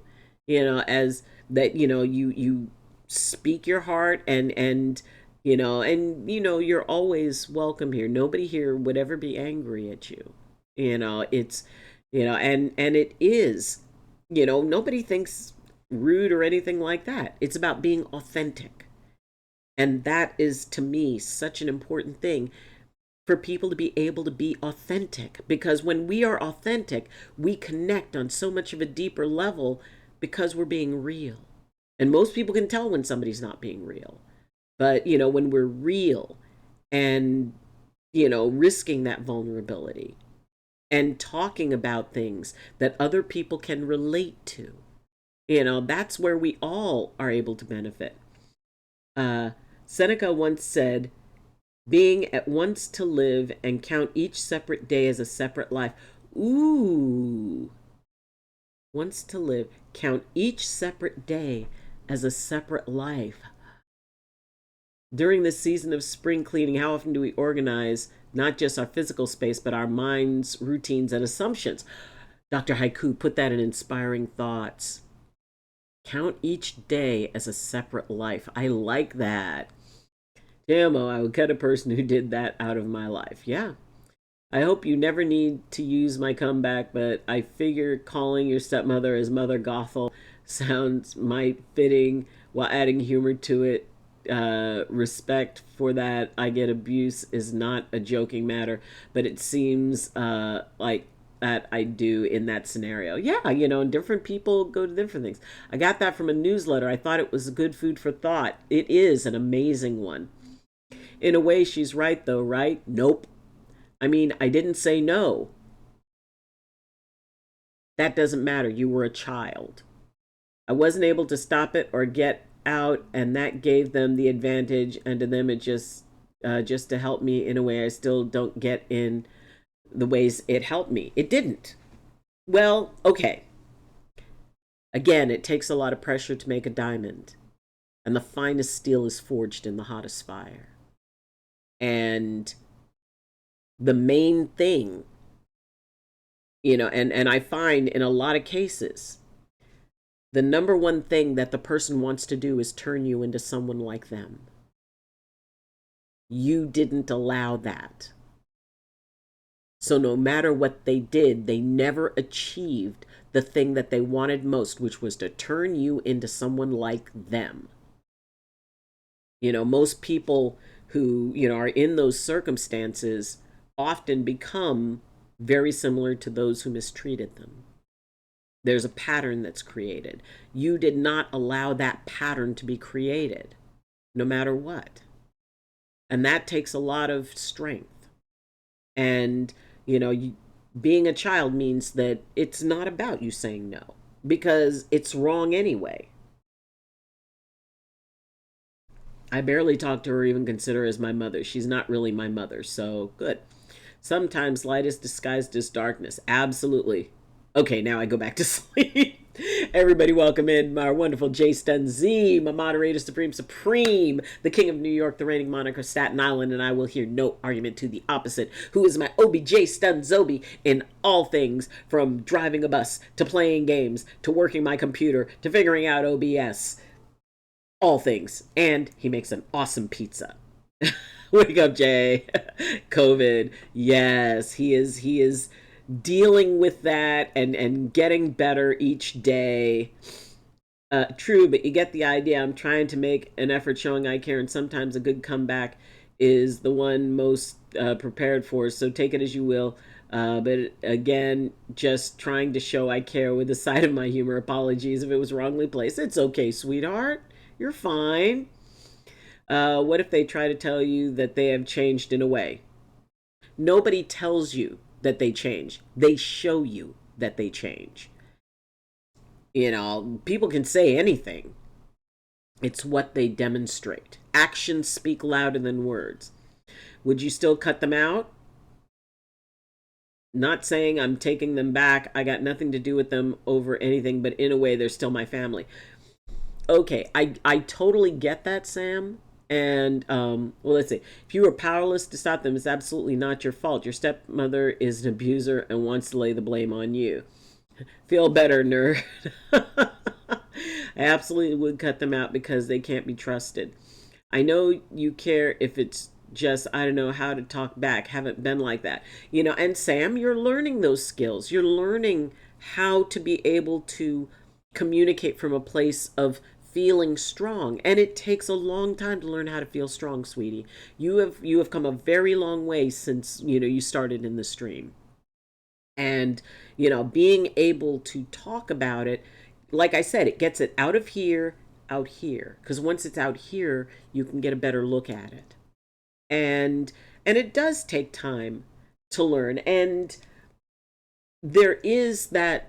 as that, you speak your heart and you're always welcome here. Nobody here would ever be angry at you. It's, And it is, nobody thinks rude or anything like that. It's about being authentic. And that is, to me, such an important thing for people to be able to be authentic. Because when we are authentic, we connect on so much of a deeper level because we're being real. And most people can tell when somebody's not being real. But, when we're real and, risking that vulnerability and talking about things that other people can relate to, that's where we all are able to benefit. Seneca once said, being at once to live and count each separate day as a separate life. Ooh. Once to live, count each separate day as a separate life. During this season of spring cleaning, how often do we organize not just our physical space, but our minds, routines, and assumptions? Dr. Haiku, put that in inspiring thoughts. Count each day as a separate life. I like that. Jamo, I would cut a person who did that out of my life. Yeah. I hope you never need to use my comeback, but I figure calling your stepmother as Mother Gothel sounds might fitting while adding humor to it. Respect for that I get abuse is not a joking matter, but it seems like that I do in that scenario. Yeah, and different people go to different things. I got that from a newsletter. I thought it was good food for thought. It is an amazing one. In a way, she's right, though, right? Nope. I mean, I didn't say no. That doesn't matter. You were a child. I wasn't able to stop it or get out, and that gave them the advantage, and to them it just to help me in a way I still don't get in the ways it helped me. It didn't. Well, okay. Again, it takes a lot of pressure to make a diamond, and the finest steel is forged in the hottest fire. And the main thing, and I find in a lot of cases, the number one thing that the person wants to do is turn you into someone like them. You didn't allow that. So no matter what they did, they never achieved the thing that they wanted most, which was to turn you into someone like them. Most people who, are in those circumstances often become very similar to those who mistreated them. There's a pattern that's created. You did not allow that pattern to be created, no matter what. And that takes a lot of strength. And, being a child means that it's not about you saying no, because it's wrong anyway. I barely talk to her or even consider her as my mother. She's not really my mother, so good. Sometimes light is disguised as darkness. Absolutely. Okay, now I go back to sleep. Everybody welcome in my wonderful J Stun Z, my moderator supreme, the king of New York, the reigning monarch of Staten Island, and I will hear no argument to the opposite, who is my OBJ Stun Zobi in all things, from driving a bus, to playing games, to working my computer, to figuring out OBS. All things. And he makes an awesome pizza. Wake up, Jay. COVID. Yes, he is dealing with that and getting better each day. True, but you get the idea. I'm trying to make an effort showing I care, and sometimes a good comeback is the one most prepared for, so take it as you will. But again, just trying to show I care with a side of my humor. Apologies if it was wrongly placed. It's okay, sweetheart. You're fine. What if they try to tell you that they have changed in a way? Nobody tells you that they change. They show you that they change. People can say anything. It's what they demonstrate. Actions speak louder than words. Would you still cut them out? Not saying I'm taking them back. I got nothing to do with them over anything, but in a way, they're still my family. Okay, I totally get that, Sam. And, well, let's see. If you were powerless to stop them, it's absolutely not your fault. Your stepmother is an abuser and wants to lay the blame on you. Feel better, nerd. I absolutely would cut them out because they can't be trusted. I know you care if it's just, I don't know how to talk back, haven't been like that. You know, and Sam, you're learning those skills. You're learning how to be able to communicate from a place of feeling strong, and it takes a long time to learn how to feel strong, sweetie. You have come a very long way since, you know, you started in the stream. And, you know, being able to talk about it, like I said, it gets it out here, because once it's out here, you can get a better look at it. And it does take time to learn. And there is that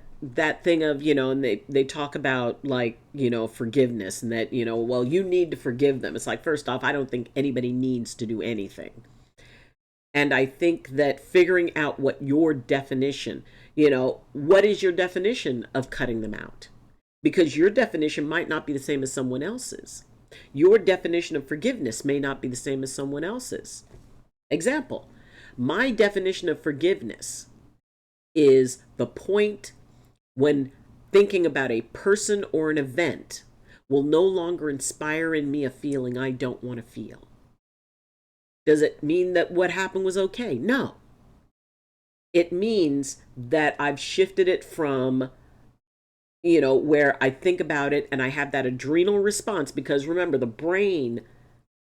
thing of, you know, and they talk about, like, you know, forgiveness, and that, you know, well, you need to forgive them. It's like, first off, I don't think anybody needs to do anything. And I think that figuring out what your definition, you know, what is your definition of cutting them out? Because your definition might not be the same as someone else's. Your definition of forgiveness may not be the same as someone else's. Example, my definition of forgiveness is the point when thinking about a person or an event will no longer inspire in me a feeling I don't want to feel. Does it mean that what happened was okay? No. It means that I've shifted it from, you know, where I think about it and I have that adrenal response, because remember, the brain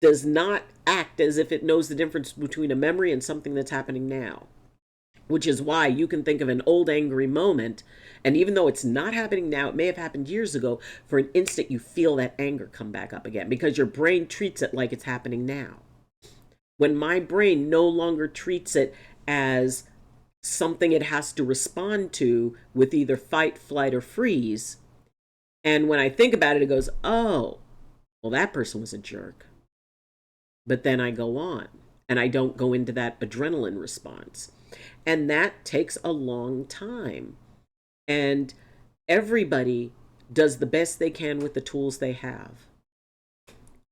does not act as if it knows the difference between a memory and something that's happening now. Which is why you can think of an old angry moment, and even though it's not happening now, it may have happened years ago, for an instant you feel that anger come back up again, because your brain treats it like it's happening now. When my brain no longer treats it as something it has to respond to with either fight, flight, or freeze, and when I think about it, it goes, oh, well, that person was a jerk. But then I go on, and I don't go into that adrenaline response. And that takes a long time. And everybody does the best they can with the tools they have.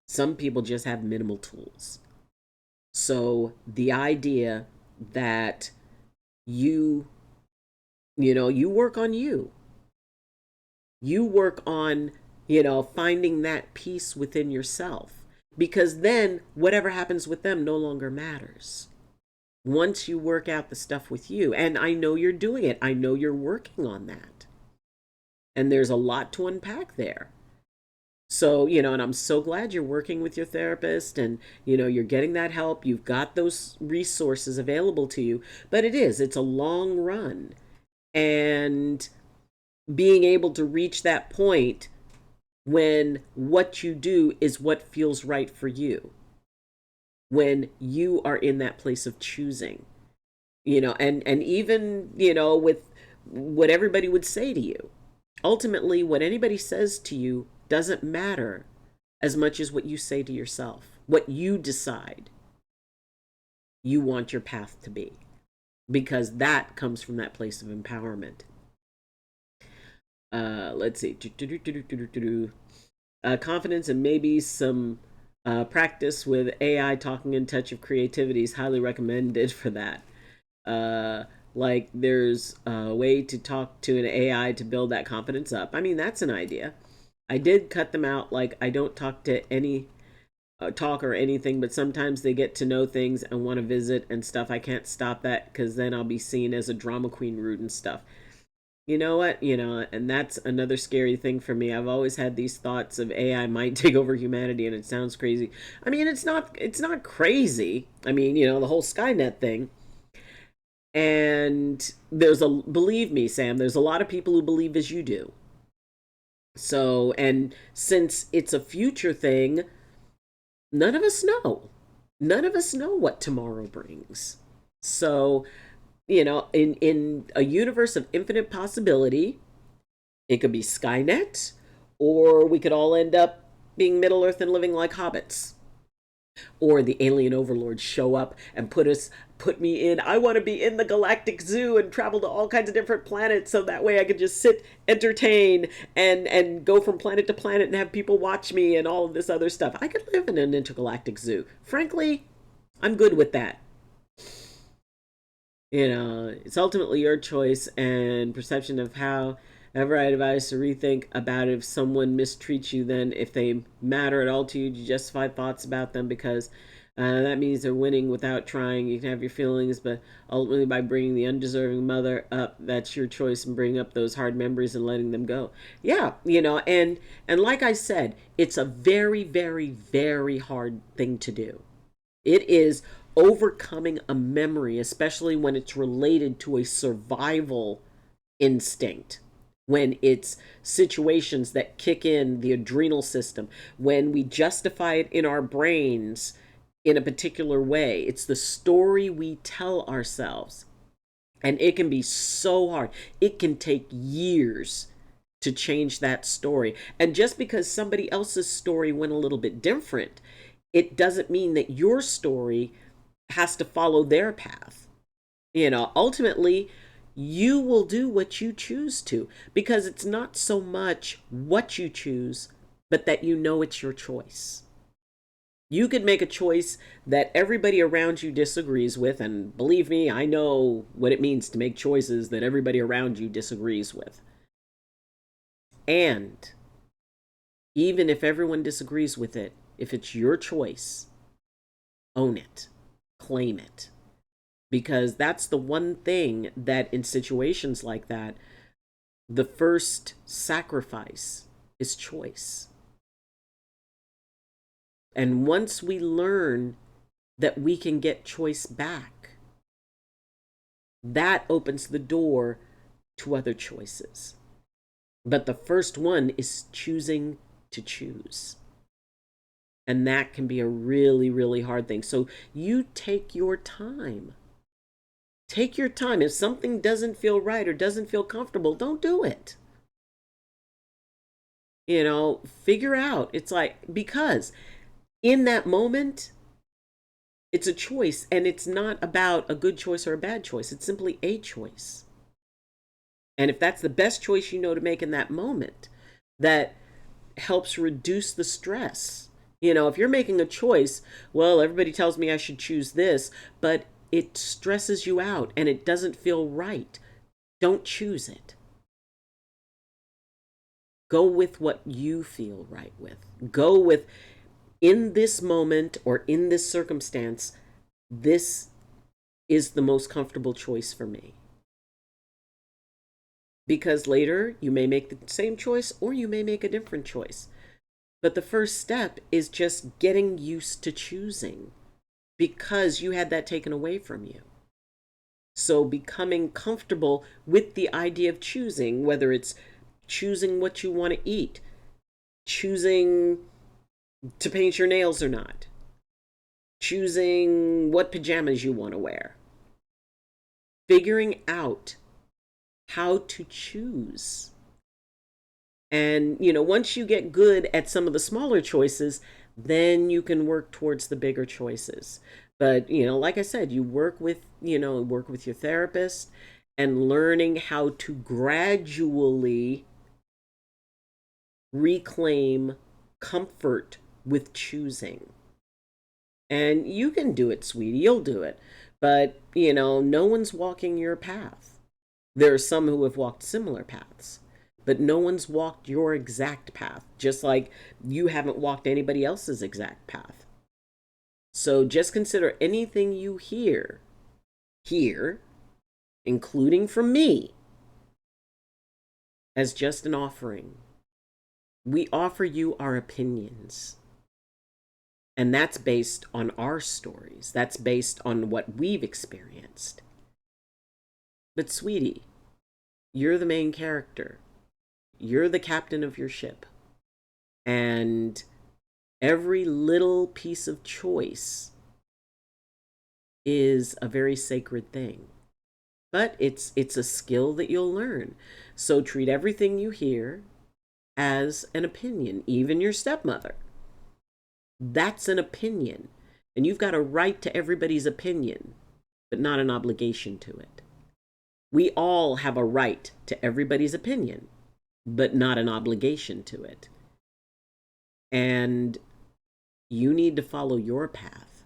Some people just have minimal tools. So the idea that you work on you. You work on, you know, finding that peace within yourself. Because then whatever happens with them no longer matters. Once you work out the stuff with you, and I know you're doing it, I know you're working on that. And there's a lot to unpack there. So, you know, and I'm so glad you're working with your therapist, and, you know, you're getting that help. You've got those resources available to you, but it's a long run. And being able to reach that point when what you do is what feels right for you, when you are in that place of choosing, you know, and even, you know, with what everybody would say to you, ultimately what anybody says to you doesn't matter as much as what you say to yourself, what you decide you want your path to be, because that comes from that place of empowerment. Let's see. Confidence and maybe some practice with AI talking in touch of creativity is highly recommended for that. Like there's a way to talk to an AI to build that confidence up. I mean, that's an idea. I did cut them out. Like, I don't talk to any talk or anything, but sometimes they get to know things and want to visit and stuff. I can't stop that, because then I'll be seen as a drama queen rude and stuff. You know what? You know, and that's another scary thing for me. I've always had these thoughts of AI might take over humanity, and it sounds crazy. I mean, it's not crazy. I mean, you know, the whole Skynet thing. And believe me, Sam, there's a lot of people who believe as you do. So, and since it's a future thing, none of us know. None of us know what tomorrow brings. So, you know, in a universe of infinite possibility, it could be Skynet, or we could all end up being Middle Earth and living like hobbits. Or the alien overlords show up and put me in. I want to be in the galactic zoo and travel to all kinds of different planets, so that way I could just sit, entertain, and go from planet to planet and have people watch me and all of this other stuff. I could live in an intergalactic zoo. Frankly, I'm good with that. You know, it's ultimately your choice and perception of how. Ever I advise to rethink about it. If someone mistreats you, then if they matter at all to you, you justify thoughts about them, because That means they're winning without trying. You can have your feelings, but ultimately by bringing the undeserving mother up, that's your choice, and bring up those hard memories and letting them go. Yeah, and like I said, it's a very, very, very hard thing to do. It is overcoming a memory, especially when it's related to a survival instinct, when it's situations that kick in the adrenal system, when we justify it in our brains in a particular way. It's the story we tell ourselves. And it can be so hard. It can take years to change that story. And just because somebody else's story went a little bit different, it doesn't mean that your story has to follow their path. Ultimately, you will do what you choose to, because it's not so much what you choose, but that it's your choice. You could make a choice that everybody around you disagrees with, and believe me, I know what it means to make choices that everybody around you disagrees with. And even if everyone disagrees with it, if it's your choice, own it, claim it. Because that's the one thing that in situations like that, the first sacrifice is choice. And once we learn that we can get choice back, that opens the door to other choices. But the first one is choosing to choose. And that can be a really, really hard thing. So you take your time. Take your time. If something doesn't feel right or doesn't feel comfortable, don't do it. Figure out. It's like, because in that moment, it's a choice, and it's not about a good choice or a bad choice. It's simply a choice. And if that's the best choice to make in that moment, that helps reduce the stress. If you're making a choice, well, everybody tells me I should choose this, but it stresses you out and it doesn't feel right, don't choose it. Go with what you feel right with. Go with, in this moment or in this circumstance, this is the most comfortable choice for me. Because later you may make the same choice or you may make a different choice. But the first step is just getting used to choosing, because you had that taken away from you. So becoming comfortable with the idea of choosing, whether it's choosing what you want to eat, choosing to paint your nails or not, choosing what pajamas you want to wear, figuring out how to choose. And, once you get good at some of the smaller choices, then you can work towards the bigger choices. But, like I said, you work with your therapist, and learning how to gradually reclaim comfort with choosing. And you can do it, sweetie, you'll do it. But, no one's walking your path. There are some who have walked similar paths, but no one's walked your exact path, just like you haven't walked anybody else's exact path. So just consider anything you hear, including from me, as just an offering. We offer you our opinions. And that's based on our stories. That's based on what we've experienced. But sweetie, you're the main character. You're the captain of your ship. And every little piece of choice is a very sacred thing. But it's a skill that you'll learn. So treat everything you hear as an opinion, even your stepmother. That's an opinion. And you've got a right to everybody's opinion, but not an obligation to it. We all have a right to everybody's opinion, but not an obligation to it. And you need to follow your path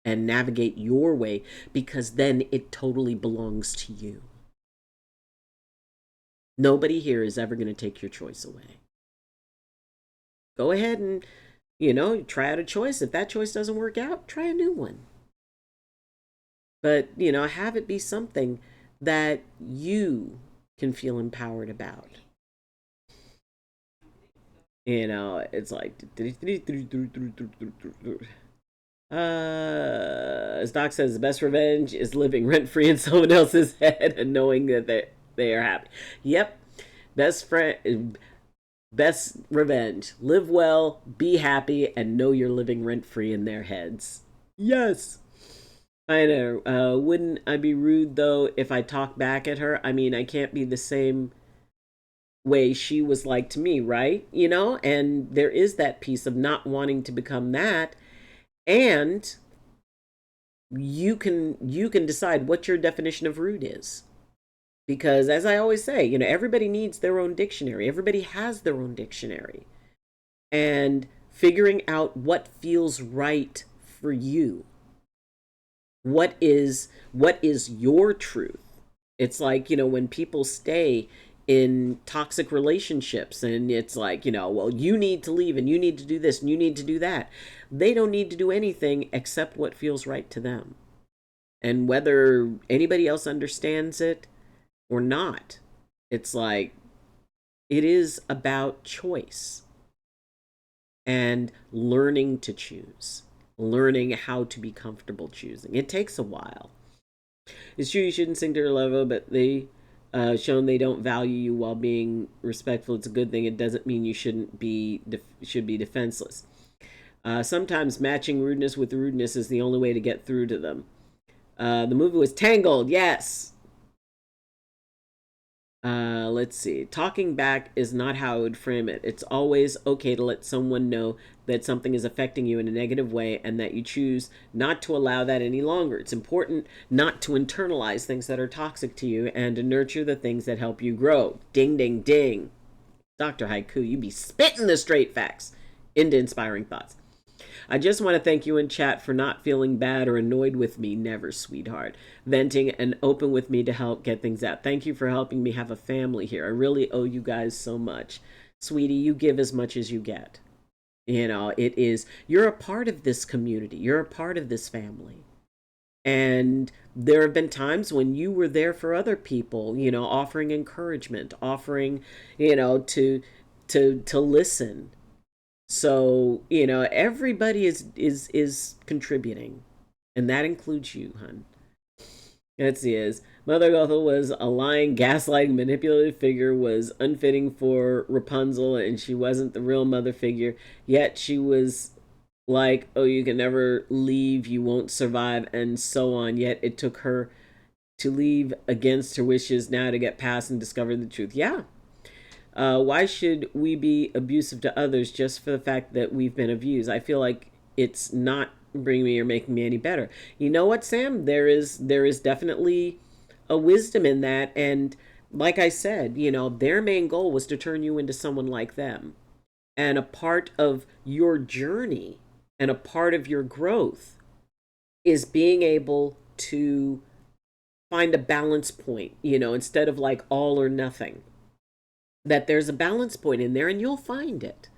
and navigate your way, because then it totally belongs to you. Nobody here is ever going to take your choice away. Go ahead and Try out a choice. If that choice doesn't work out, try a new one. But, have it be something that you can feel empowered about. It's like, as Doc says, the best revenge is living rent free in someone else's head and knowing that they are happy. Yep. Best revenge. Live well, be happy, and know you're living rent free in their heads. Yes. I know. Wouldn't I be rude though if I talk back at her? I mean, I can't be the same way she was like to me, right? And there is that piece of not wanting to become that. And you can decide what your definition of rude is. Because as I always say, everybody needs their own dictionary. Everybody has their own dictionary. And figuring out what feels right for you. What is your truth? It's like, when people stay in toxic relationships and it's like, well, you need to leave and you need to do this and you need to do that. They don't need to do anything except what feels right to them. And whether anybody else understands it or not, it's like, it is about choice and learning to choose. Learning how to be comfortable choosing. It takes a while. It's true you shouldn't sing to your level, but they shown they don't value you while being respectful. It's a good thing. It doesn't mean you should be defenseless. Sometimes matching rudeness with rudeness is the only way to get through to them. The movie was Tangled. Yes. Let's see. Talking back is not how I would frame it. It's always okay to let someone know that something is affecting you in a negative way and that you choose not to allow that any longer. It's important not to internalize things that are toxic to you and to nurture the things that help you grow. Ding, ding, ding. Dr. Haiku, you be spitting the straight facts into inspiring thoughts. I just want to thank you in chat for not feeling bad or annoyed with me. Never, sweetheart. Venting and open with me to help get things out. Thank you for helping me have a family here. I really owe you guys so much. Sweetie, you give as much as you get. You're a part of this community. You're a part of this family. And there have been times when you were there for other people, offering encouragement, offering, to listen. So, everybody is contributing, and that includes you, hun. Let's see, Mother Gothel was a lying, gaslighting, manipulative figure, was unfitting for Rapunzel, and she wasn't the real mother figure, yet she was like, oh, you can never leave, you won't survive, and so on, yet it took her to leave against her wishes now to get past and discover the truth. Yeah. Why should we be abusive to others just for the fact that we've been abused? I feel like it's not bringing me or making me any better. You know what, Sam? There is definitely a wisdom in that. And like I said, their main goal was to turn you into someone like them. And a part of your journey and a part of your growth is being able to find a balance point, instead of like all or nothing. That there's a balance point in there and you'll find it.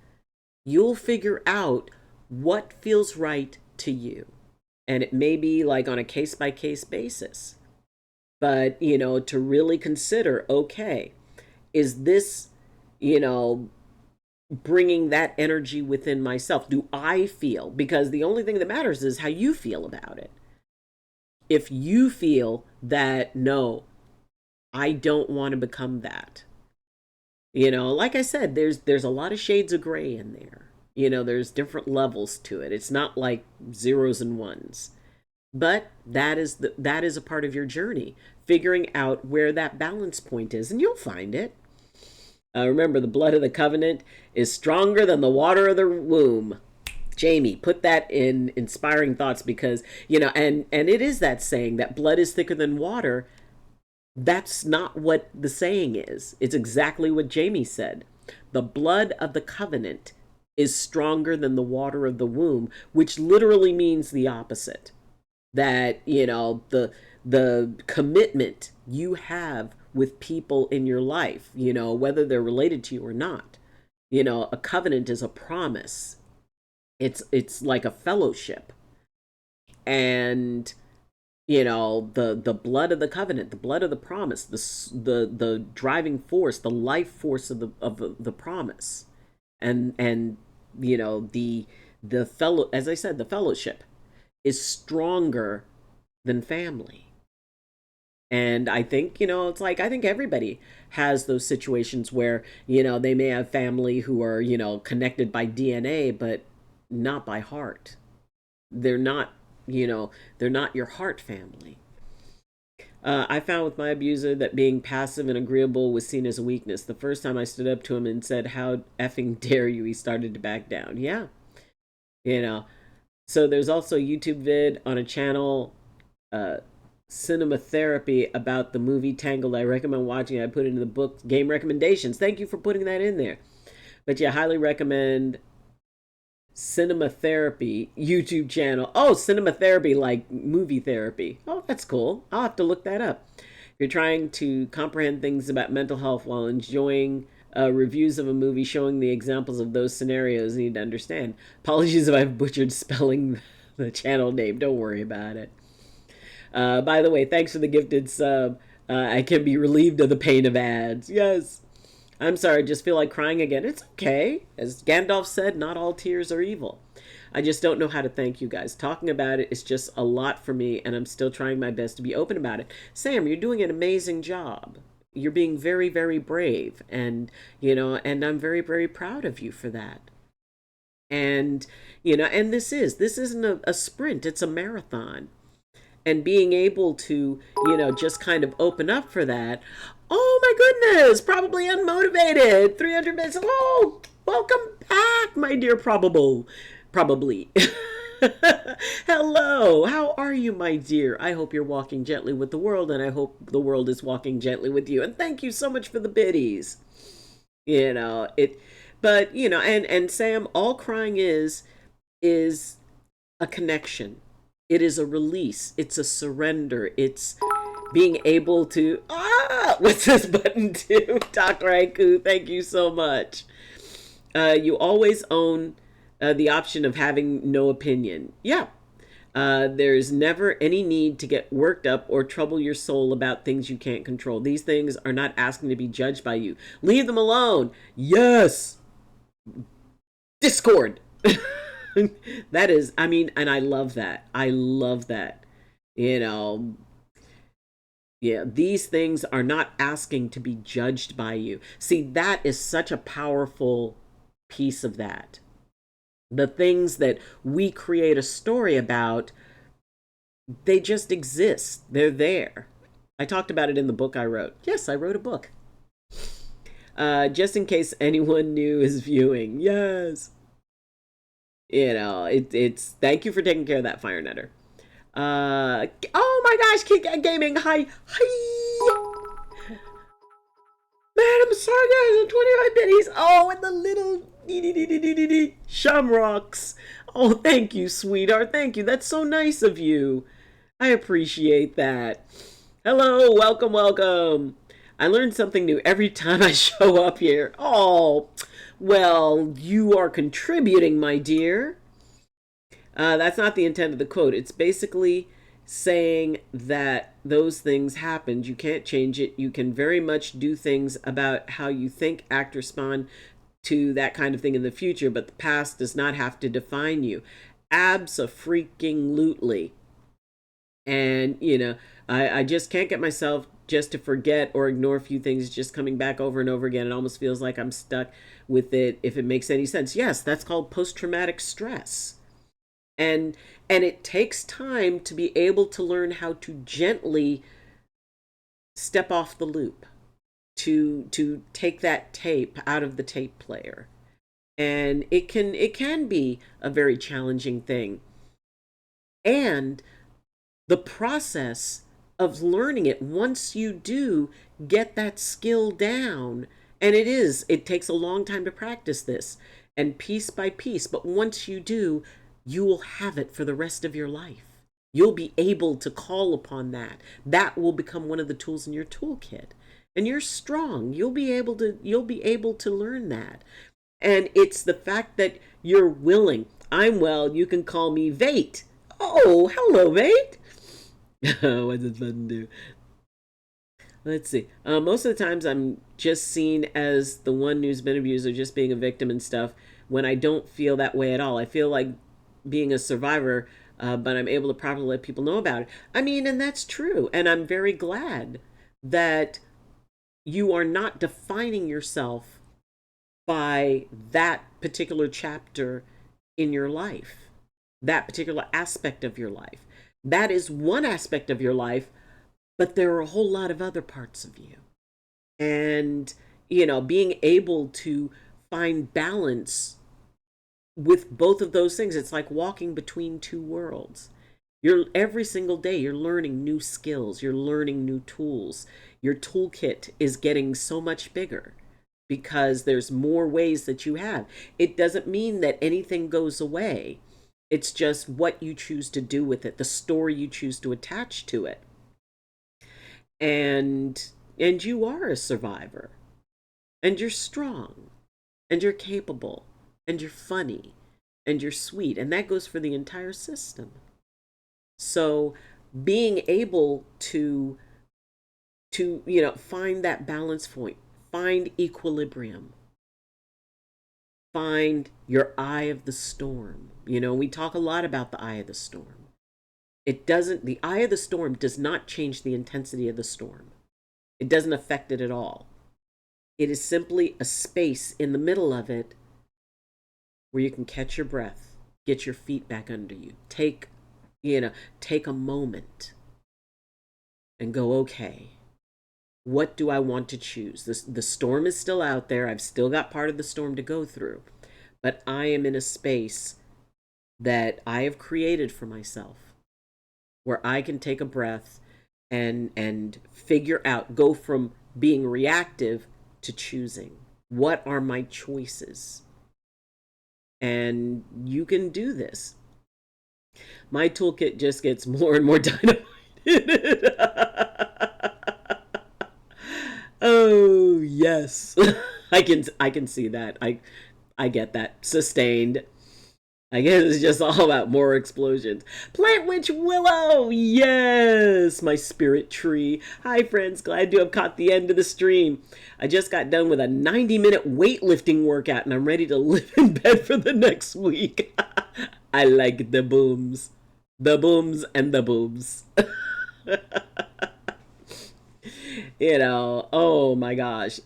You'll figure out what feels right to you. And it may be like on a case-by-case basis. But, to really consider, okay, is this, bringing that energy within myself? Do I feel? Because the only thing that matters is how you feel about it. If you feel that, no, I don't want to become that. Like I said, there's a lot of shades of gray in there. There's different levels to it. It's not like zeros and ones. But that is a part of your journey, figuring out where that balance point is, and you'll find it. Remember, the blood of the covenant is stronger than the water of the womb. Jamie, put that in inspiring thoughts because, and it is that saying that blood is thicker than water. That's not what the saying is. It's exactly what Jamie said. The blood of the covenant is stronger than the water of the womb, which literally means the opposite. That, the commitment you have with people in your life, whether they're related to you or not. A covenant is a promise. It's like a fellowship. And you know, the blood of the covenant, the blood of the promise, the driving force, the life force of the promise. And you know, the fellow, as I said, the fellowship is stronger than family. And I think, you know, it's like, I think everybody has those situations where, you know, they may have family who are, you know, connected by DNA, but not by heart. They're not, you know, they're not your heart family. I found with my abuser that being passive and agreeable was seen as a weakness. The first time I stood up to him and said, "How effing dare you?" he started to back down. Yeah, you know. So there's also a YouTube vid on a channel, uh, Cinema Therapy, about the movie Tangled. I recommend watching it. I put it in the book game recommendations. Thank you for putting that in there. But yeah, highly recommend Cinema Therapy YouTube channel. Oh, Cinema Therapy, like movie therapy. Oh, that's cool. I'll have to look that up. If you're trying to comprehend things about mental health while enjoying reviews of a movie showing the examples of those scenarios, you need to understand. Apologies if I've butchered spelling the channel name. Don't worry about it. By the way, thanks for the gifted sub. I can be relieved of the pain of ads. Yes. I'm sorry, I just feel like crying again. It's okay. As Gandalf said, not all tears are evil. I just don't know how to thank you guys. Talking about it is just a lot for me, and I'm still trying my best to be open about it. Sam, you're doing an amazing job. You're being very, very brave, and, you know, and I'm very, very proud of you for that. And, you know, and this isn't a sprint, it's a marathon. And being able to, you know, just kind of open up for that. Oh my goodness, probably unmotivated. 300 minutes. Oh, welcome back, my dear probably. Hello, how are you, my dear? I hope you're walking gently with the world, and I hope the world is walking gently with you. And thank you so much for the biddies. You know, but you know, and Sam, all crying is a connection. It is a release. It's a surrender. It's being able to, what's this button do? Dr. Haiku, thank you so much. You always own the option of having no opinion. Yeah. There's never any need to get worked up or trouble your soul about things you can't control. These things are not asking to be judged by you. Leave them alone. Yes. Discord. That is, I mean, and I love that. I love that. You know, yeah, these things are not asking to be judged by you. See, that is such a powerful piece of that. The things that we create a story about, they just exist. They're there. I talked about it in the book I wrote. Yes, I wrote a book. Just in case anyone new is viewing. Yes. You know, it's thank you for taking care of that, Fire Netter. Oh my gosh, King Gaming, hi. Madam Sargas and 25 biddies. Oh, and the little shamrocks. Oh, thank you, sweetheart. Thank you. That's so nice of you. I appreciate that. Hello, welcome. I learn something new every time I show up here. Oh, well, you are contributing, my dear. That's not the intent of the quote. It's basically saying that those things happened. You can't change it. You can very much do things about how you think, act, respond to that kind of thing in the future, but the past does not have to define you. Abso-freaking-lutely. And, you know, I just can't get myself just to forget or ignore a few things, just coming back over and over again. It almost feels like I'm stuck with it, if it makes any sense. Yes, that's called post-traumatic stress. And it takes time to be able to learn how to gently step off the loop, to take that tape out of the tape player. And it can be a very challenging thing. And the process of learning it, once you do get that skill down, and it takes a long time to practice this, and piece by piece, but once you do, you will have it for the rest of your life. You'll be able to call upon that. That will become one of the tools in your toolkit. And you're strong. You'll be able to learn that. And it's the fact that you're willing. I'm well, you can call me Vate. Oh, hello, Vate. What does fun do? Let's see. Most of the times I'm just seen as the one who's been abused or just being a victim and stuff when I don't feel that way at all. I feel like being a survivor, but I'm able to properly let people know about it. I mean, and that's true. And I'm very glad that you are not defining yourself by that particular chapter in your life, that particular aspect of your life. That is one aspect of your life, but there are a whole lot of other parts of you. And, being able to find balance with both of those things, it's like walking between two worlds. Every single day, you're learning new skills, you're learning new tools. Your toolkit is getting so much bigger because there's more ways that you have. It doesn't mean that anything goes away. It's just what you choose to do with it, the story you choose to attach to it. And you are a survivor, and you're strong, and you're capable, and you're funny, and you're sweet, and that goes for the entire system. So being able to find that balance point, find equilibrium, find your eye of the storm. We talk a lot about the eye of the storm. The eye of the storm does not change the intensity of the storm. It doesn't affect it at all. It is simply a space in the middle of it where you can catch your breath, get your feet back under you, take a moment and go, okay, what do I want to choose? The storm is still out there. I've still got part of the storm to go through, but I am in a space that I have created for myself, where I can take a breath and figure out, go from being reactive to choosing. What are my choices? And you can do this. My toolkit just gets more and more dynamite. Oh, yes. I can see that. I get that. Sustained. I guess it's just all about more explosions. Plant Witch Willow! Yes! My spirit tree. Hi, friends. Glad to have caught the end of the stream. I just got done with a 90-minute weightlifting workout, and I'm ready to live in bed for the next week. I like the booms. The booms and the boobs. Oh my gosh.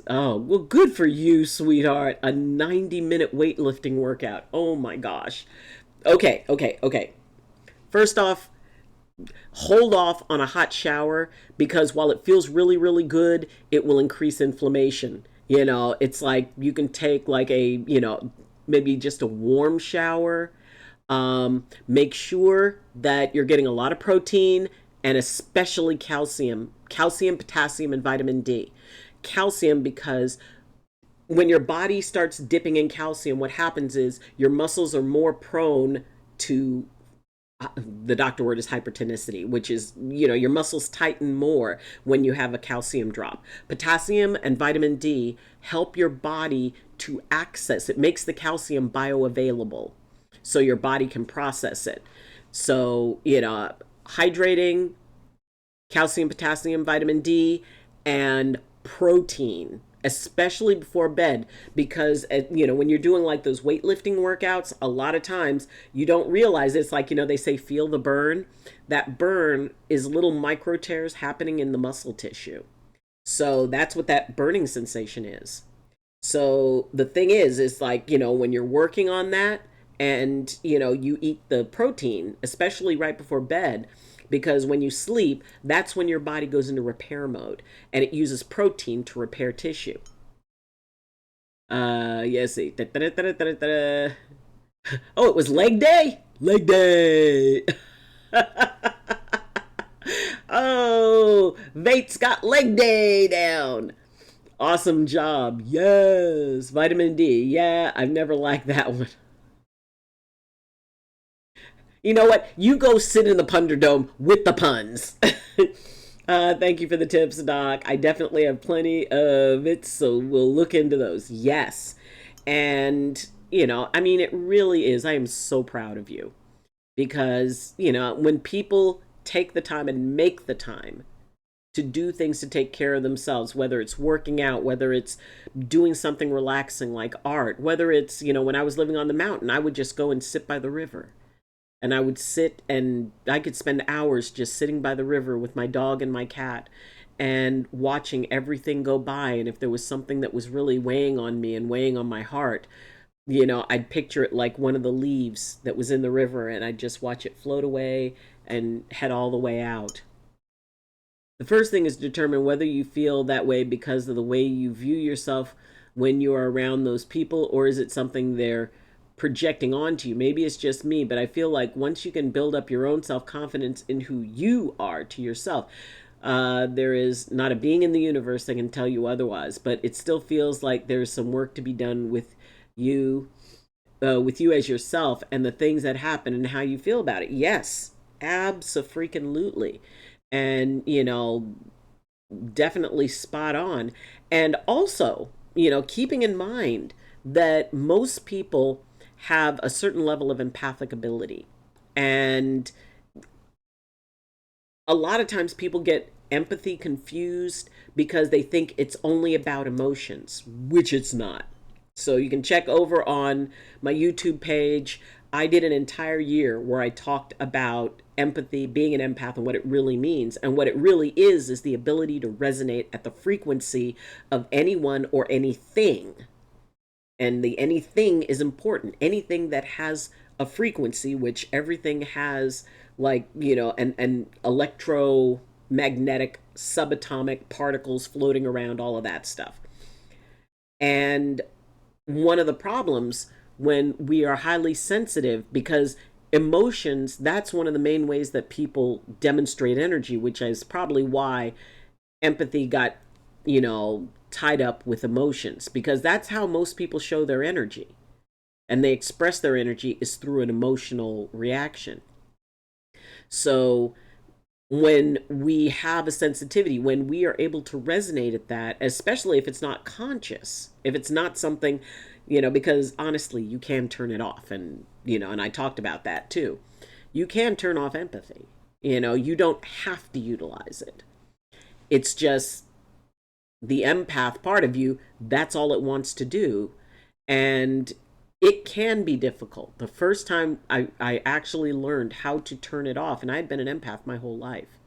Well, good for you, sweetheart. A 90-minute weightlifting workout. Oh my gosh. Okay. First off, hold off on a hot shower, because while it feels really, really good, it will increase inflammation. It's like you can take like maybe just a warm shower. Make sure that you're getting a lot of protein, and especially calcium, potassium, and vitamin D. Calcium, because when your body starts dipping in calcium, what happens is your muscles are more prone to, the doctor word is hypertonicity, which is, your muscles tighten more when you have a calcium drop. Potassium and vitamin D help your body to access, it makes the calcium bioavailable so your body can process it. So, hydrating, calcium, potassium, vitamin D, and protein, especially before bed, because when you're doing like those weightlifting workouts, a lot of times you don't realize it's like, they say feel the burn. That burn is little micro tears happening in the muscle tissue. So that's what that burning sensation is. So the thing is like, when you're working on that, and you eat the protein, especially right before bed, because when you sleep, that's when your body goes into repair mode, and it uses protein to repair tissue. Yes. Oh, it was leg day. Oh, Vate's got leg day down. Awesome job. Yes. Vitamin D. Yeah, I've never liked that one. You know what? You go sit in the Punderdome with the puns. Thank you for the tips, Doc. I definitely have plenty of it, so we'll look into those. Yes. And, I mean, it really is. I am so proud of you because, when people take the time and make the time to do things to take care of themselves, whether it's working out, whether it's doing something relaxing like art, whether it's, when I was living on the mountain, I would just go and sit by the river. And I would sit and I could spend hours just sitting by the river with my dog and my cat and watching everything go by. And if there was something that was really weighing on me and weighing on my heart, I'd picture it like one of the leaves that was in the river, and I'd just watch it float away and head all the way out. The first thing is determine whether you feel that way because of the way you view yourself when you are around those people, or is it something they're projecting onto you? Maybe it's just me, but I feel like once you can build up your own self-confidence in who you are to yourself, there is not a being in the universe that can tell you otherwise, but it still feels like there's some work to be done you, with you as yourself and the things that happen and how you feel about it. Yes, abso-freaking-lutely. And, definitely spot on. And also, keeping in mind that most people have a certain level of empathic ability. And a lot of times people get empathy confused because they think it's only about emotions, which it's not. So you can check over on my YouTube page. I did an entire year where I talked about empathy, being an empath, and what it really means. And what it really is the ability to resonate at the frequency of anyone or anything. And the anything is important. Anything that has a frequency, which everything has, like, an electromagnetic subatomic particles floating around, all of that stuff. And one of the problems when we are highly sensitive, because emotions, that's one of the main ways that people demonstrate energy, which is probably why empathy got, tied up with emotions, because that's how most people show their energy. And they express their energy is through an emotional reaction. So when we have a sensitivity, when we are able to resonate at that, especially if it's not conscious, if it's not something, because honestly, you can turn it off. And, and I talked about that too. You can turn off empathy. You don't have to utilize it. It's just the empath part of you, that's all it wants to do. And it can be difficult. The first time I actually learned how to turn it off, and I'd been an empath my whole life.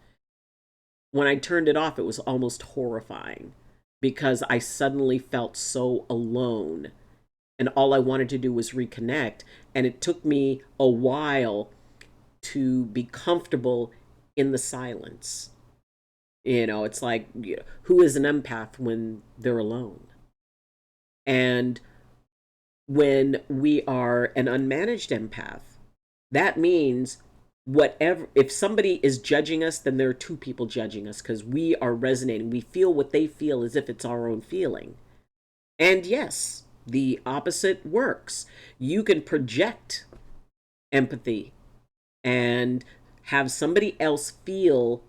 When I turned it off, it was almost horrifying because I suddenly felt so alone. And all I wanted to do was reconnect. And it took me a while to be comfortable in the silence. It's like, who is an empath when they're alone? And when we are an unmanaged empath, that means whatever, if somebody is judging us, then there are two people judging us because we are resonating. We feel what they feel as if it's our own feeling. And yes, the opposite works. You can project empathy and have somebody else feel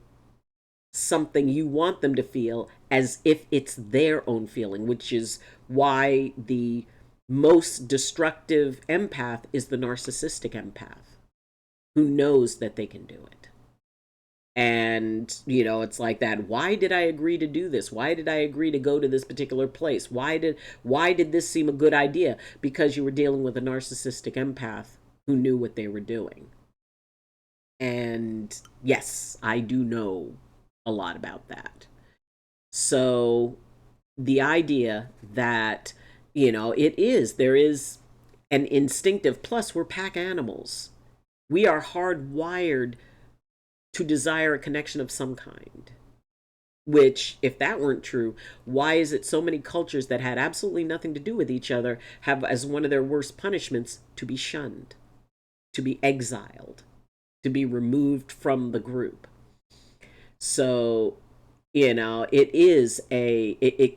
something you want them to feel as if it's their own feeling, which is why the most destructive empath is the narcissistic empath who knows that they can do it. And, it's like that. Why did I agree to do this? Why did I agree to go to this particular place? Why did this seem a good idea? Because you were dealing with a narcissistic empath who knew what they were doing. And yes, I do know a lot about that. So the idea that, there is an instinctive, plus we're pack animals. We are hardwired to desire a connection of some kind. Which, if that weren't true, why is it so many cultures that had absolutely nothing to do with each other have as one of their worst punishments to be shunned, to be exiled, to be removed from the group? So, it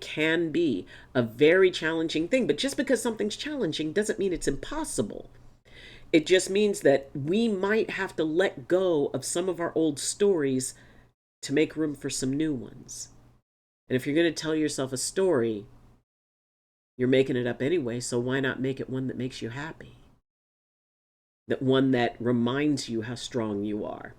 can be a very challenging thing. But just because something's challenging doesn't mean it's impossible. It just means that we might have to let go of some of our old stories to make room for some new ones. And if you're going to tell yourself a story, You're making it up anyway, so why not make it one that makes you happy? That one that reminds you how strong you are.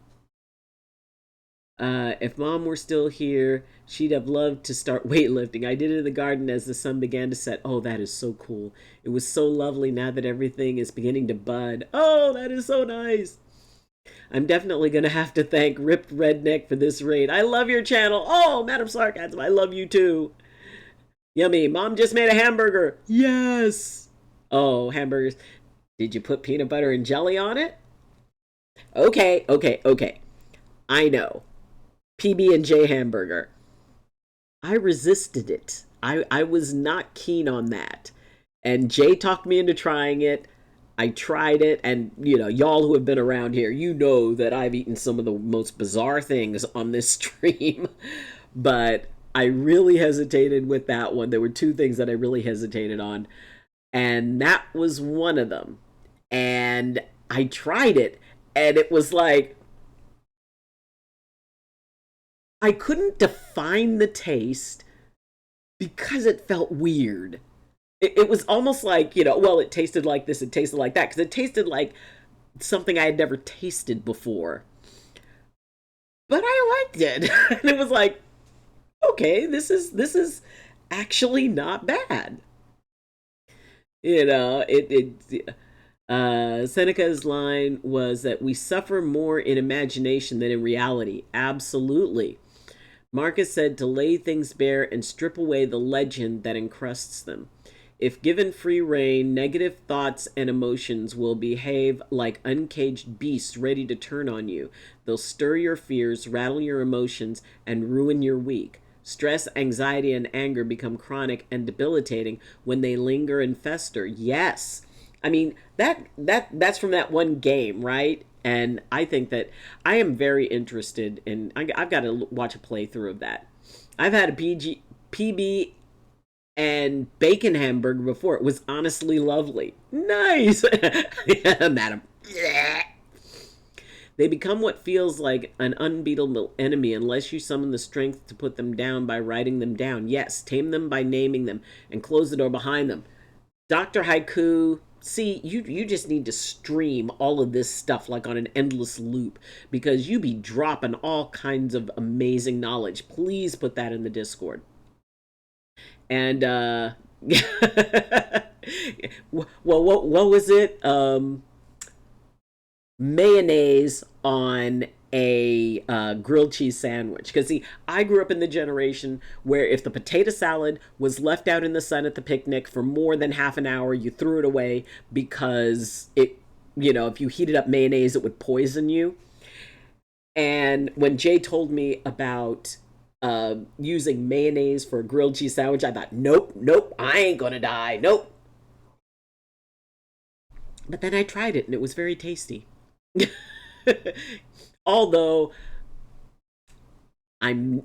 If mom were still here, she'd have loved to start weightlifting. I did it in the garden as the sun began to set. Oh, that is so cool. It was so lovely now that everything is beginning to bud. Oh, that is so nice. I'm definitely going to have to thank Ripped Redneck for this raid. I love your channel. Oh, Madam Sarcasm, I love you too. Yummy. Mom just made a hamburger. Yes. Oh, hamburgers. Did you put peanut butter and jelly on it? Okay. I know. PB&J hamburger. I resisted it. I was not keen on that. And Jay talked me into trying it. I tried it, and y'all who have been around here, you know that I've eaten some of the most bizarre things on this stream. But I really hesitated with that one. There were two things that I really hesitated on, and that was one of them. And I tried it, and it was like, I couldn't define the taste because it felt weird. It was almost like, well, it tasted like this, it tasted like that, because it tasted like something I had never tasted before. But I liked it. And it was like, okay, this is actually not bad. Seneca's line was that we suffer more in imagination than in reality. Absolutely. Marcus said to lay things bare and strip away the legend that encrusts them. If given free rein, negative thoughts and emotions will behave like uncaged beasts ready to turn on you. They'll stir your fears, rattle your emotions, and ruin your week. Stress, anxiety, and anger become chronic and debilitating when they linger and fester. Yes. I mean, that's from that one game, right? And I think that I am very interested in, I've got to watch a playthrough of that. I've had a PB and bacon hamburger before. It was honestly lovely. Nice. Madam. They become what feels like an unbeatable enemy unless you summon the strength to put them down by writing them down. Yes, tame them by naming them and close the door behind them. Dr. Haiku, see, you just need to stream all of this stuff like on an endless loop, because you be dropping all kinds of amazing knowledge. Please put that in the Discord. And well, what was it? Mayonnaise on a grilled cheese sandwich. Because see, I grew up in the generation where if the potato salad was left out in the sun at the picnic for more than half an hour, you threw it away because it, if you heated up mayonnaise, it would poison you. And when Jay told me about using mayonnaise for a grilled cheese sandwich, I thought, nope, I ain't gonna die, nope. But then I tried it and it was very tasty. Although I'm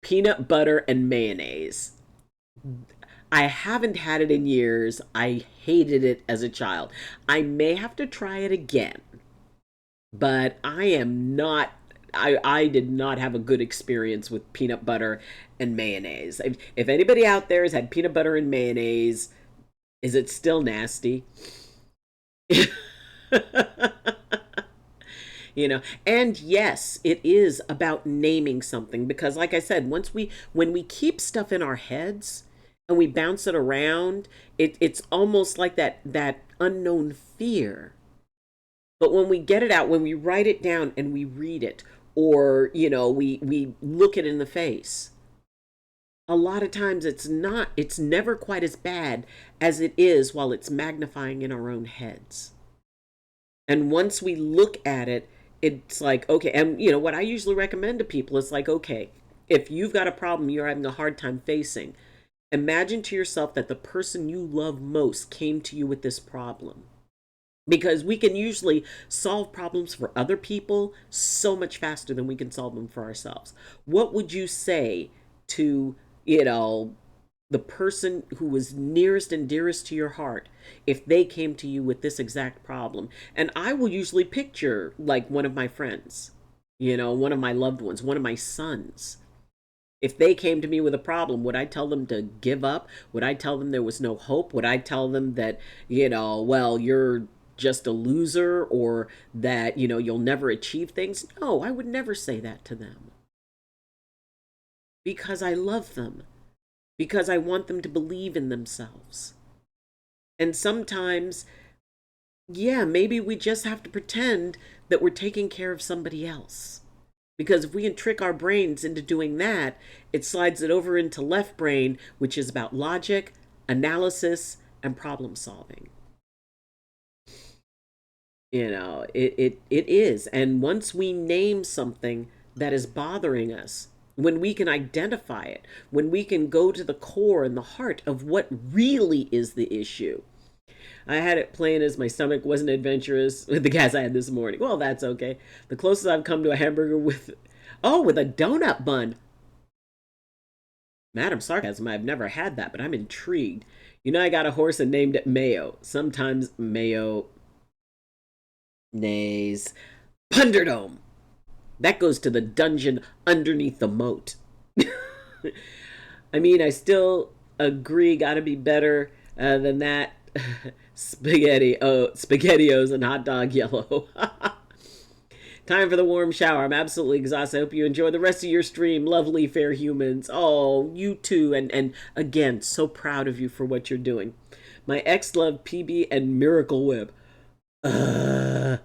peanut butter and mayonnaise, I haven't had it in years. I hated it as a child. I may have to try it again, but I did not have a good experience with peanut butter and mayonnaise. If anybody out there has had peanut butter and mayonnaise, is it still nasty? And yes, it is about naming something, because like I said, when we keep stuff in our heads and we bounce it around, it's almost like that unknown fear. But when we get it out, when we write it down and we read it, or we look it in the face, a lot of times it's never quite as bad as it is while it's magnifying in our own heads. And once we look at it, it's like, okay, and what I usually recommend to people is like, okay, if you've got a problem you're having a hard time facing, imagine to yourself that the person you love most came to you with this problem. Because we can usually solve problems for other people so much faster than we can solve them for ourselves. What would you say to, the person who was nearest and dearest to your heart if they came to you with this exact problem? And I will usually picture like one of my friends, one of my loved ones, one of my sons. If they came to me with a problem, would I tell them to give up? Would I tell them there was no hope? Would I tell them that, well, you're just a loser, or that, you'll never achieve things? No, I would never say that to them, because I love them, because I want them to believe in themselves. And sometimes, yeah, maybe we just have to pretend that we're taking care of somebody else. Because if we can trick our brains into doing that, it slides it over into left brain, which is about logic, analysis, and problem solving. It is. And once we name something that is bothering us, when we can identify it, when we can go to the core and the heart of what really is the issue. I had it plain as my stomach wasn't adventurous with the gas I had this morning. Well, that's okay. The closest I've come to a hamburger with a donut bun. Madam Sarcasm, I've never had that, but I'm intrigued. I got a horse and named it Mayo. Sometimes Mayo nays. Punderdome. That goes to the dungeon underneath the moat. I mean, I still agree, gotta be better than that. SpaghettiOs and hot dog yellow. Time for the warm shower. I'm absolutely exhausted. I hope you enjoy the rest of your stream, lovely fair humans. Oh, you too. And again, so proud of you for what you're doing. My ex loved PB and Miracle Whip. I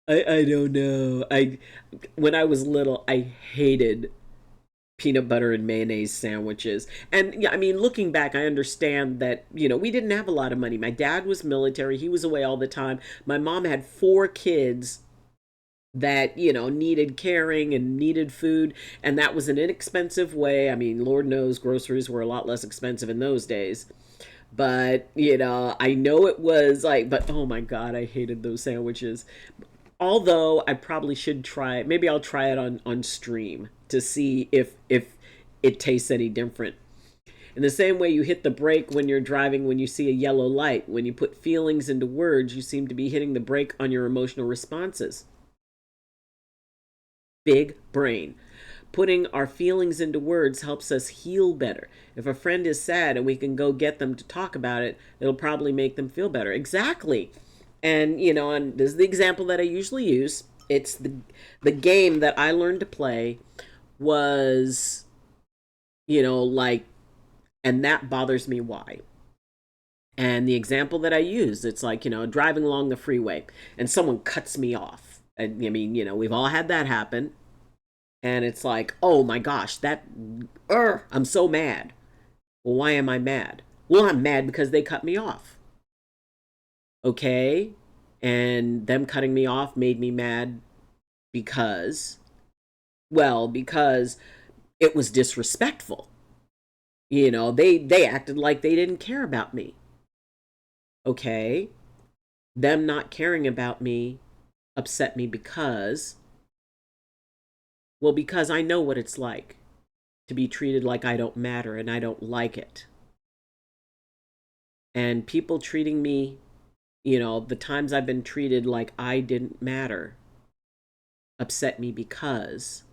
don't know. When I was little, I hated peanut butter and mayonnaise sandwiches. And yeah, I mean, looking back, I understand that, we didn't have a lot of money. My dad was military. He was away all the time. My mom had 4 kids that, needed caring and needed food. And that was an inexpensive way. I mean, Lord knows groceries were a lot less expensive in those days. But, I know it was but oh my God, I hated those sandwiches. Although I probably should try it. Maybe I'll try it on stream to see if it tastes any different. In the same way you hit the brake when you're driving when you see a yellow light. When you put feelings into words, you seem to be hitting the brake on your emotional responses. Big brain. Putting our feelings into words helps us heal better. If a friend is sad and we can go get them to talk about it, it'll probably make them feel better. Exactly. And, and this is the example that I usually use. It's the game that I learned to play was, and that bothers me why. And the example that I use, it's driving along the freeway and someone cuts me off. And I mean, we've all had that happen. And it's like, oh my gosh, I'm so mad. Well, why am I mad? Well, I'm mad because they cut me off. Okay? And them cutting me off made me mad because it was disrespectful. They acted like they didn't care about me. Okay? Them not caring about me upset me because I know what it's like to be treated like I don't matter, and I don't like it. And people treating me, the times I've been treated like I didn't matter upset me because,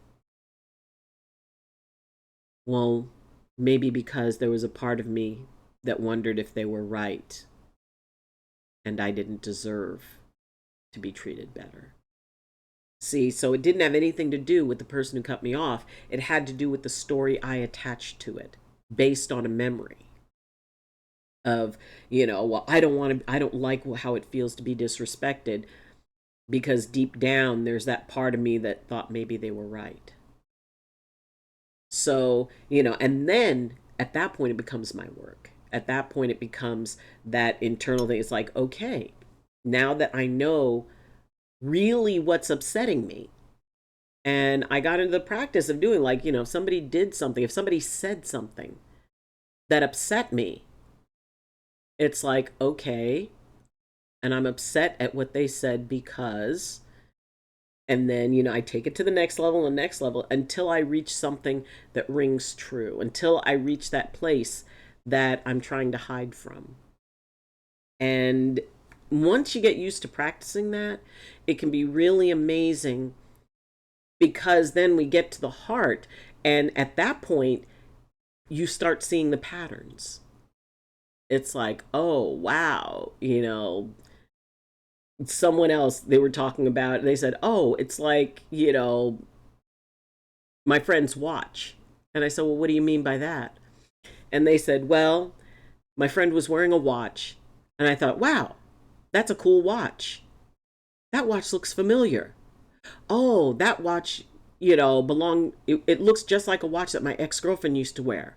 maybe because there was a part of me that wondered if they were right and I didn't deserve to be treated better. See, so it didn't have anything to do with the person who cut me off. It had to do with the story I attached to it, based on a memory of, I don't like how it feels to be disrespected, because deep down there's that part of me that thought maybe they were right. So, and then at that point it becomes my work. At that point it becomes that internal thing. It's like, okay, now that I know really what's upsetting me, and I got into the practice of doing if somebody did something, if somebody said something that upset me, it's like, okay, and I'm upset at what they said because, and then, I take it to the next level and next level until I reach something that rings true, until I reach that place that I'm trying to hide from. And once you get used to practicing that, it can be really amazing, because then we get to the heart And at that point, you start seeing the patterns. It's like, oh, wow, someone else they were talking about, they said, oh, it's like, my friend's watch. And I said, well, what do you mean by that? And they said, well, my friend was wearing a watch. And I thought, wow, that's a cool watch. That watch looks familiar. Oh, that watch, it looks just like a watch that my ex-girlfriend used to wear.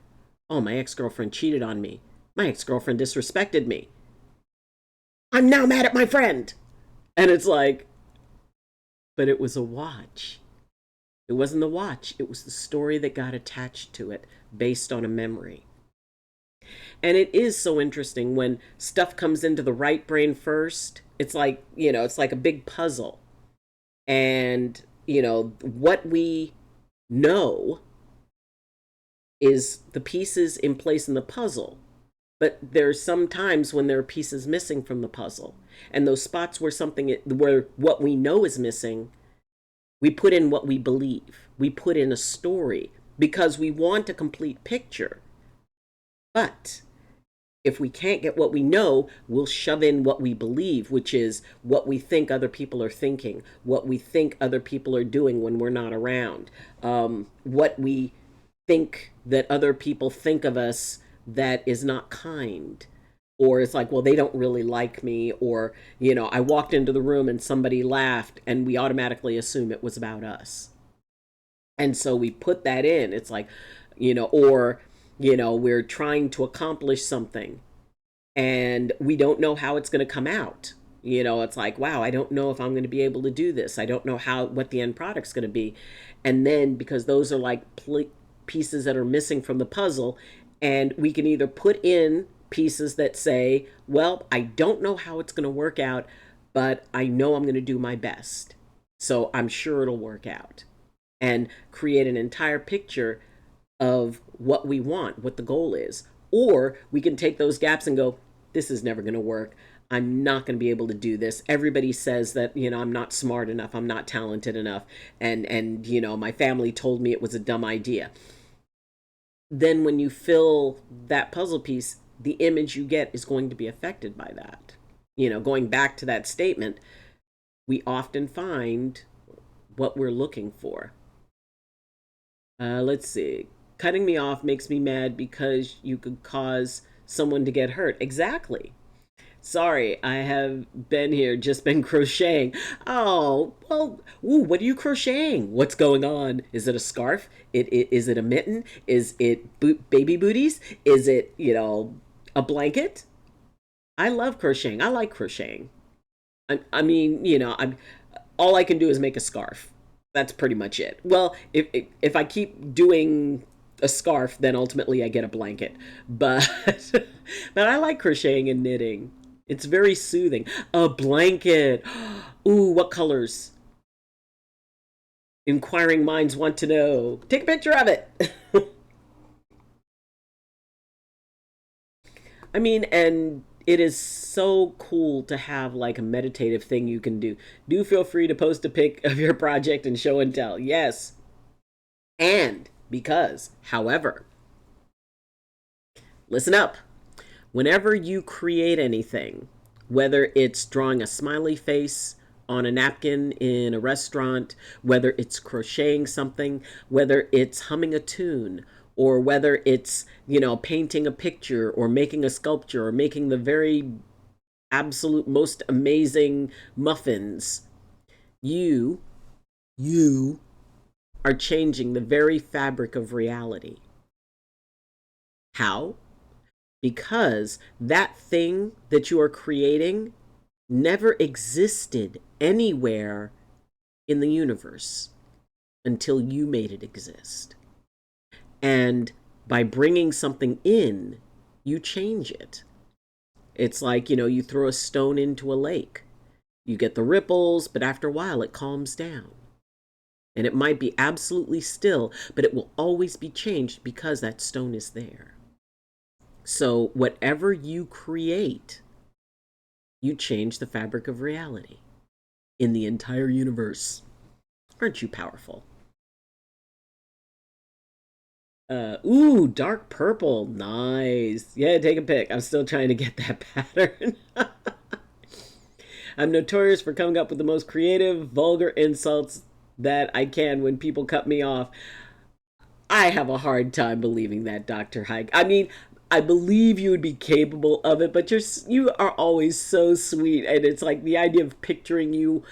Oh, my ex-girlfriend cheated on me. My ex-girlfriend disrespected me. I'm now mad at my friend. And it's like, but it was a watch. It wasn't the watch. It was the story that got attached to it based on a memory. And it is so interesting when stuff comes into the right brain first. It's like, it's like a big puzzle. And, what we know is the pieces in place in the puzzle. But there's some times when there are pieces missing from the puzzle. And those spots where what we know is missing, we put in what we believe. We put in a story because we want a complete picture. But if we can't get what we know, we'll shove in what we believe, which is what we think other people are thinking, what we think other people are doing when we're not around, what we think that other people think of us that is not kind. Or it's like, well, they don't really like me. Or, I walked into the room and somebody laughed and we automatically assume it was about us. And so we put that in. It's like, we're trying to accomplish something and we don't know how it's going to come out. It's like, wow, I don't know if I'm going to be able to do this. I don't know what the end product's going to be. And then because those are like pieces that are missing from the puzzle, and we can either put in pieces that say, well, I don't know how it's going to work out, but I know I'm going to do my best. So I'm sure it'll work out, and create an entire picture of what we want, what the goal is. Or we can take those gaps and go, this is never going to work. I'm not going to be able to do this. Everybody says that, I'm not smart enough. I'm not talented enough. And my family told me it was a dumb idea. Then when you fill that puzzle piece, the image you get is going to be affected by that. Going back to that statement, we often find what we're looking for. Let's see. Cutting me off makes me mad because you could cause someone to get hurt. Exactly. Sorry, I have just been crocheting. Oh, well, ooh, what are you crocheting? What's going on? Is it a scarf? Is it a mitten? Is it baby booties? Is it, a blanket? I love crocheting. I like crocheting. I mean, all I can do is make a scarf. That's pretty much it. Well, if I keep doing a scarf, then ultimately I get a blanket. But but I like crocheting and knitting. It's very soothing. A blanket. Ooh, what colors? Inquiring minds want to know. Take a picture of it. I mean, and it is so cool to have like a meditative thing you can do. Do feel free to post a pic of your project and show and tell. Yes. And however, listen up. Whenever you create anything, whether it's drawing a smiley face on a napkin in a restaurant, whether it's crocheting something, whether it's humming a tune, or whether it's, painting a picture or making a sculpture or making the very absolute most amazing muffins, you are changing the very fabric of reality. How? Because that thing that you are creating never existed anywhere in the universe until you made it exist. And by bringing something in, you change it. It's like, you throw a stone into a lake. You get the ripples, but after a while it calms down. And it might be absolutely still, but it will always be changed because that stone is there. So whatever you create, you change the fabric of reality in the entire universe. Aren't you powerful? Ooh, dark purple. Nice. Yeah, take a pic. I'm still trying to get that pattern. I'm notorious for coming up with the most creative, vulgar insults that I can when people cut me off. I have a hard time believing that, Dr. Hike. I mean, I believe you would be capable of it, but you are always so sweet, and it's like the idea of picturing you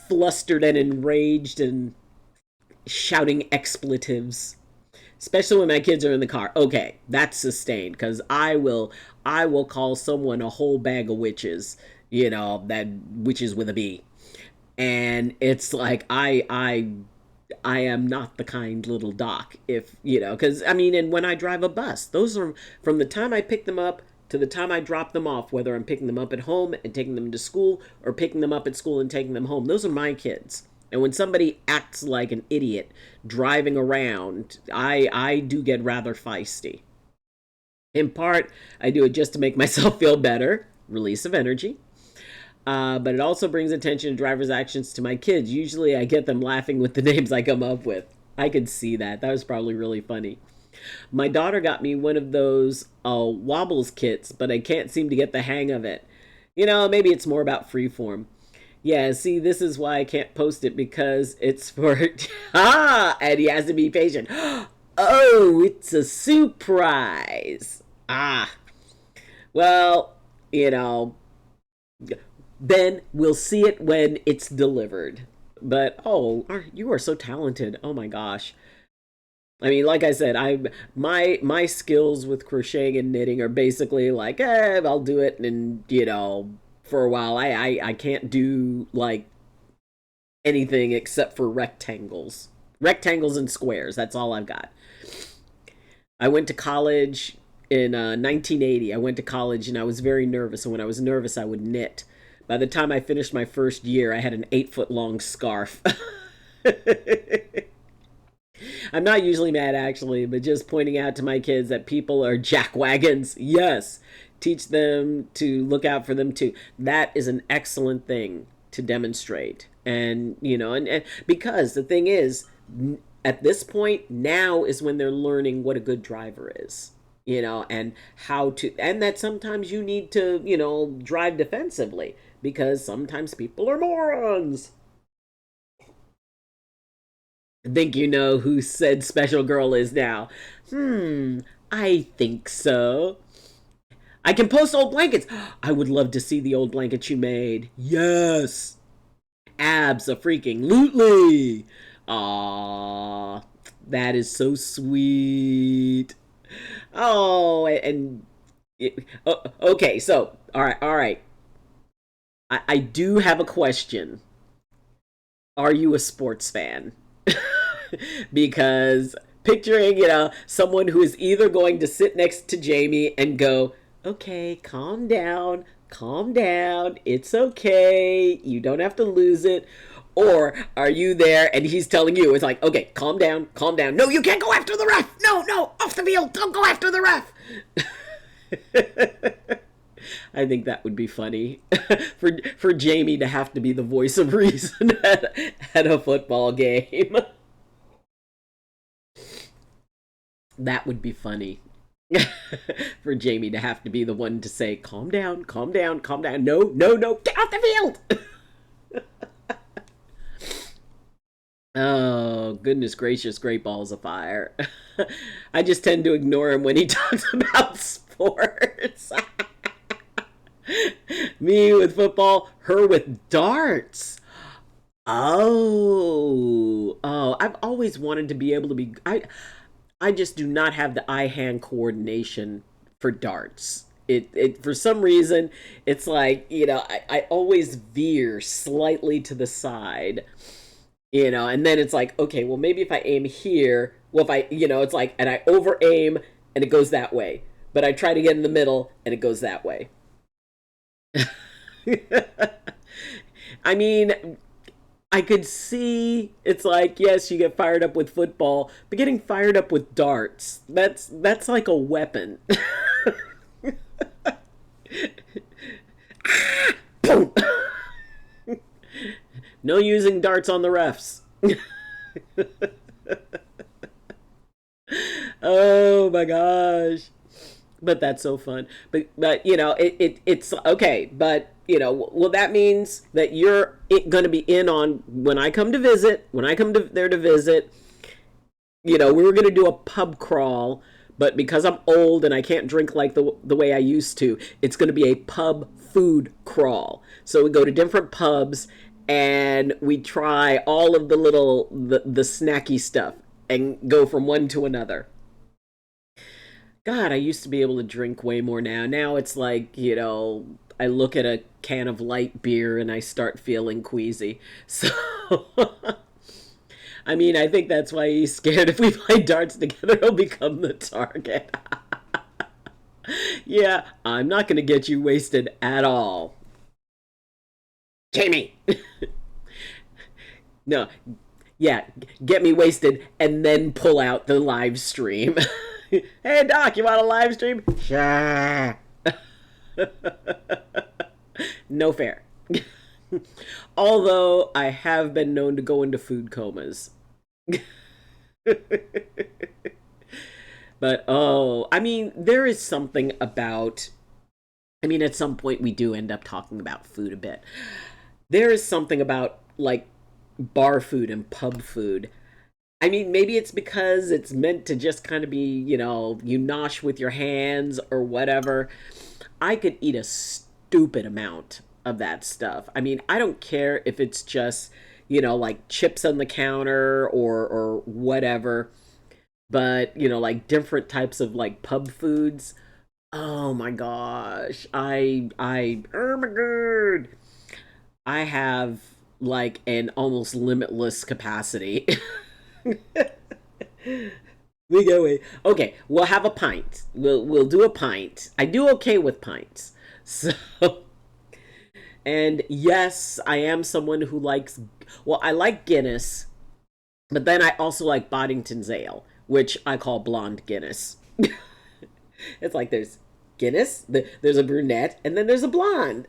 flustered and enraged and shouting expletives, especially when my kids are in the car. Okay, that's sustained because I will call someone a whole bag of witches, that witches with a B. And it's like I am not the kind little doc, if because I mean, and when I drive a bus, those are from the time I pick them up to the time I drop them off, whether I'm picking them up at home and taking them to school or picking them up at school and taking them home. Those are my kids. And when somebody acts like an idiot driving around, I do get rather feisty. In part, I do it just to make myself feel better, release of energy. But it also brings attention to drivers' actions to my kids. Usually I get them laughing with the names I come up with. I could see that. That was probably really funny. My daughter got me one of those wobbles kits, but I can't seem to get the hang of it. Maybe it's more about freeform. Yeah, see, this is why I can't post it, because it's for... and he has to be patient. Oh, it's a surprise. Well, then we'll see it when it's delivered. But, you are so talented. Oh my gosh. I mean, like I said, my skills with crocheting and knitting are basically like, I'll do it, and for a while I can't do like anything except for rectangles and squares. That's all I've got. I went to college in 1980. I went to college and I was very nervous, and when I was nervous I would knit. By the time I finished my first year, I had an 8-foot long scarf. I'm not usually mad, actually, but just pointing out to my kids that people are jackwagons. Yes, teach them to look out for them too. That is an excellent thing to demonstrate. And and because the thing is, at this point now is when they're learning what a good driver is, and how to, and that sometimes you need to drive defensively, because sometimes people are morons. I think you know who said special girl is now. I think so. I can post old blankets. I would love to see the old blankets you made. Yes. Abs a freaking lootly. Aww. That is so sweet. Oh, and okay, so, all right. I do have a question. Are you a sports fan? Because picturing, someone who is either going to sit next to Jamie and go, okay, calm down, it's okay, you don't have to lose it. Or are you there and he's telling you, it's like, okay, calm down. No, you can't go after the ref. No, off the field. Don't go after the ref. I think that would be funny for Jamie to have to be the voice of reason at a football game. That would be funny. For Jamie to have to be the one to say, calm down. No, get off the field. Oh, goodness gracious, great balls of fire. I just tend to ignore him when he talks about sports. Me with football, her with darts. Oh, I've always wanted to be able to be... I just do not have the eye-hand coordination for darts. It for some reason, it's like, I always veer slightly to the side. And then it's like, okay, well, maybe if I aim here, well, if I, it's like, and I over aim and it goes that way, but I try to get in the middle and it goes that way. I mean, I could see, it's like, yes, you get fired up with football, but getting fired up with darts, that's like a weapon. Boom. No using darts on the refs. Oh my gosh. But that's so fun. But it's okay. But well, that means that you're going to be in on when I come to visit. When I come to there to visit, we were going to do a pub crawl, but because I'm old and I can't drink like the way I used to, it's going to be a pub food crawl. So we go to different pubs and we try all of the snacky stuff and go from one to another. God, I used to be able to drink way more now. Now it's like, I look at a can of light beer and I start feeling queasy. So, I mean, I think that's why he's scared if we play darts together, he'll become the target. Yeah, I'm not going to get you wasted at all. Jamie! No, yeah, get me wasted and then pull out the live stream. Hey, Doc, you want a live stream? Sure. No fair. Although I have been known to go into food comas. But, I mean, there is something about. I mean, at some point we do end up talking about food a bit. There is something about, like, bar food and pub food. I mean, maybe it's because it's meant to just kind of be, you nosh with your hands or whatever. I could eat a stupid amount of that stuff. I mean, I don't care if it's just, like chips on the counter or whatever. But, like different types of like pub foods. Oh my gosh. Oh my god. I have like an almost limitless capacity. We go away. Okay, we'll have a pint. We'll do a pint. I do okay with pints. So, and yes, I am someone who likes. Well, I like Guinness, but then I also like Boddington's Ale, which I call blonde Guinness. It's like there's Guinness, there's a brunette, and then there's a blonde.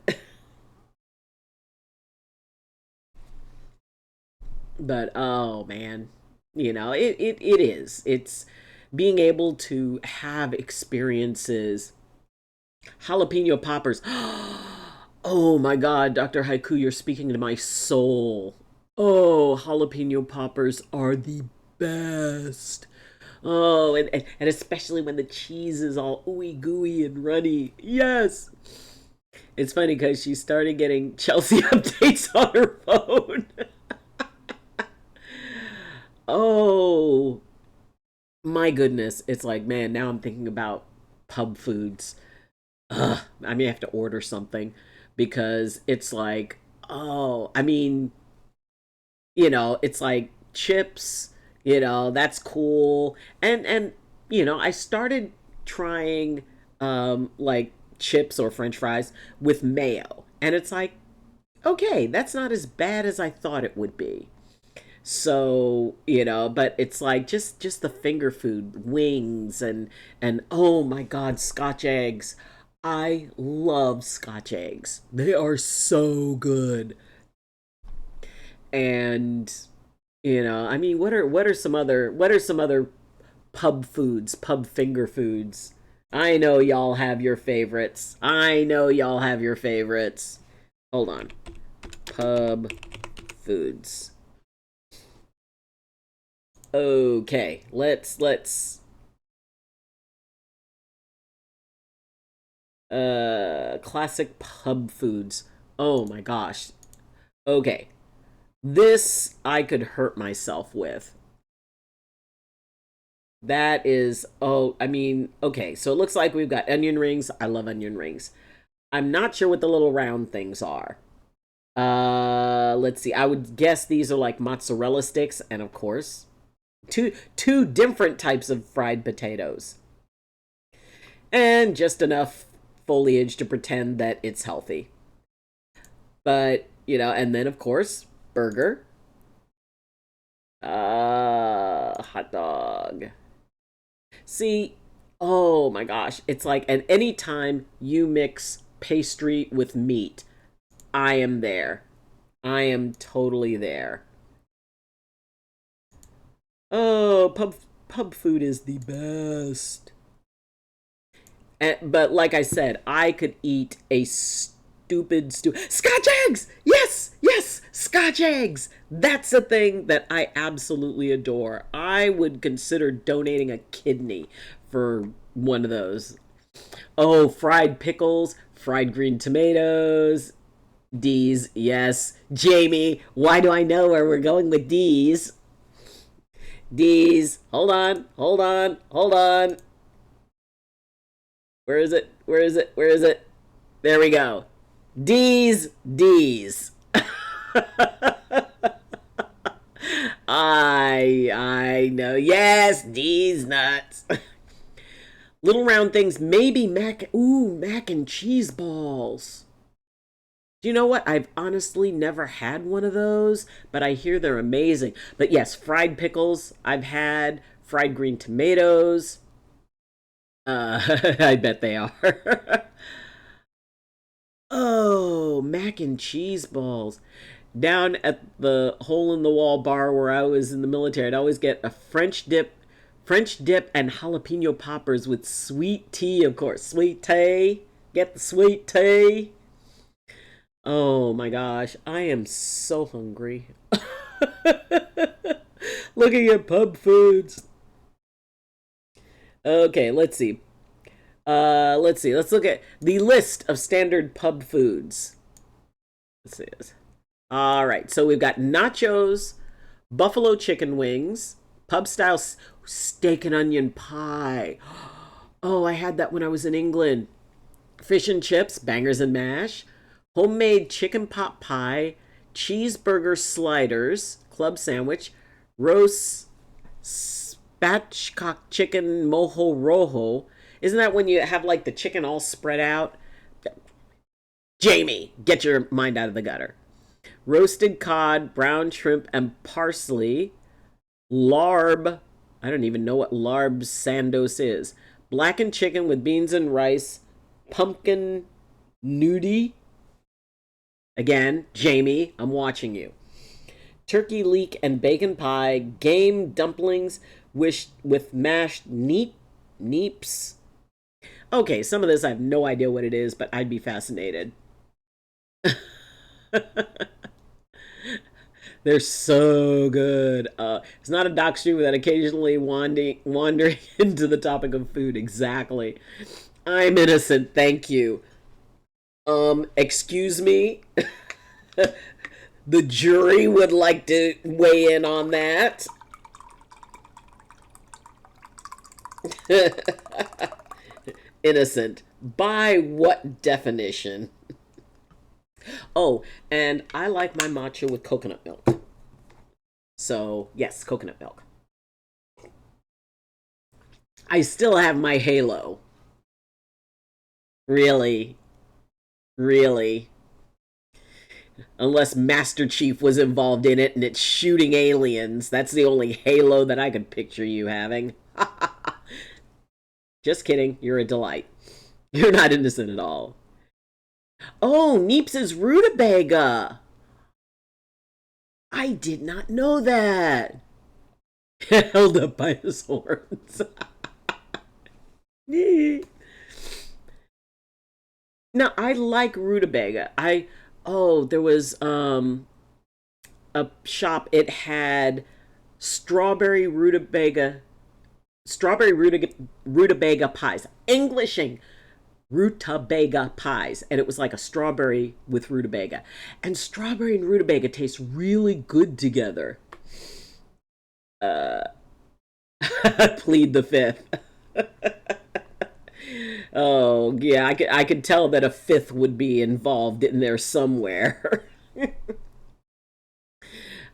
But oh man, it is. It's being able to have experiences. Jalapeno poppers. Oh my god, Dr. Haiku, you're speaking to my soul. Oh, jalapeno poppers are the best. Oh, and especially when the cheese is all ooey gooey and runny. Yes. It's funny because she started getting Chelsea updates on her phone. Oh, my goodness. It's like, man, now I'm thinking about pub foods. Ugh, I may have to order something because it's like, oh, I mean, it's like chips, that's cool. And I started trying like chips or french fries with mayo. And it's like, okay, that's not as bad as I thought it would be. So, but it's like just the finger food, wings and oh my god, Scotch eggs. I love Scotch eggs. They are so good. And I mean, what are some other pub foods, pub finger foods? I know y'all have your favorites. I know y'all have your favorites. Hold on. Pub foods. Okay, let's classic pub foods. Oh my gosh. Okay. This I could hurt myself with. That is, oh, I mean, okay, so it looks like we've got onion rings. I love onion rings. I'm not sure what the little round things are. Let's see. I would guess these are like mozzarella sticks, and of course, two different types of fried potatoes. And just enough foliage to pretend that it's healthy. But, and then of course, burger. Hot dog. See, oh my gosh, it's like, and anytime you mix pastry with meat, I am there. I am totally there. Oh, pub food is the best. But like I said, I could eat a stupid Scotch eggs. Yes, yes, Scotch eggs. That's a thing that I absolutely adore. I would consider donating a kidney for one of those. Oh, fried pickles, fried green tomatoes. D's, yes. Jamie, why do I know where we're going with D's? D's. Hold on, hold on, hold on. Where is it? Where is it? Where is it? There we go. D's, D's. I know. Yes, D's nuts. Little round things, maybe mac and cheese balls. Do you know what? I've honestly never had one of those, but I hear they're amazing. But yes, fried pickles, I've had fried green tomatoes. I bet they are. Oh, mac and cheese balls. Down at the hole in the wall bar where I was in the military, I'd always get a French dip and jalapeno poppers with sweet tea, of course. Sweet tea. Get the sweet tea. Oh my gosh, I am so hungry. Looking at pub foods. Okay, let's see. Let's look at the list of standard pub foods. Let's see this. All right, so we've got nachos, buffalo chicken wings, pub style steak and onion pie. Oh, I had that when I was in England. Fish and chips, bangers and mash, homemade chicken pot pie, cheeseburger sliders, club sandwich, roast spatchcock chicken mojo rojo. Isn't that when you have like the chicken all spread out? Jamie, get your mind out of the gutter. Roasted cod, brown shrimp, and parsley. Larb. I don't even know what larb sandos is. Blackened chicken with beans and rice. Pumpkin nudie. Again, Jamie, I'm watching you. Turkey leek and bacon pie. Game dumplings with mashed neeps. Okay, some of this I have no idea what it is, but I'd be fascinated. They're so good. It's not a doc stream without occasionally wandering into the topic of food. Exactly. I'm innocent, thank you. Excuse me? The jury would like to weigh in on that. Innocent. By what definition? Oh, and I like my matcha with coconut milk. So, yes, coconut milk. I still have my halo. Really? Really? Unless Master Chief was involved in it and it's shooting aliens. That's the only halo that I could picture you having. Just kidding. You're a delight. You're not innocent at all. Oh, Neeps is rutabaga. I did not know that. Held up by his horns. No, I like rutabaga. There was a shop. It had strawberry rutabaga pies. Englishing rutabaga pies, and it was like a strawberry with rutabaga. And strawberry and rutabaga taste really good together. Plead the fifth. Oh, yeah, I could tell that a fifth would be involved in there somewhere.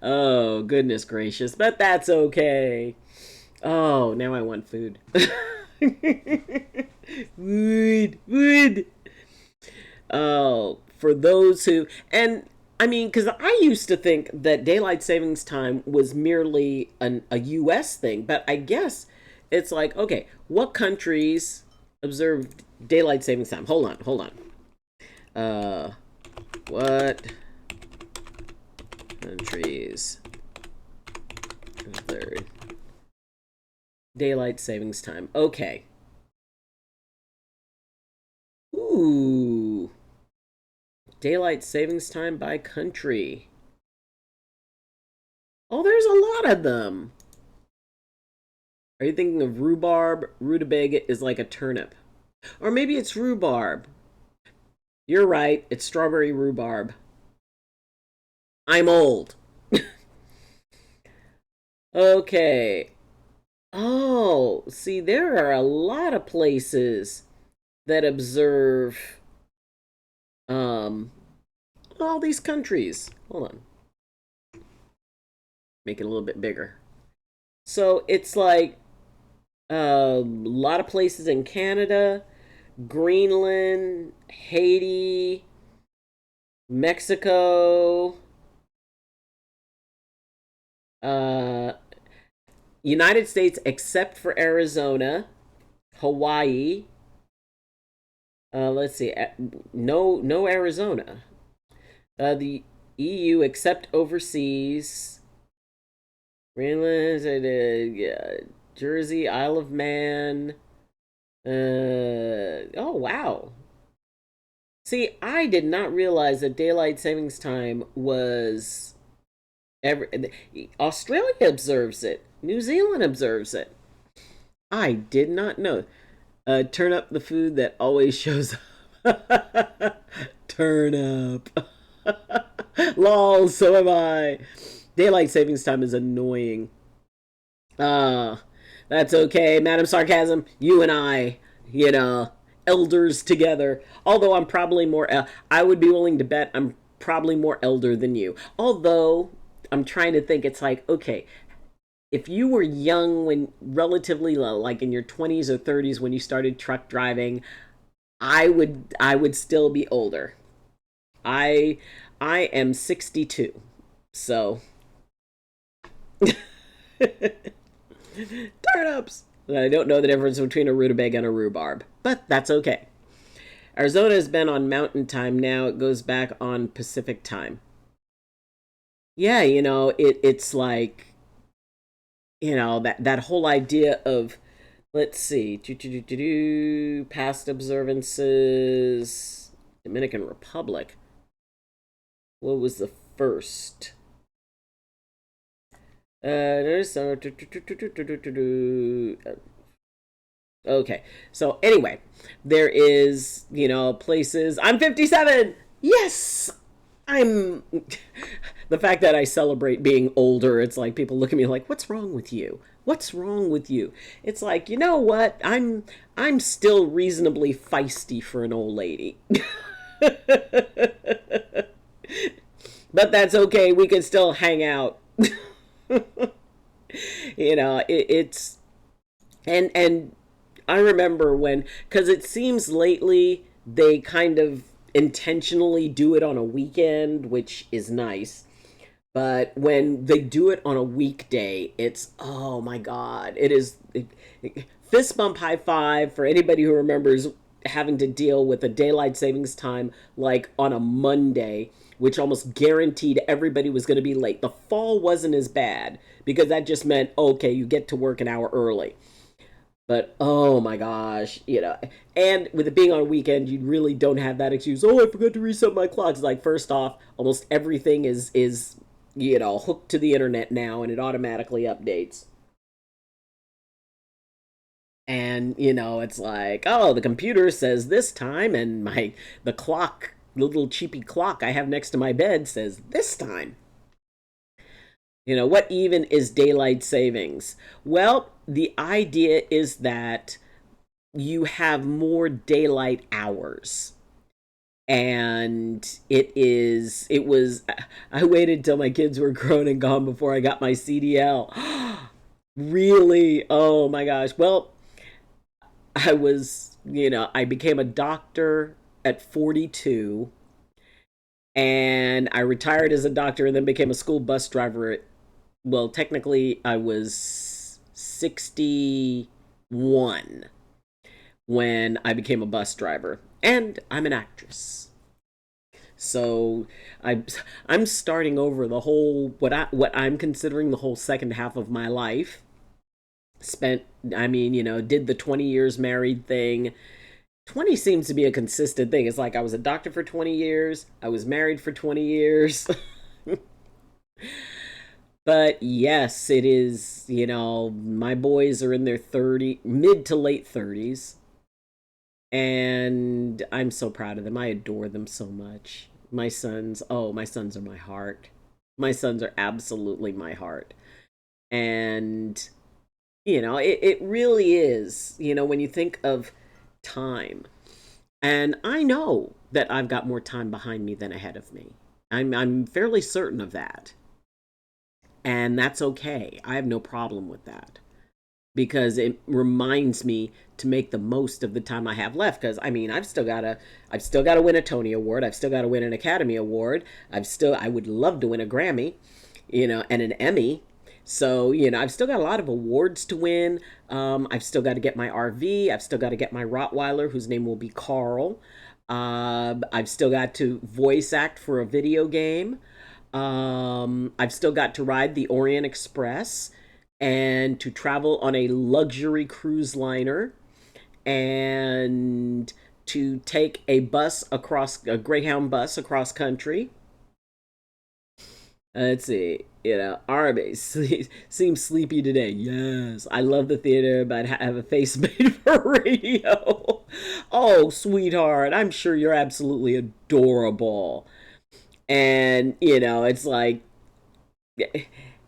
Oh, goodness gracious, but that's okay. Oh, now I want food. Wood. Oh, for those who, and I mean, because I used to think that daylight savings time was merely a U.S. thing, but I guess it's like, okay, what countries observe daylight savings time? Hold on. What countries observe Daylight savings time. Okay. Ooh. Daylight savings time by country. Oh, there's a lot of them. Are you thinking of rhubarb? Rutabaga is like a turnip. Or maybe it's rhubarb. You're right. It's strawberry rhubarb. I'm old. Okay. Oh, see, there are a lot of places that observe all these countries. Hold on. Make it a little bit bigger. So it's like a lot of places in Canada, Greenland, Haiti, Mexico, uh, United States, except for Arizona, Hawaii. Let's see, no Arizona. The EU, except overseas. Greenland, Jersey, Isle of Man. Oh wow. See, I did not realize that daylight savings time was Australia observes it. New Zealand observes it. I did not know. Turn up the food that always shows up. Turn up. Lol, so am I. Daylight savings time is annoying. That's okay. Madam Sarcasm, you and I, elders together. Although I'm probably more, I would be willing to bet I'm probably more elder than you. Although, I'm trying to think, it's like, okay, if you were young when relatively low, like in your 20s or 30s when you started truck driving, I would still be older. I I am 62. So turnips. I don't know the difference between a rutabaga and a rhubarb, but that's okay. Arizona has been on Mountain Time now. It goes back on Pacific Time. Yeah, it's like that whole idea of, let's see, past observances. Dominican Republic. What was the first? Okay, so anyway, there is, places. I'm 57. Yes, I'm. The fact that I celebrate being older, it's like people look at me like, "What's wrong with you? What's wrong with you?" It's like, you know what? I'm still reasonably feisty for an old lady. But that's okay. We can still hang out. It's and I remember when, because it seems lately they kind of intentionally do it on a weekend, which is nice. But when they do it on a weekday, it's, oh my God, it is fist bump, high five for anybody who remembers having to deal with a daylight savings time like on a Monday, which almost guaranteed everybody was going to be late. The fall wasn't as bad because that just meant, okay, you get to work an hour early. But oh my gosh, and with it being on a weekend, you really don't have that excuse. Oh, I forgot to reset my clock. It's like, first off, almost everything is hooked to the internet now, and it automatically updates. And it's like, oh, the computer says this time, and the clock, the little cheapy clock I have next to my bed says this time. What even is daylight savings? Well, the idea is that you have more daylight hours. And I waited till my kids were grown and gone before I got my CDL. Really? Oh my gosh. Well, I became a doctor at 42, and I retired as a doctor and then became a school bus driver at, well, technically I was 61 when I became a bus driver, and I'm an actress. So I'm starting over the whole, what I'm considering the whole second half of my life. Spent, I mean, did the 20 years married thing. 20 seems to be a consistent thing. It's like I was a doctor for 20 years, I was married for 20 years. But yes, it is, my boys are in their 30, mid to late 30s, and I'm so proud of them. I adore them so much. My sons, oh, my sons are my heart. My sons are absolutely my heart. And, it really is, when you think of time. And I know that I've got more time behind me than ahead of me. I'm fairly certain of that. And that's okay. I have no problem with that because it reminds me to make the most of the time I have left. Because I mean, I've still got to win a Tony Award. I've still got to win an Academy Award. I would love to win a Grammy, and an Emmy. So I've still got a lot of awards to win. I've still got to get my RV. I've still got to get my Rottweiler, whose name will be Carl. I've still got to voice act for a video game. I've still got to ride the Orient Express and to travel on a luxury cruise liner and to take a Greyhound bus across country. Let's see, Arby seems sleepy today. Yes, I love the theater, but I have a face made for radio. Oh, sweetheart, I'm sure you're absolutely adorable. And, it's like,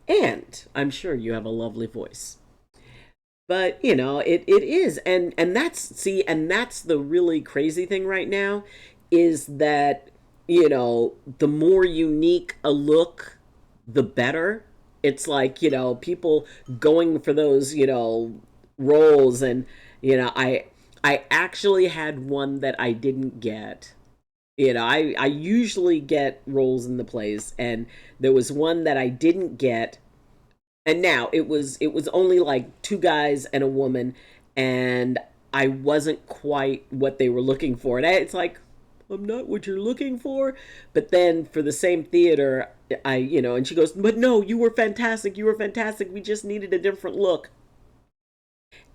and I'm sure you have a lovely voice. But, it is. And that's the really crazy thing right now is that, the more unique a look, the better. It's like, people going for those, roles. And, I actually had one that I didn't get. I usually get roles in the plays, and there was one that I didn't get. And now it was only like two guys and a woman, and I wasn't quite what they were looking for. And it's like, I'm not what you're looking for. But then for the same theater, and she goes, but no, you were fantastic. You were fantastic. We just needed a different look.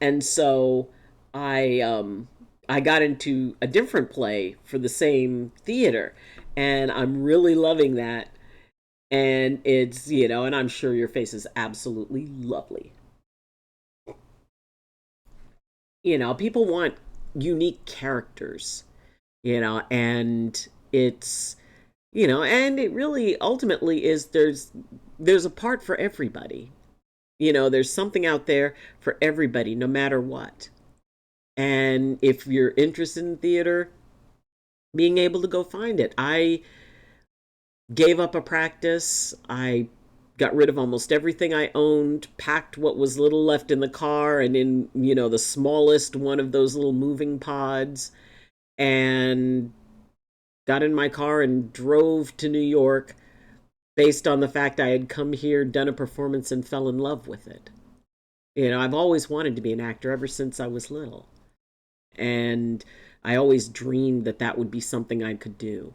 And so I got into a different play for the same theater, and I'm really loving that. And it's, and I'm sure your face is absolutely lovely. People want unique characters, and it's, and it really ultimately is there's a part for everybody. There's something out there for everybody, no matter what. And if you're interested in theater, being able to go find it. I gave up a practice. I got rid of almost everything I owned, packed what was little left in the car and in, the smallest one of those little moving pods, and got in my car and drove to New York based on the fact I had come here, done a performance, and fell in love with it. I've always wanted to be an actor ever since I was little. And I always dreamed that that would be something I could do.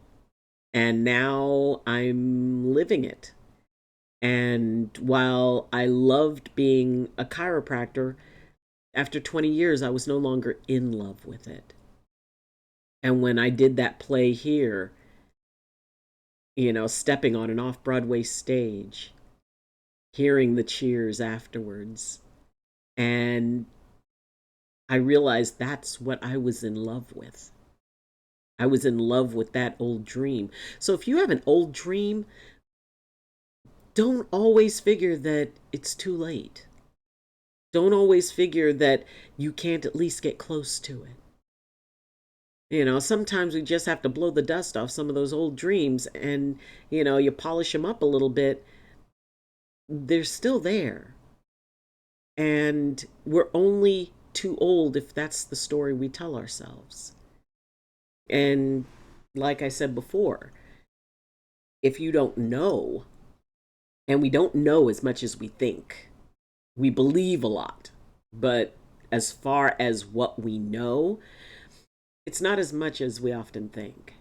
And now I'm living it. And while I loved being a chiropractor, after 20 years, I was no longer in love with it. And when I did that play here, stepping on an off Broadway stage, hearing the cheers afterwards, and I realized that's what I was in love with. I was in love with that old dream. So if you have an old dream, don't always figure that it's too late. Don't always figure that you can't at least get close to it. Sometimes we just have to blow the dust off some of those old dreams, and, you polish them up a little bit. They're still there. And we're only too old if that's the story we tell ourselves. And like I said before, if you don't know, and we don't know as much as we think, we believe a lot, but as far as what we know, it's not as much as we often think.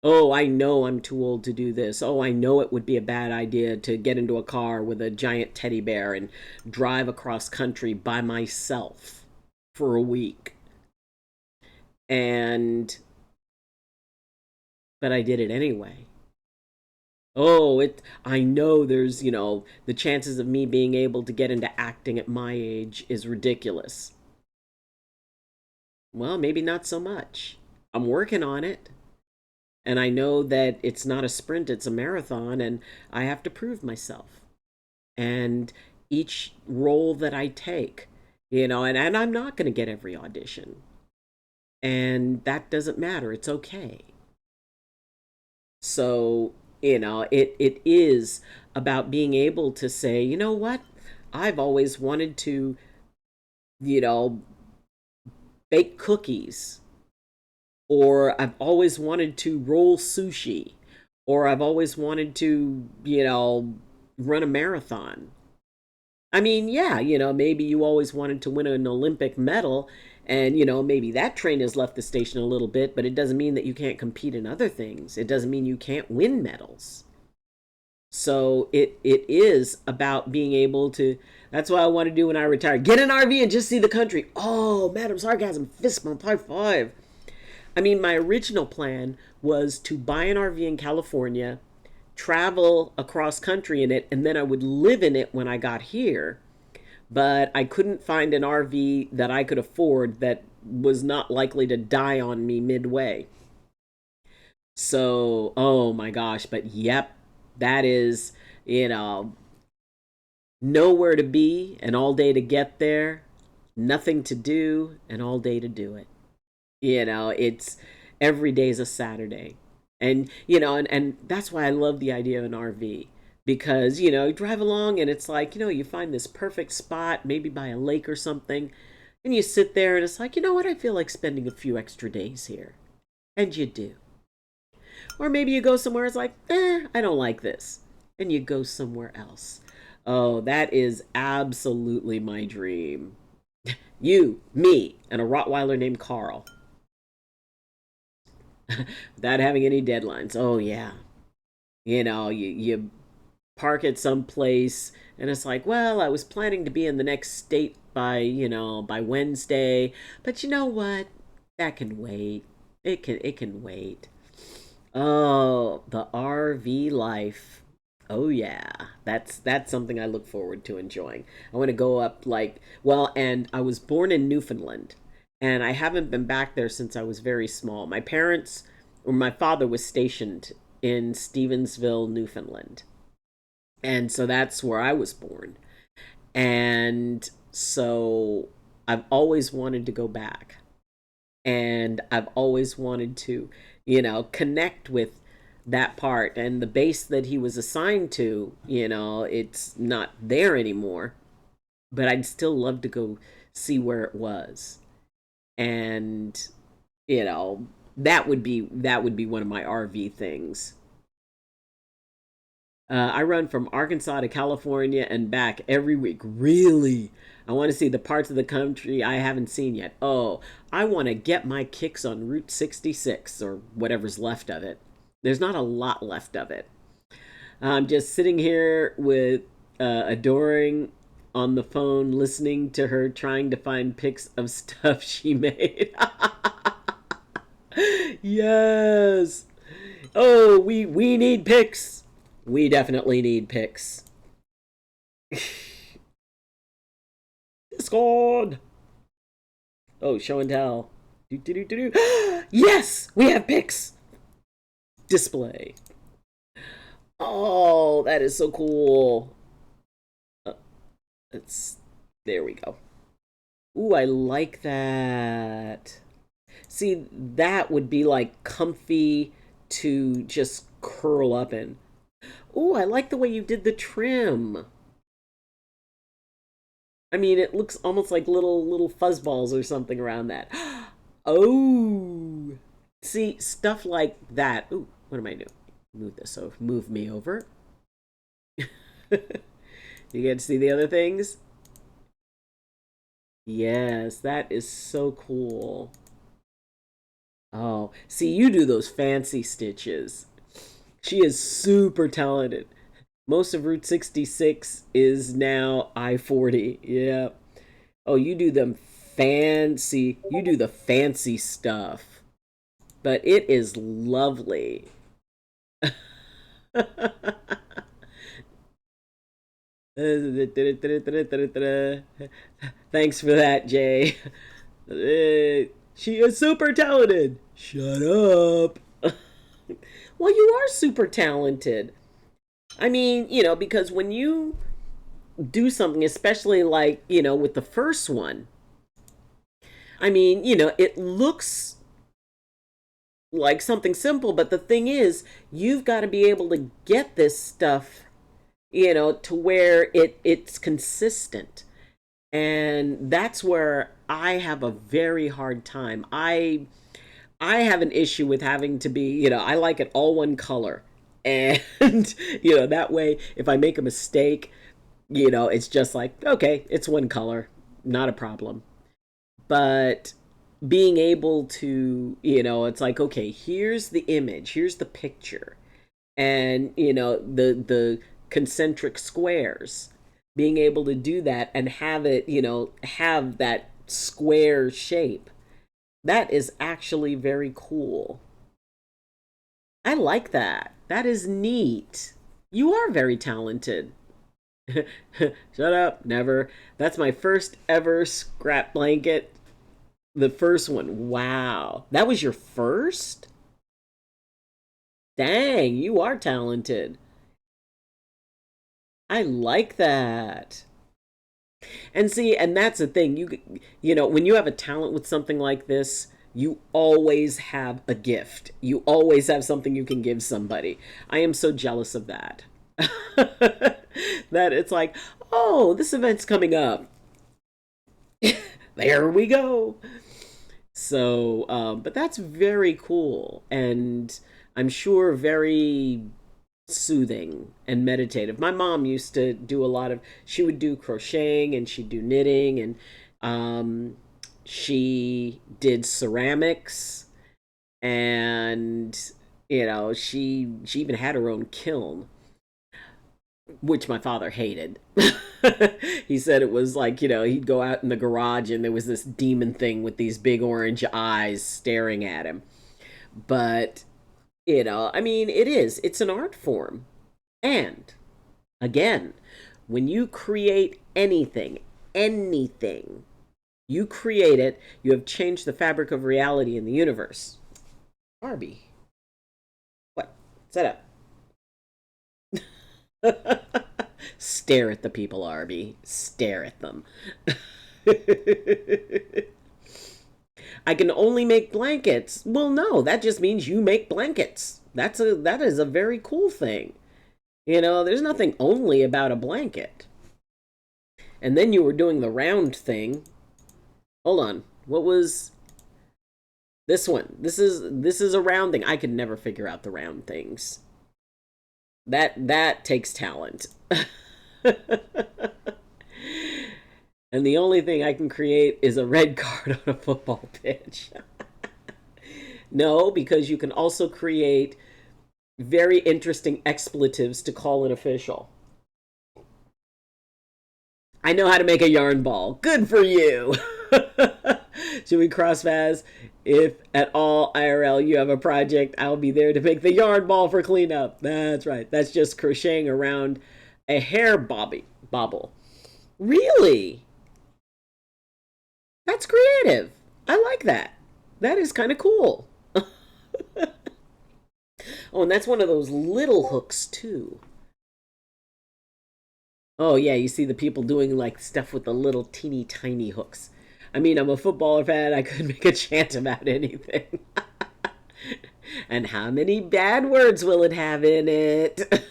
Oh, I know I'm too old to do this. Oh, I know it would be a bad idea to get into a car with a giant teddy bear and drive across country by myself for a week. And, but I did it anyway. Oh, I know there's, the chances of me being able to get into acting at my age is ridiculous. Well, maybe not so much. I'm working on it. And I know that it's not a sprint, it's a marathon, and I have to prove myself. And each role that I take, and I'm not going to get every audition. And that doesn't matter. It's okay. So, it is about being able to say, you know what? I've always wanted to, you know, bake cookies, or I've always wanted to roll sushi, or I've always wanted to, run a marathon. I mean, yeah, maybe you always wanted to win an Olympic medal, and, maybe that train has left the station a little bit, but it doesn't mean that you can't compete in other things. It doesn't mean you can't win medals. So it is about being able to. That's what I want to do when I retire. Get an RV and just see the country. Oh, Madam Sarcasm, fist bump, high five. I mean, my original plan was to buy an RV in California, travel across country in it, and then I would live in it when I got here. But I couldn't find an RV that I could afford that was not likely to die on me midway. So, oh my gosh, but yep, that is, you know, nowhere to be and all day to get there, nothing to do and all day to do it. It's every day is a Saturday. And, and that's why I love the idea of an RV because, you drive along and it's like, you find this perfect spot, maybe by a lake or something, and you sit there and it's like, you know what, I feel like spending a few extra days here. And you do. Or maybe you go somewhere, it's like, I don't like this. And you go somewhere else. Oh, that is absolutely my dream. You, me, and a Rottweiler named Carl. Without having any deadlines. Oh, yeah. You park at some place and it's like, well, I was planning to be in the next state by Wednesday, but you know what? That can wait. It can wait. Oh, the RV life. Oh yeah. That's something I look forward to enjoying. I want to go up and I was born in Newfoundland and I haven't been back there since I was very small. My father was stationed in Stevensville, Newfoundland. And so that's where I was born. And so I've always wanted to go back. And I've always wanted to, connect with that part. And the base that he was assigned to, it's not there anymore. But I'd still love to go see where it was. And, you know, that would be one of my RV things. I run from Arkansas to California and back every week. Really? I want to see the parts of the country I haven't seen yet. Oh, I want to get my kicks on Route 66 or whatever's left of it. There's not a lot left of it. I'm just sitting here with Adoring on the phone, listening to her trying to find pics of stuff she made. Yes. Oh, we need pics. We definitely need pics. Discord. Oh, show and tell. Do, do, do, do, do. Yes, we have pics. Display. Oh, that is so cool. Uh, it's there we go. Ooh, I like that. See, that would be like comfy to just curl up in. Ooh, I like the way you did the trim. I mean, it looks almost like little fuzzballs or something around that. Oh, see, stuff like that. Ooh, what am I doing? Move this over. Move me over. You get to see the other things? Yes, that is so cool. Oh, Wow. See, you do those fancy stitches. She is super talented. Most of Route 66 is now I-40. Yeah. Oh, you do them fancy. You do the fancy stuff. But it is lovely. Thanks for that, Jay. She is super talented. Shut up. Well, you are super talented. I mean, because when you do something, especially like, with the first one, I mean, it looks like something simple, but the thing is, you've got to be able to get this stuff, to where it's consistent. And that's where I have a very hard time. I have an issue with having to be, I like it all one color. And, that way, if I make a mistake, it's just like, okay, it's one color, not a problem. But being able to, it's like, okay, here's the image, here's the picture, and, the concentric squares, being able to do that and have it, have that square shape. That is actually very cool. I like that. That is neat. You are very talented. Shut up, never. That's my first ever scrap blanket. The first one. Wow. That was your first? Dang, you are talented. I like that. And see, and that's the thing. When you have a talent with something like this, you always have a gift. You always have something you can give somebody. I am so jealous of that. That it's like, oh, this event's coming up. There we go. So, but that's very cool. And I'm sure very soothing and meditative. My mom used to do a lot of, she would do crocheting and she'd do knitting, and she did ceramics, and she even had her own kiln, which my father hated. He said it was like, he'd go out in the garage and there was this demon thing with these big orange eyes staring at him. But I mean, it's an art form. And again, when you create anything, you create it, you have changed the fabric of reality in the universe. Barbie. What? Set up. Stare at the people, Arby. Stare at them. I can only make blankets. Well, no, that just means you make blankets. That is a very cool thing. There's nothing only about a blanket. And then you were doing the round thing. Hold on. What was this one? This is a round thing. I could never figure out the round things. That takes talent. And the only thing I can create is a red card on a football pitch. No, because you can also create very interesting expletives to call an official. I know how to make a yarn ball. Good for you. Should we cross paths? If at all IRL you have a project, I'll be there to make the yarn ball for cleanup. That's right. That's just crocheting around a hair bobble. Really? That's creative. I like that. That is kind of cool. Oh, and that's one of those little hooks too. Oh yeah, you see the people doing like stuff with the little teeny tiny hooks. I mean, I'm a footballer fan. I could make a chant about anything. And how many bad words will it have in it?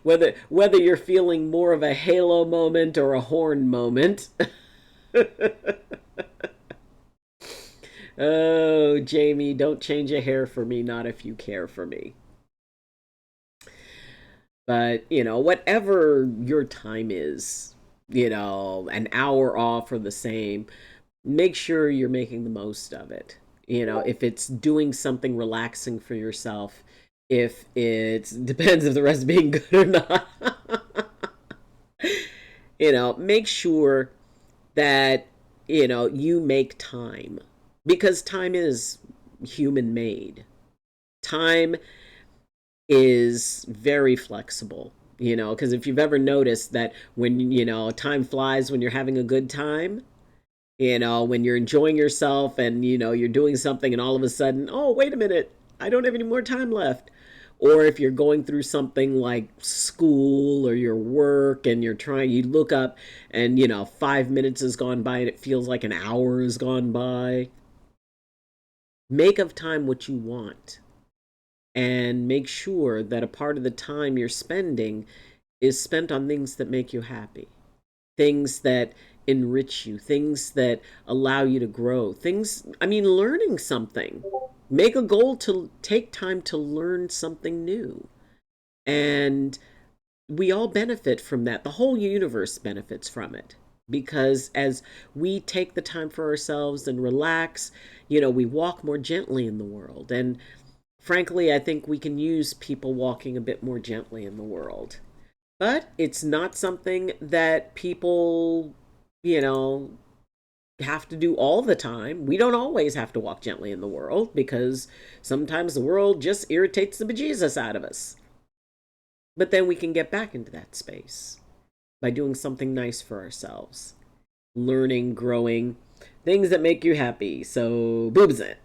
Whether you're feeling more of a halo moment or a horn moment. Oh, Jamie, don't change a hair for me, not if you care for me. But, whatever your time is, an hour off or the same, make sure you're making the most of it. if it's doing something relaxing for yourself, if it's depends if the rest being good or not. Make sure that you make time, because time is human made. Time is very flexible, because if you've ever noticed that when time flies when you're having a good time, when you're enjoying yourself and you're doing something and all of a sudden, oh, wait a minute, I don't have any more time left. Or if you're going through something like school or your work and you look up and 5 minutes has gone by and it feels like an hour has gone by. Make of time what you want, and make sure that a part of the time you're spending is spent on things that make you happy, things that enrich you, things that allow you to grow, learning something. Make a goal to take time to learn something new. And we all benefit from that. The whole universe benefits from it. Because as we take the time for ourselves and relax, we walk more gently in the world. And frankly, I think we can use people walking a bit more gently in the world. But it's not something that people, you know, have to do all the time. We don't always have to walk gently in the world, because sometimes the world just irritates the bejesus out of us. But then we can get back into that space by doing something nice for ourselves, learning, growing, things that make you happy. So, boobs it.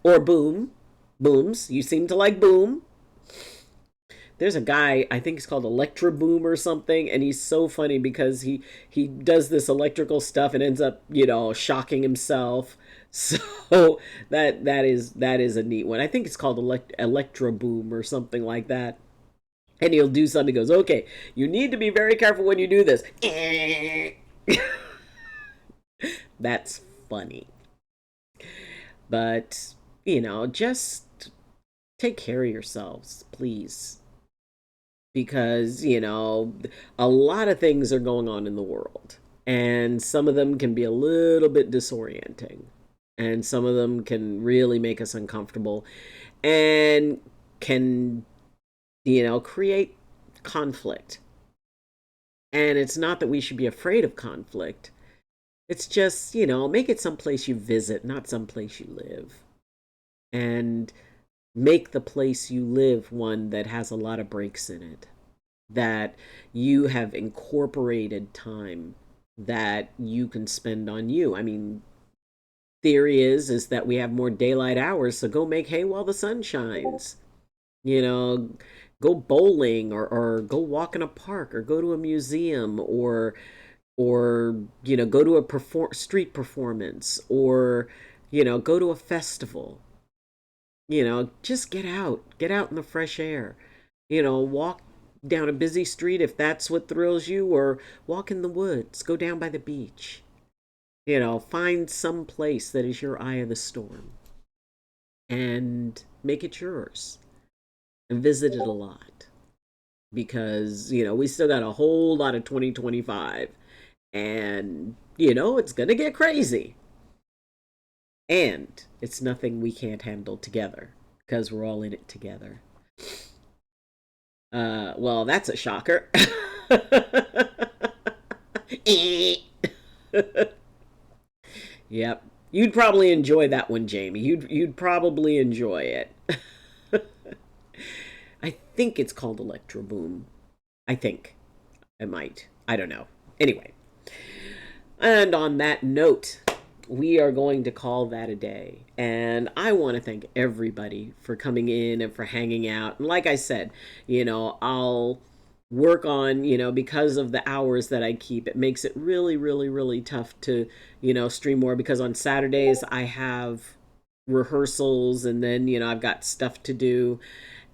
Or booms. You seem to like boom. There's a guy, I think he's called Electra Boom or something, and he's so funny because he does this electrical stuff and ends up, shocking himself. So that is a neat one. I think it's called Electra Boom or something like that. And he'll do something, he goes, okay, you need to be very careful when you do this. That's funny. But, just take care of yourselves, please. Because, a lot of things are going on in the world. And some of them can be a little bit disorienting. And some of them can really make us uncomfortable. And can, create conflict. And it's not that we should be afraid of conflict. It's just, make it someplace you visit, not someplace you live. And make the place you live one that has a lot of breaks in it, that you have incorporated time that you can spend on you. I mean, theory is that we have more daylight hours, so go make hay while the sun shines. Go bowling, or go walk in a park, or go to a museum, or go to a street performance, or go to a festival. Just get out in the fresh air. Walk down a busy street if that's what thrills you, or walk in the woods, go down by the beach. Find some place that is your eye of the storm and make it yours, and visit it a lot, because we still got a whole lot of 2025, and it's gonna get crazy. And it's nothing we can't handle together, because we're all in it together. Well, that's a shocker. Yep. You'd probably enjoy that one, Jamie. You'd probably enjoy it. I think it's called Electro Boom. I think. I might. I don't know. Anyway. And on that note, we are going to call that a day. And I want to thank everybody for coming in and for hanging out. And like I said, I'll work on, because of the hours that I keep, it makes it really, really, really tough to, stream more, because on Saturdays I have rehearsals, and then, I've got stuff to do.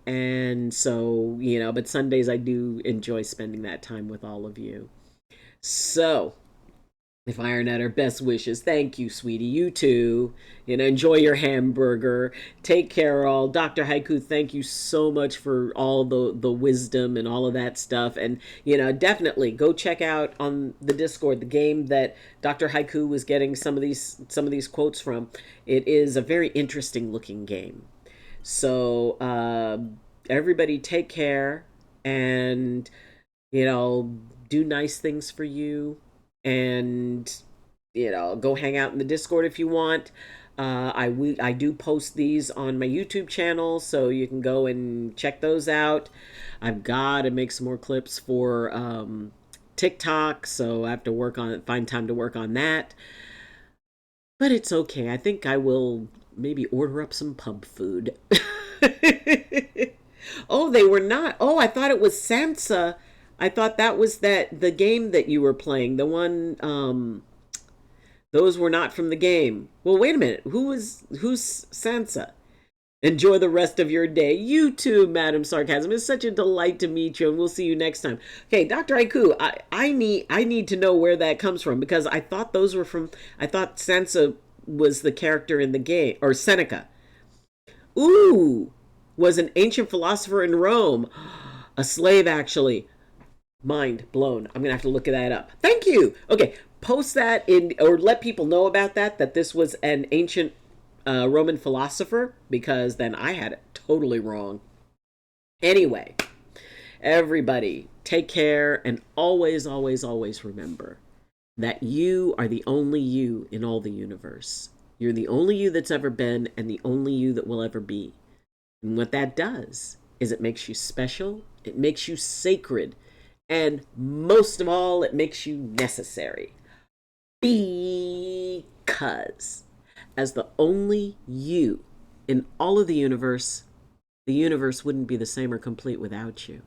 And so, but Sundays I do enjoy spending that time with all of you. So, Fire at her best wishes. Thank you, sweetie. You too. Enjoy your hamburger. Take care, all. Dr. Haiku, thank you so much for all the wisdom and all of that stuff. And, definitely go check out on the Discord the game that Dr. Haiku was getting some of these quotes from. It is a very interesting looking game. So, everybody take care and, do nice things for you. And go hang out in the Discord if you want. I do post these on my YouTube channel, so you can go and check those out. I've got to make some more clips for TikTok, so I have to find time to work on that. But it's okay. I think I will maybe order up some pub food. Oh, they were not. Oh, I thought it was Sansa. I thought that was the game that you were playing. The one, those were not from the game. Well, wait a minute. Who's Sansa? Enjoy the rest of your day. You too, Madam Sarcasm. It's such a delight to meet you, and we'll see you next time. Okay, Dr. Haiku, I need to know where that comes from, because I thought I thought Sansa was the character in the game, or Seneca. Ooh, was an ancient philosopher in Rome. A slave, actually. Mind blown. I'm gonna have to look that up. Thank you. Okay, post that or let people know about that this was an ancient Roman philosopher, because then I had it totally wrong. Anyway, everybody take care, and always, always, always remember that you are the only you in all the universe. You're the only you that's ever been, and the only you that will ever be. And what that does is it makes you special, it makes you sacred, and most of all, it makes you necessary. Because as the only you in all of the universe wouldn't be the same or complete without you.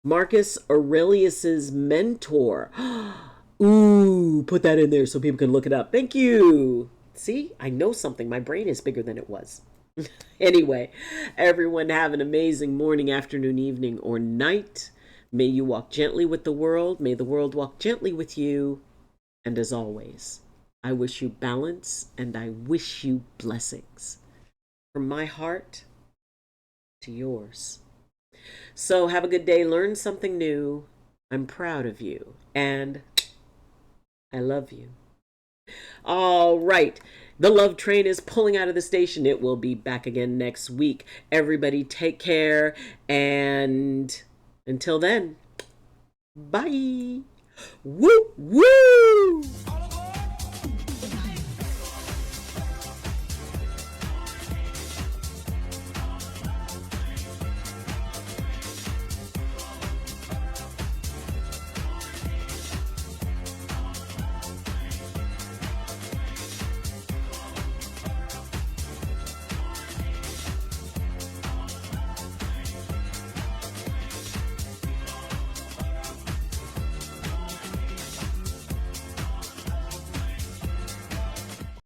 Marcus Aurelius's mentor. Ooh, put that in there so people can look it up. Thank you. See, I know something. My brain is bigger than it was. Anyway, everyone have an amazing morning, afternoon, evening, or night. May you walk gently with the world. May the world walk gently with you. And as always, I wish you balance, and I wish you blessings. From my heart to yours. So have a good day. Learn something new. I'm proud of you. And I love you. All right. The love train is pulling out of the station. It will be back again next week. Everybody take care. And until then, bye. Woo, woo.